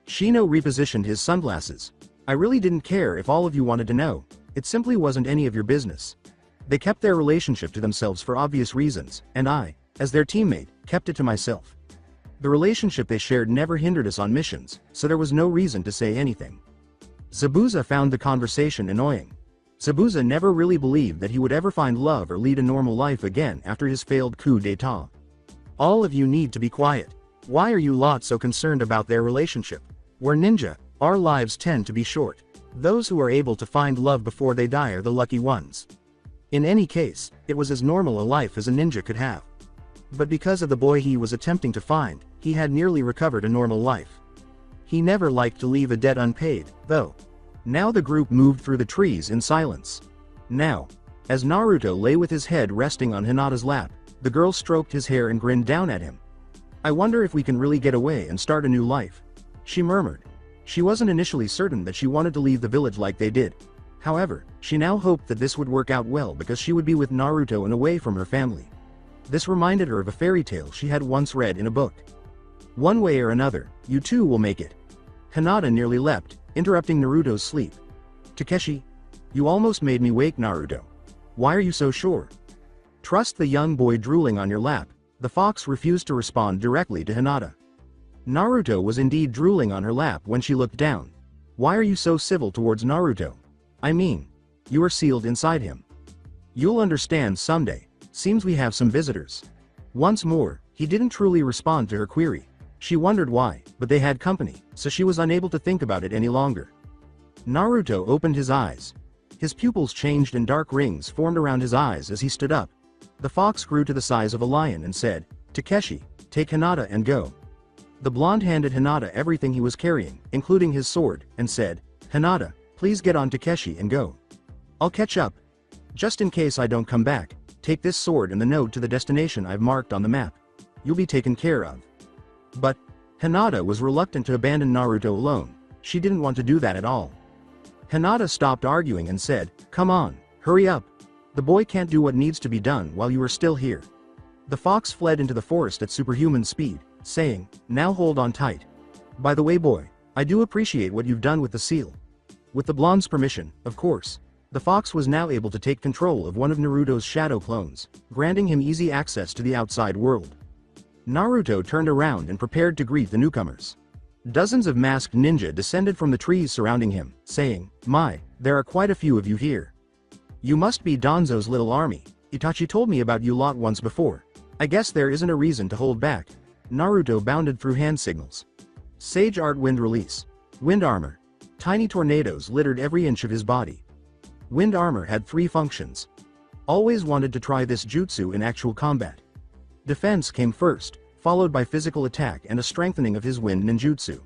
Shino repositioned his sunglasses. I really didn't care if all of you wanted to know. It simply wasn't any of your business. They kept their relationship to themselves for obvious reasons, and I, as their teammate, kept it to myself. The relationship they shared never hindered us on missions, so there was no reason to say anything. Zabuza found the conversation annoying. Zabuza never really believed that he would ever find love or lead a normal life again after his failed coup d'etat. All of you need to be quiet. Why are you lot so concerned about their relationship? We're ninja, our lives tend to be short. Those who are able to find love before they die are the lucky ones. In any case, it was as normal a life as a ninja could have. But because of the boy he was attempting to find, he had nearly recovered a normal life. He never liked to leave a debt unpaid, though. Now the group moved through the trees in silence. Now, as Naruto lay with his head resting on Hinata's lap, the girl stroked his hair and grinned down at him. I wonder if we can really get away and start a new life. She murmured. She wasn't initially certain that she wanted to leave the village like they did. However, she now hoped that this would work out well because she would be with Naruto and away from her family. This reminded her of a fairy tale she had once read in a book. One way or another, you two will make it. Hinata nearly leapt, interrupting Naruto's sleep. Takeshi, you almost made me wake, Naruto. Why are you so sure? Trust the young boy drooling on your lap. The fox refused to respond directly to Hinata. Naruto was indeed drooling on her lap when she looked down. Why are you so civil towards Naruto? I mean, you are sealed inside him. You'll understand someday. Seems we have some visitors. Once more, he didn't truly respond to her query. She wondered why, but they had company, so she was unable to think about it any longer. Naruto opened his eyes. His pupils changed and dark rings formed around his eyes as he stood up. The fox grew to the size of a lion and said, Takeshi, take Hinata and go. The blonde handed Hinata everything he was carrying, including his sword, and said, Hinata, please get on Takeshi and go. I'll catch up. Just in case I don't come back, take this sword and the note to the destination I've marked on the map. You'll be taken care of. But, Hinata was reluctant to abandon Naruto alone. She didn't want to do that at all. Hinata stopped arguing and said, come on, hurry up. The boy can't do what needs to be done while you are still here. The fox fled into the forest at superhuman speed, saying, now hold on tight. By the way, boy, I do appreciate what you've done with the seal. With the blonde's permission, of course. The fox was now able to take control of one of Naruto's shadow clones, granting him easy access to the outside world. Naruto turned around and prepared to greet the newcomers. Dozens of masked ninja descended from the trees surrounding him, saying, my, there are quite a few of you here. You must be Danzo's little army. Itachi told me about you lot once before. I guess there isn't a reason to hold back. Naruto bounded through hand signals. Sage Art Wind Release. Wind Armor. Tiny tornadoes littered every inch of his body. Wind Armor had 3 functions. Always wanted to try this jutsu in actual combat. Defense came first, followed by physical attack and a strengthening of his wind ninjutsu.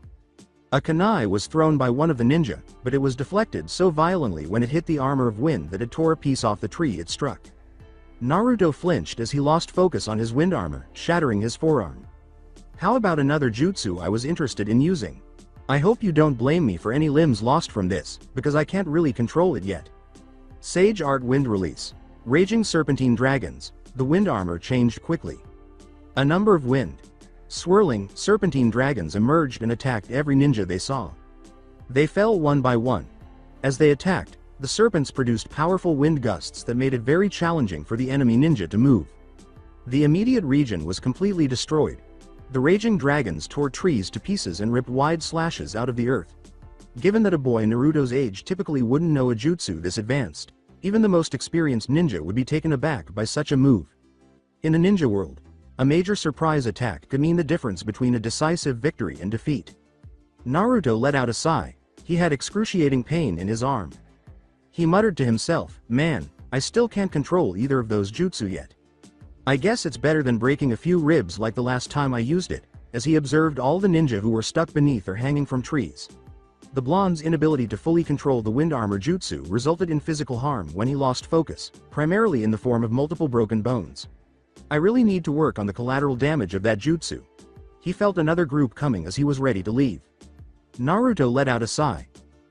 A kunai was thrown by one of the ninja, but it was deflected so violently when it hit the armor of wind that it tore a piece off the tree it struck. Naruto flinched as he lost focus on his wind armor, shattering his forearm. How about another jutsu I was interested in using? I hope you don't blame me for any limbs lost from this, because I can't really control it yet. Sage Art Wind Release. Raging Serpentine Dragons. The wind armor changed quickly. A number of wind, swirling, serpentine dragons emerged and attacked every ninja they saw. They fell one by one. As they attacked, the serpents produced powerful wind gusts that made it very challenging for the enemy ninja to move. The immediate region was completely destroyed. The raging dragons tore trees to pieces and ripped wide slashes out of the earth. Given that a boy Naruto's age typically wouldn't know a jutsu this advanced, even the most experienced ninja would be taken aback by such a move. In a ninja world, a major surprise attack could mean the difference between a decisive victory and defeat. Naruto let out a sigh. He had excruciating pain in his arm. He muttered to himself, "Man, I still can't control either of those jutsu yet. I guess it's better than breaking a few ribs like the last time I used it," as he observed all the ninja who were stuck beneath or hanging from trees. The blonde's inability to fully control the wind armor jutsu resulted in physical harm when he lost focus, primarily in the form of multiple broken bones. "I really need to work on the collateral damage of that jutsu." He felt another group coming as he was ready to leave. Naruto let out a sigh.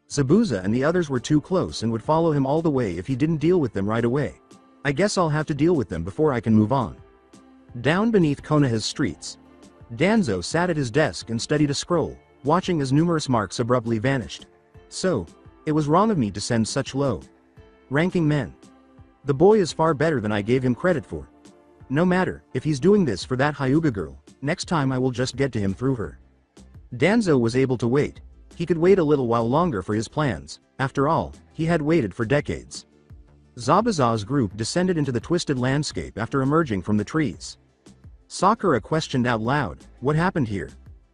Zabuza and the others were too close and would follow him all the way if he didn't deal with them right away. "I guess I'll have to deal with them before I can move on." Down beneath Konoha's streets, Danzo sat at his desk and studied a scroll, watching as numerous marks abruptly vanished. "So, it was wrong of me to send such low-ranking men. The boy is far better than I gave him credit for. No matter, if he's doing this for that Hyuga girl, next time I will just get to him through her." Danzo was able to wait. He could wait a little while longer for his plans. After all, he had waited for decades. Zabuza's group descended into the twisted landscape after emerging from the trees. Sakura questioned out loud, "What happened here?"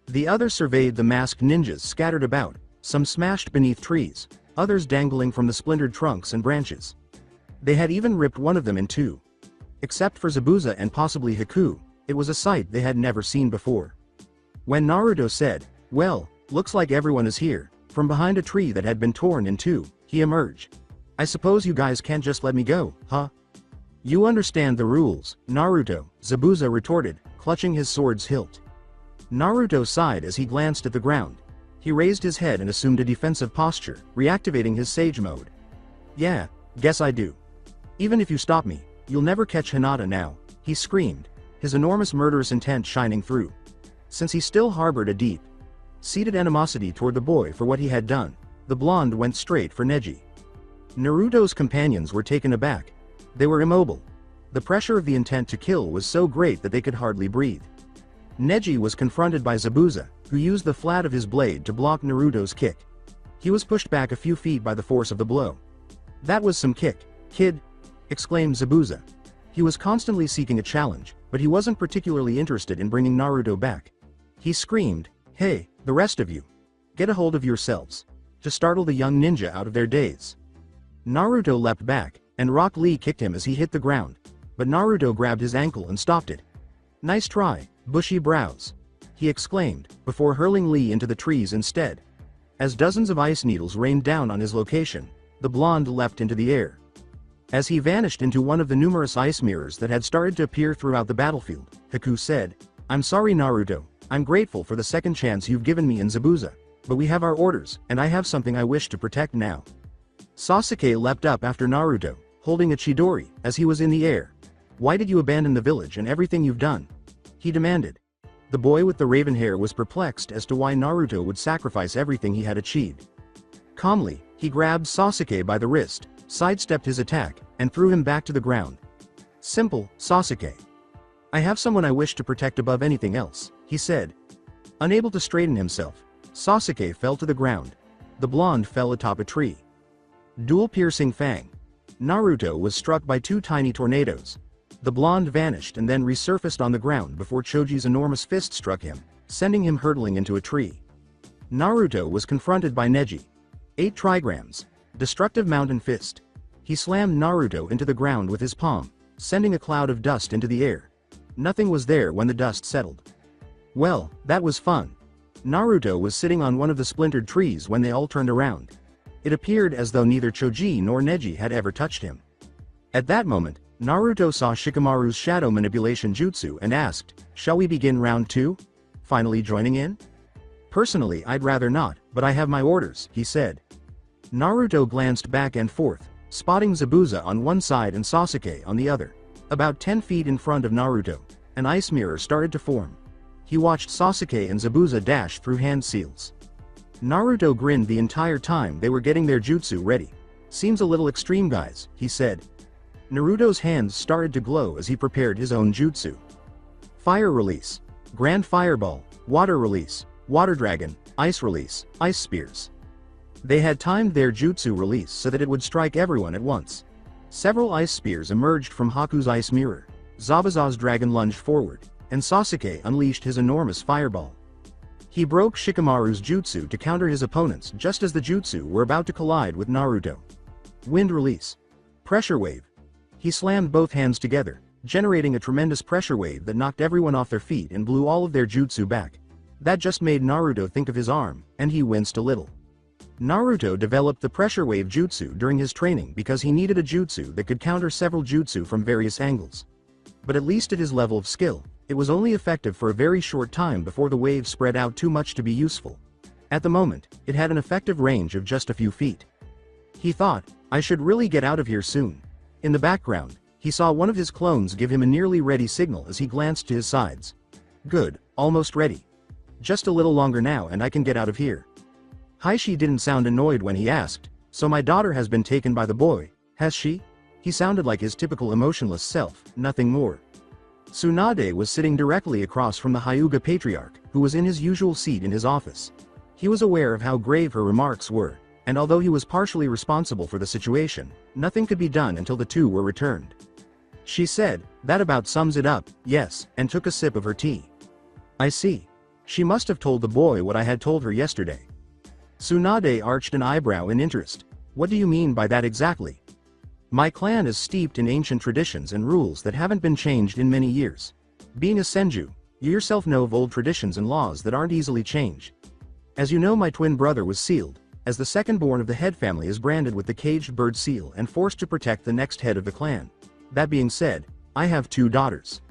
The others surveyed the masked ninjas scattered about, some smashed beneath trees, others dangling from the splintered trunks and branches. They had even ripped one of them in two. Except for Zabuza and possibly Haku, it was a sight they had never seen before. When Naruto said, "Well, looks like everyone is here," from behind a tree that had been torn in two, he emerged. "I suppose you guys can't just let me go, huh?" "You understand the rules, Naruto," Zabuza retorted, clutching his sword's hilt. Naruto sighed as he glanced at the ground. He raised his head and assumed a defensive posture, reactivating his Sage mode. "Yeah, guess I do. Even if you stop me, you'll never catch Hinata now," he screamed, his enormous murderous intent shining through. Since he still harbored a deep-seated animosity toward the boy for what he had done, the blonde went straight for Neji. Naruto's companions were taken aback. They were immobile. The pressure of the intent to kill was so great that they could hardly breathe. Neji was confronted by Zabuza, who used the flat of his blade to block Naruto's kick. He was pushed back a few feet by the force of the blow. "That was some kick, kid," exclaimed Zabuza. He was constantly seeking a challenge, but he wasn't particularly interested in bringing Naruto back. He screamed, "Hey, the rest of you! Get a hold of yourselves!" to startle the young ninja out of their daze. Naruto leapt back, and Rock Lee kicked him as he hit the ground, but Naruto grabbed his ankle and stopped it. "Nice try, bushy brows," he exclaimed, before hurling Lee into the trees instead. As dozens of ice needles rained down on his location, the blonde leapt into the air. As he vanished into one of the numerous ice mirrors that had started to appear throughout the battlefield, Haku said, "I'm sorry Naruto, I'm grateful for the second chance you've given me in Zabuza, but we have our orders, and I have something I wish to protect now." Sasuke leapt up after Naruto, holding a Chidori, as he was in the air. "Why did you abandon the village and everything you've done?" he demanded. The boy with the raven hair was perplexed as to why Naruto would sacrifice everything he had achieved. Calmly, he grabbed Sasuke by the wrist, sidestepped his attack, and threw him back to the ground. "Simple, Sasuke. I have someone I wish to protect above anything else," he said. Unable to straighten himself, Sasuke fell to the ground. The blonde fell atop a tree. Dual-piercing fang. Naruto was struck by two tiny tornadoes. The blonde vanished and then resurfaced on the ground before Choji's enormous fist struck him, sending him hurtling into a tree. Naruto was confronted by Neji. 8 trigrams. Destructive mountain fist. He slammed Naruto into the ground with his palm, sending a cloud of dust into the air. Nothing was there when the dust settled. Well, that was fun. Naruto was sitting on one of the splintered trees when they all turned around. It appeared as though neither Choji nor Neji had ever touched him. At that moment, Naruto saw Shikamaru's shadow manipulation jutsu and asked, "Shall we begin round 2? Finally joining in?" "Personally I'd rather not, but I have my orders," he said. Naruto glanced back and forth, spotting Zabuza on one side and Sasuke on the other. About 10 feet in front of Naruto, an ice mirror started to form. He watched Sasuke and Zabuza dash through hand seals. Naruto grinned the entire time they were getting their jutsu ready. "Seems a little extreme, guys," he said. Naruto's hands started to glow as he prepared his own jutsu. Fire release, Grand Fireball, Water release, Water Dragon, Ice release, Ice Spears. They had timed their jutsu release so that it would strike everyone at once. Several ice spears emerged from Haku's ice mirror. Zabuza's dragon lunged forward, and Sasuke unleashed his enormous fireball. He broke Shikamaru's jutsu to counter his opponents just as the jutsu were about to collide with Naruto. Wind release, Pressure wave. He slammed both hands together, generating a tremendous pressure wave that knocked everyone off their feet and blew all of their jutsu back. That just made Naruto think of his arm, and he winced a little. Naruto developed the pressure wave jutsu during his training because he needed a jutsu that could counter several jutsu from various angles. But at least at his level of skill, it was only effective for a very short time before the wave spread out too much to be useful. At the moment, it had an effective range of just a few feet. He thought, "I should really get out of here soon." In the background, he saw one of his clones give him a nearly ready signal as he glanced to his sides. "Good, almost ready. Just a little longer now and I can get out of here." Heishi didn't sound annoyed when he asked, "So my daughter has been taken by the boy, has she?" He sounded like his typical emotionless self, nothing more. Tsunade was sitting directly across from the Hyuga Patriarch, who was in his usual seat in his office. He was aware of how grave her remarks were, and although he was partially responsible for the situation, nothing could be done until the two were returned. She said, "That about sums it up, yes," and took a sip of her tea. "I see. She must have told the boy what I had told her yesterday." Tsunade arched an eyebrow in interest. "What do you mean by that exactly?" "My clan is steeped in ancient traditions and rules that haven't been changed in many years. Being a senju, you yourself know of old traditions and laws that aren't easily changed. As you know, my twin brother was sealed, as the second-born of the head family is branded with the caged bird seal and forced to protect the next head of the clan. That being said, I have 2 daughters."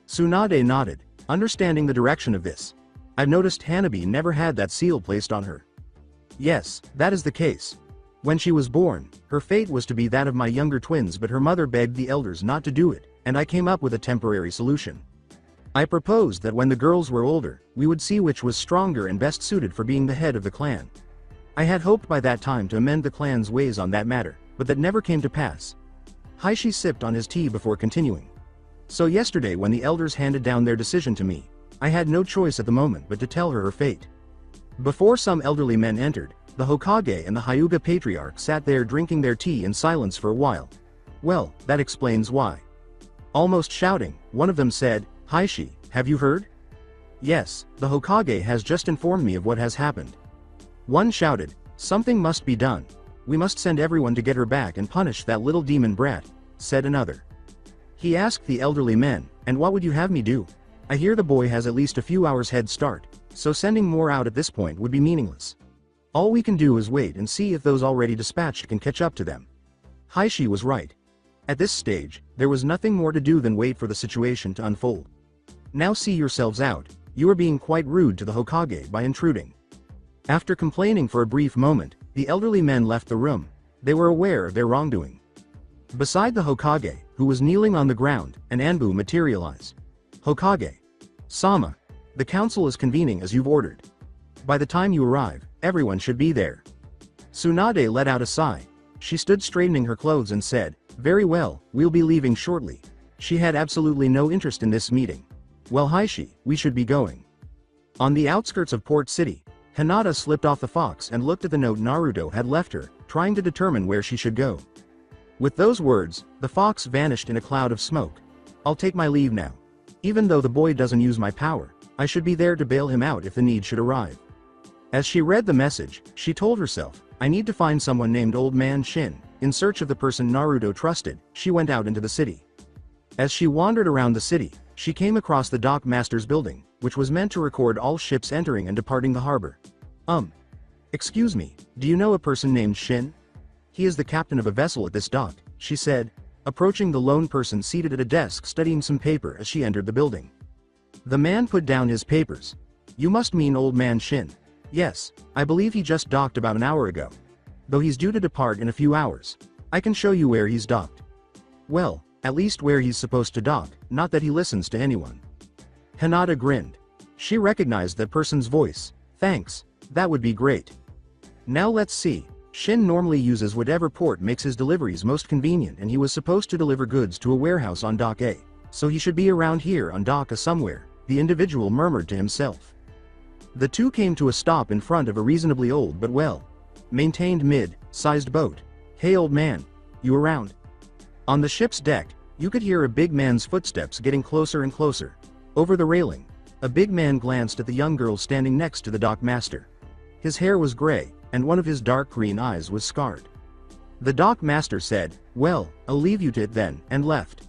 Tsunade nodded, understanding the direction of this. "I've noticed Hanabi never had that seal placed on her." "Yes, that is the case. When she was born, her fate was to be that of my younger twins, but her mother begged the elders not to do it, and I came up with a temporary solution. I proposed that when the girls were older, we would see which was stronger and best suited for being the head of the clan. I had hoped by that time to amend the clan's ways on that matter, but that never came to pass." Heishi sipped on his tea before continuing. "So yesterday when the elders handed down their decision to me, I had no choice at the moment but to tell her fate. Before some elderly men entered, the Hokage and the Hyuga Patriarch sat there drinking their tea in silence for a while. Well, that explains why." Almost shouting, one of them said, "Heishi, have you heard?" "Yes, the Hokage has just informed me of what has happened." One shouted, "Something must be done. We must send everyone to get her back and punish that little demon brat," said another. He asked the elderly men, "And what would you have me do? I hear the boy has at least a few hours head start, so sending more out at this point would be meaningless. All we can do is wait and see if those already dispatched can catch up to them." Heishi was right. At this stage, there was nothing more to do than wait for the situation to unfold. "Now see yourselves out, you are being quite rude to the Hokage by intruding." After complaining for a brief moment, the elderly men left the room. They were aware of their wrongdoing. Beside the Hokage, who was kneeling on the ground, an Anbu materialized. "Hokage Sama, the council is convening as you've ordered. By the time you arrive, everyone should be there." Tsunade let out a sigh. She stood straightening her clothes and said, "Very well, we'll be leaving shortly." She had absolutely no interest in this meeting. "Well, Heishi, we should be going." On the outskirts of Port City, Hinata slipped off the fox and looked at the note Naruto had left her, trying to determine where she should go. With those words, the fox vanished in a cloud of smoke. "I'll take my leave now. Even though the boy doesn't use my power, I should be there to bail him out if the need should arrive." As she read the message, she told herself, "I need to find someone named Old Man Shin." In search of the person Naruto trusted, she went out into the city. As she wandered around the city, she came across the dock master's building, which was meant to record all ships entering and departing the harbor. Excuse me, do you know a person named Shin? He is the captain of a vessel at this dock," she said, approaching the lone person seated at a desk studying some paper as she entered the building. The man put down his papers. "You must mean Old Man Shin. Yes, I believe he just docked about an hour ago. Though he's due to depart in a few hours. I can show you where he's docked. Well, at least where he's supposed to dock, not that he listens to anyone. Hinata grinned. She recognized that person's voice. Thanks, that would be great. Now let's see. Shin normally uses whatever port makes his deliveries most convenient, and he was supposed to deliver goods to a warehouse on Dock A, so he should be around here on Dock A somewhere, the individual murmured to himself. The two came to a stop in front of a reasonably old but well-maintained mid-sized boat. Hey old man, you around? On the ship's deck, you could hear a big man's footsteps getting closer and closer. Over the railing, a big man glanced at the young girl standing next to the dock master. His hair was gray, and one of his dark green eyes was scarred. The dock master said, "Well, I'll leave you to it then," and left.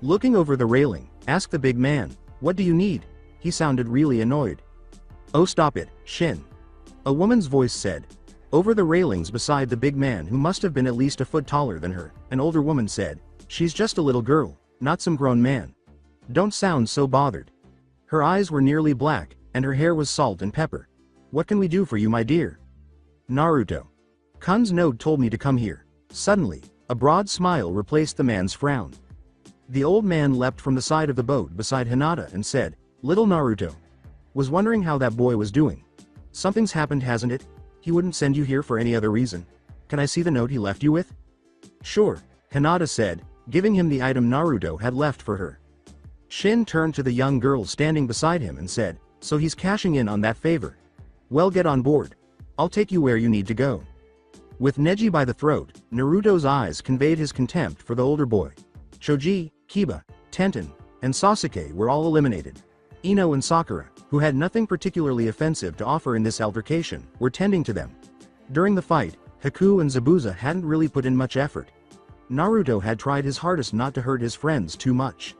Looking over the railing, asked the big man, "What do you need?" He sounded really annoyed. "Oh stop it, Shin." A woman's voice said. Over the railings beside the big man, who must have been at least a foot taller than her, an older woman said, "She's just a little girl, not some grown man. Don't sound so bothered." Her eyes were nearly black, and her hair was salt and pepper. "What can we do for you, my dear?" Naruto. Kun's note told me to come here. Suddenly, a broad smile replaced the man's frown. The old man leapt from the side of the boat beside Hinata and said, "Little Naruto. Was wondering how that boy was doing. Something's happened, hasn't it? He wouldn't send you here for any other reason. Can I see the note he left you with?" "Sure," Hinata said, giving him the item Naruto had left for her. Shin turned to the young girl standing beside him and said, "So he's cashing in on that favor. Well, get on board. I'll take you where you need to go." With Neji by the throat, Naruto's eyes conveyed his contempt for the older boy. Choji, Kiba, Tenten, and Sasuke were all eliminated. Ino and Sakura, who had nothing particularly offensive to offer in this altercation, were tending to them. During the fight, Haku and Zabuza hadn't really put in much effort. Naruto had tried his hardest not to hurt his friends too much.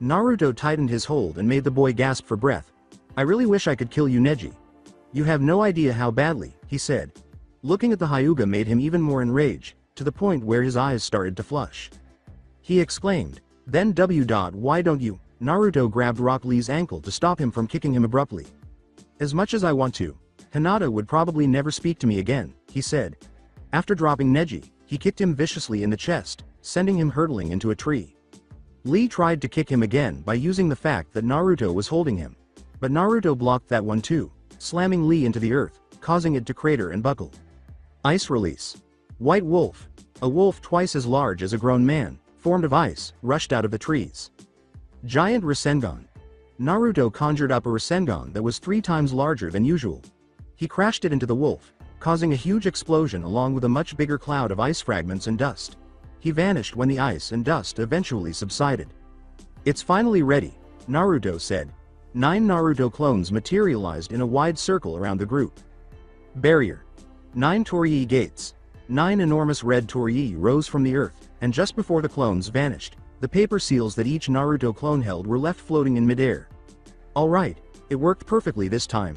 Naruto tightened his hold and made the boy gasp for breath. "I really wish I could kill you, Neji. You have no idea how badly," he said. Looking at the Hyuga made him even more enraged, to the point where his eyes started to flush. He exclaimed, "Then why don't you?" Naruto grabbed Rock Lee's ankle to stop him from kicking him abruptly. "As much as I want to, Hinata would probably never speak to me again," he said. After dropping Neji, he kicked him viciously in the chest, sending him hurtling into a tree. Lee tried to kick him again by using the fact that Naruto was holding him. But Naruto blocked that one too, slamming Lee into the earth, causing it to crater and buckle. Ice release. White wolf, a wolf twice as large as a grown man, formed of ice, rushed out of the trees. Giant Rasengan. Naruto conjured up a Rasengan that was 3 times larger than usual. He crashed it into the wolf, causing a huge explosion along with a much bigger cloud of ice fragments and dust. He vanished when the ice and dust eventually subsided. "It's finally ready," Naruto said. 9 Naruto clones materialized in a wide circle around the group. Barrier. 9 Torii gates. 9 enormous red Torii rose from the earth, and just before the clones vanished, the paper seals that each Naruto clone held were left floating in midair. "Alright, it worked perfectly this time,"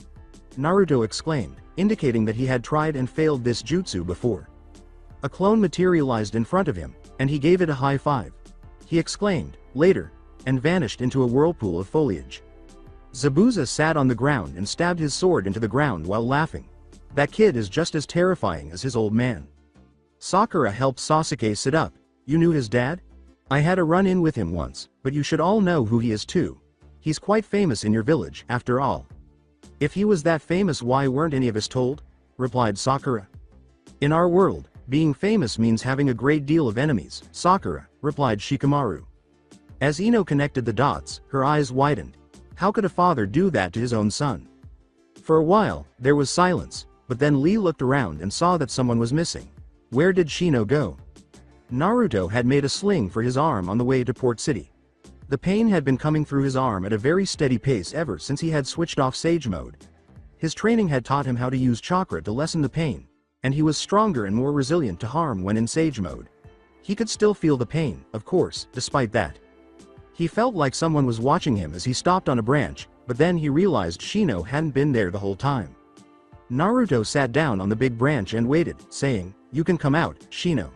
Naruto exclaimed, indicating that he had tried and failed this jutsu before. A clone materialized in front of him, and he gave it a high five. He exclaimed, "Later," and vanished into a whirlpool of foliage. Zabuza sat on the ground and stabbed his sword into the ground while laughing. That kid is just as terrifying as his old man. Sakura helped Sasuke sit up. "You knew his dad? I had a run-in with him once, but you should all know who he is too. He's quite famous in your village, after all." "If he was that famous, why weren't any of us told?" replied Sakura. "In our world, being famous means having a great deal of enemies," Sakura replied Shikamaru. As Ino connected the dots, her eyes widened. How could a father do that to his own son? For a while, there was silence, but then Lee looked around and saw that someone was missing. Where did Shino go? Naruto had made a sling for his arm on the way to Port City. The pain had been coming through his arm at a very steady pace ever since he had switched off Sage Mode. His training had taught him how to use chakra to lessen the pain, and he was stronger and more resilient to harm when in Sage Mode. He could still feel the pain, of course, despite that. He felt like someone was watching him as he stopped on a branch, but then he realized Shino hadn't been there the whole time. Naruto sat down on the big branch and waited, saying, "You can come out, Shino."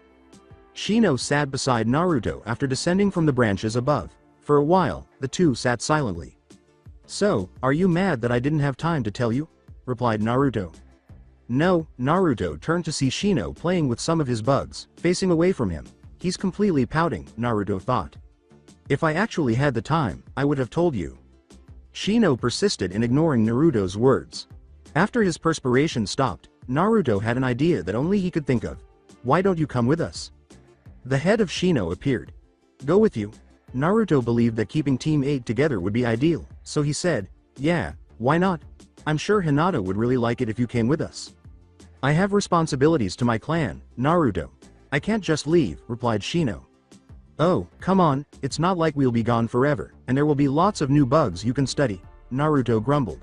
Shino sat beside Naruto after descending from the branches above. For a while, the two sat silently. "So, are you mad that I didn't have time to tell you?" replied Naruto. No, Naruto turned to see Shino playing with some of his bugs, facing away from him. He's completely pouting, Naruto thought. If I actually had the time, I would have told you. Shino persisted in ignoring Naruto's words. After his perspiration stopped, Naruto had an idea that only he could think of. Why don't you come with us? The head of Shino appeared. Go with you. Naruto believed that keeping Team 8 together would be ideal, so he said, yeah, why not? I'm sure Hinata would really like it if you came with us. I have responsibilities to my clan, Naruto. I can't just leave, replied Shino. Oh, come on, it's not like we'll be gone forever, and there will be lots of new bugs you can study, Naruto grumbled.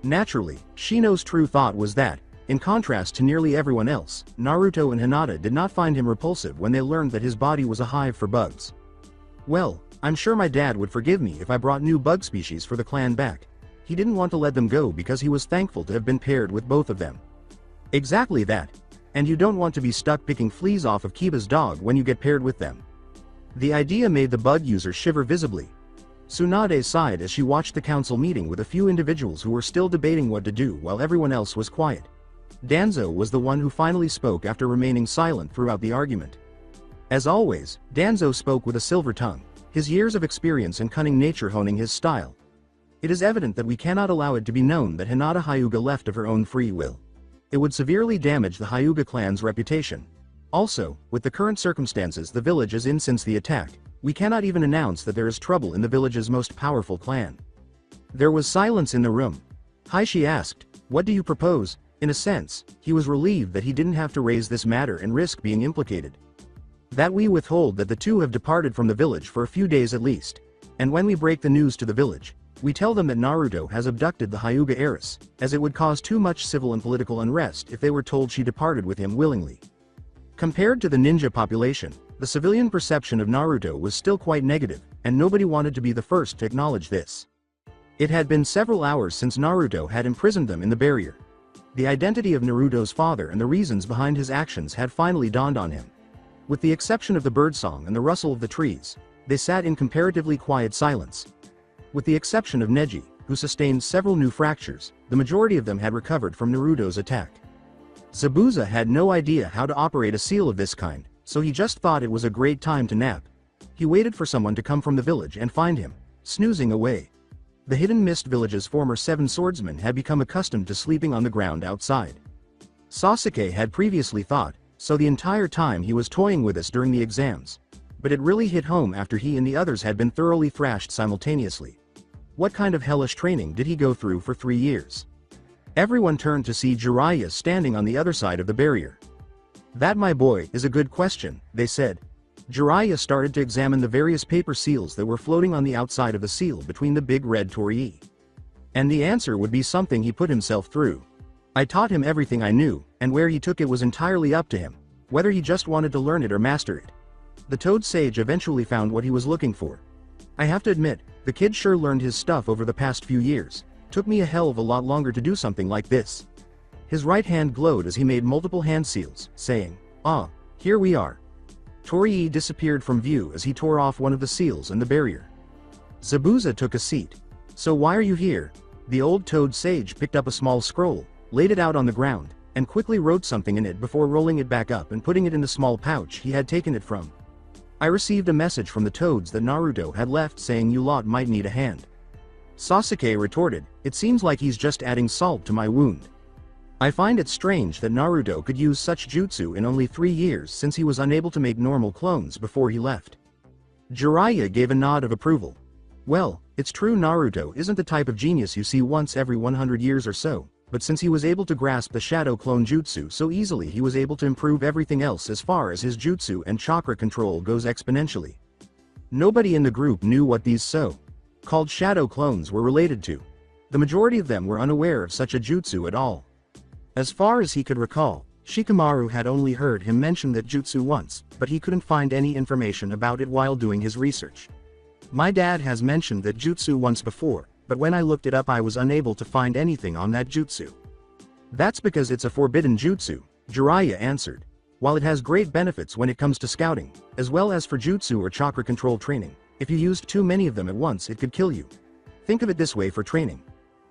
Naturally, Shino's true thought was that, in contrast to nearly everyone else, Naruto and Hinata did not find him repulsive when they learned that his body was a hive for bugs. Well, I'm sure my dad would forgive me if I brought new bug species for the clan back. He didn't want to let them go because he was thankful to have been paired with both of them. Exactly that. And you don't want to be stuck picking fleas off of Kiba's dog when you get paired with them. The idea made the bug user shiver visibly. Tsunade sighed as she watched the council meeting with a few individuals who were still debating what to do while everyone else was quiet. Danzo was the one who finally spoke after remaining silent throughout the argument. As always, Danzo spoke with a silver tongue, his years of experience and cunning nature honing his style. It is evident that we cannot allow it to be known that Hinata Hyuga left of her own free will. It would severely damage the Hyuga clan's reputation. Also, with the current circumstances the village is in since the attack, we cannot even announce that there is trouble in the village's most powerful clan. There was silence in the room. Heishi asked, what do you propose? In a sense, he was relieved that he didn't have to raise this matter and risk being implicated. That we withhold that the two have departed from the village for a few days at least, and when we break the news to the village, we tell them that Naruto has abducted the Hyuga heiress, as it would cause too much civil and political unrest if they were told she departed with him willingly. Compared to the ninja population, the civilian perception of Naruto was still quite negative, and nobody wanted to be the first to acknowledge this. It had been several hours since Naruto had imprisoned them in the barrier. The identity of Naruto's father and the reasons behind his actions had finally dawned on him. With the exception of the birdsong and the rustle of the trees, they sat in comparatively quiet silence. With the exception of Neji, who sustained several new fractures, the majority of them had recovered from Naruto's attack. Zabuza had no idea how to operate a seal of this kind, so he just thought it was a great time to nap. He waited for someone to come from the village and find him, snoozing away. The Hidden Mist village's former 7 swordsmen had become accustomed to sleeping on the ground outside. Sasuke had previously thought, so the entire time he was toying with us during the exams. But it really hit home after he and the others had been thoroughly thrashed simultaneously. What kind of hellish training did he go through for 3 years? Everyone turned to see Jiraiya standing on the other side of the barrier. That, my boy, is a good question, they said. Jiraiya started to examine the various paper seals that were floating on the outside of the seal between the big red torii. And the answer would be something he put himself through. I taught him everything I knew, and where he took it was entirely up to him, whether he just wanted to learn it or master it. The Toad Sage eventually found what he was looking for. I have to admit, the kid sure learned his stuff over the past few years. Took me a hell of a lot longer to do something like this. His right hand glowed as he made multiple hand seals, saying, ah, here we are. Torii disappeared from view as he tore off one of the seals and the barrier. Zabuza took a seat. So why are you here? The old Toad Sage picked up a small scroll, laid it out on the ground, and quickly wrote something in it before rolling it back up and putting it in the small pouch he had taken it from. I received a message from the Toads that Naruto had left saying you lot might need a hand. Sasuke retorted, it seems like he's just adding salt to my wound. I find it strange that Naruto could use such jutsu in only 3 years since he was unable to make normal clones before he left. Jiraiya gave a nod of approval. Well, it's true Naruto isn't the type of genius you see once every 100 years or so, but since he was able to grasp the shadow clone jutsu so easily he was able to improve everything else as far as his jutsu and chakra control goes exponentially. Nobody in the group knew what these so-called shadow clones were related to. The majority of them were unaware of such a jutsu at all. As far as he could recall, Shikamaru had only heard him mention that jutsu once, but he couldn't find any information about it while doing his research. My dad has mentioned that jutsu once before, but when I looked it up I was unable to find anything on that jutsu. That's because it's a forbidden jutsu, Jiraiya answered. While it has great benefits when it comes to scouting, as well as for jutsu or chakra control training, if you used too many of them at once it could kill you. Think of it this way for training.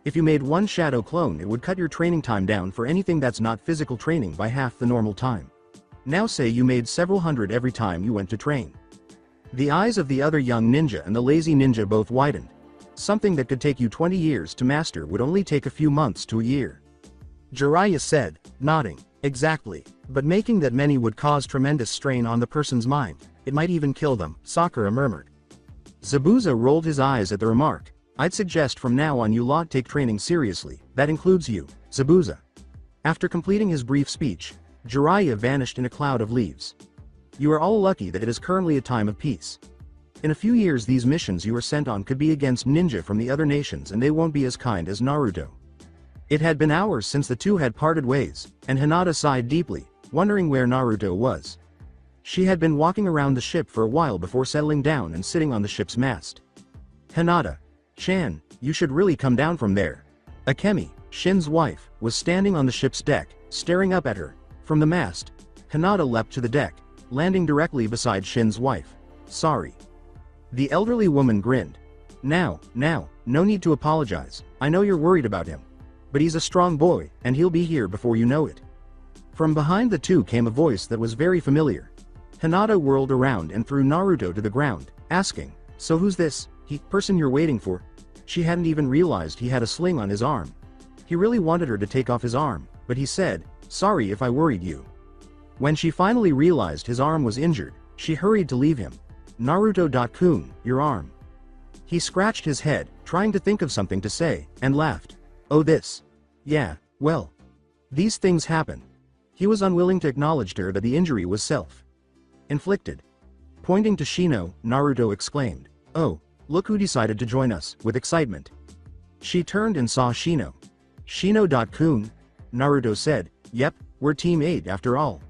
If you made one shadow clone, it would cut your training time down for anything that's not physical training by half the normal time. Now say you made several hundred every time you went to train. The eyes of the other young ninja and the lazy ninja both widened. Something that could take you 20 years to master would only take a few months to a year. Jiraiya said, nodding. Exactly. But making that many would cause tremendous strain on the person's mind. It might even kill them, Sakura murmured. Zabuza rolled his eyes at the remark. I'd suggest from now on you lot take training seriously, that includes you, Zabuza. After completing his brief speech, Jiraiya vanished in a cloud of leaves. You are all lucky that it is currently a time of peace. In a few years these missions you are sent on could be against ninja from the other nations and they won't be as kind as Naruto. It had been hours since the two had parted ways, and Hinata sighed deeply, wondering where Naruto was. She had been walking around the ship for a while before settling down and sitting on the ship's mast. Hinata. Chan, you should really come down from there. Akemi, Shin's wife, was standing on the ship's deck, staring up at her. From the mast, Hinata leapt to the deck, landing directly beside Shin's wife. Sorry. The elderly woman grinned. Now, no need to apologize. I know you're worried about him. But he's a strong boy, and he'll be here before you know it. From behind the two came a voice that was very familiar. Hinata whirled around and threw Naruto to the ground, asking, so who's this person you're waiting for? She hadn't even realized he had a sling on his arm. He really wanted her to take off his arm, but he said, sorry if I worried you. When she finally realized his arm was injured, she hurried to leave him. Naruto-kun, your arm. He scratched his head, trying to think of something to say, and laughed. Oh this. Yeah, well. These things happen. He was unwilling to acknowledge to her that the injury was self-inflicted. Pointing to Shino, Naruto exclaimed, oh, look who decided to join us, with excitement. She turned and saw Shino. Shino-kun, Naruto said, yep, we're Team 8 after all.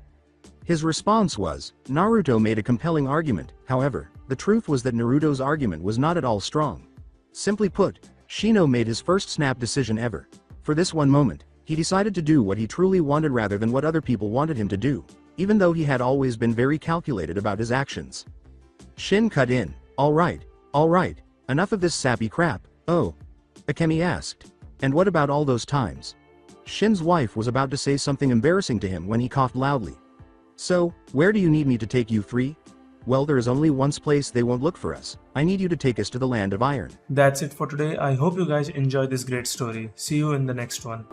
His response was, Naruto made a compelling argument, however, the truth was that Naruto's argument was not at all strong. Simply put, Shino made his first snap decision ever. For this one moment, he decided to do what he truly wanted rather than what other people wanted him to do, even though he had always been very calculated about his actions. Shin cut in, alright, enough of this sappy crap. Oh. Akemi asked. And what about all those times? Shin's wife was about to say something embarrassing to him when he coughed loudly. So, where do you need me to take you three? Well, there is only one place they won't look for us. I need you to take us to the land of iron. That's it for today. I hope you guys enjoyed this great story. See you in the next one.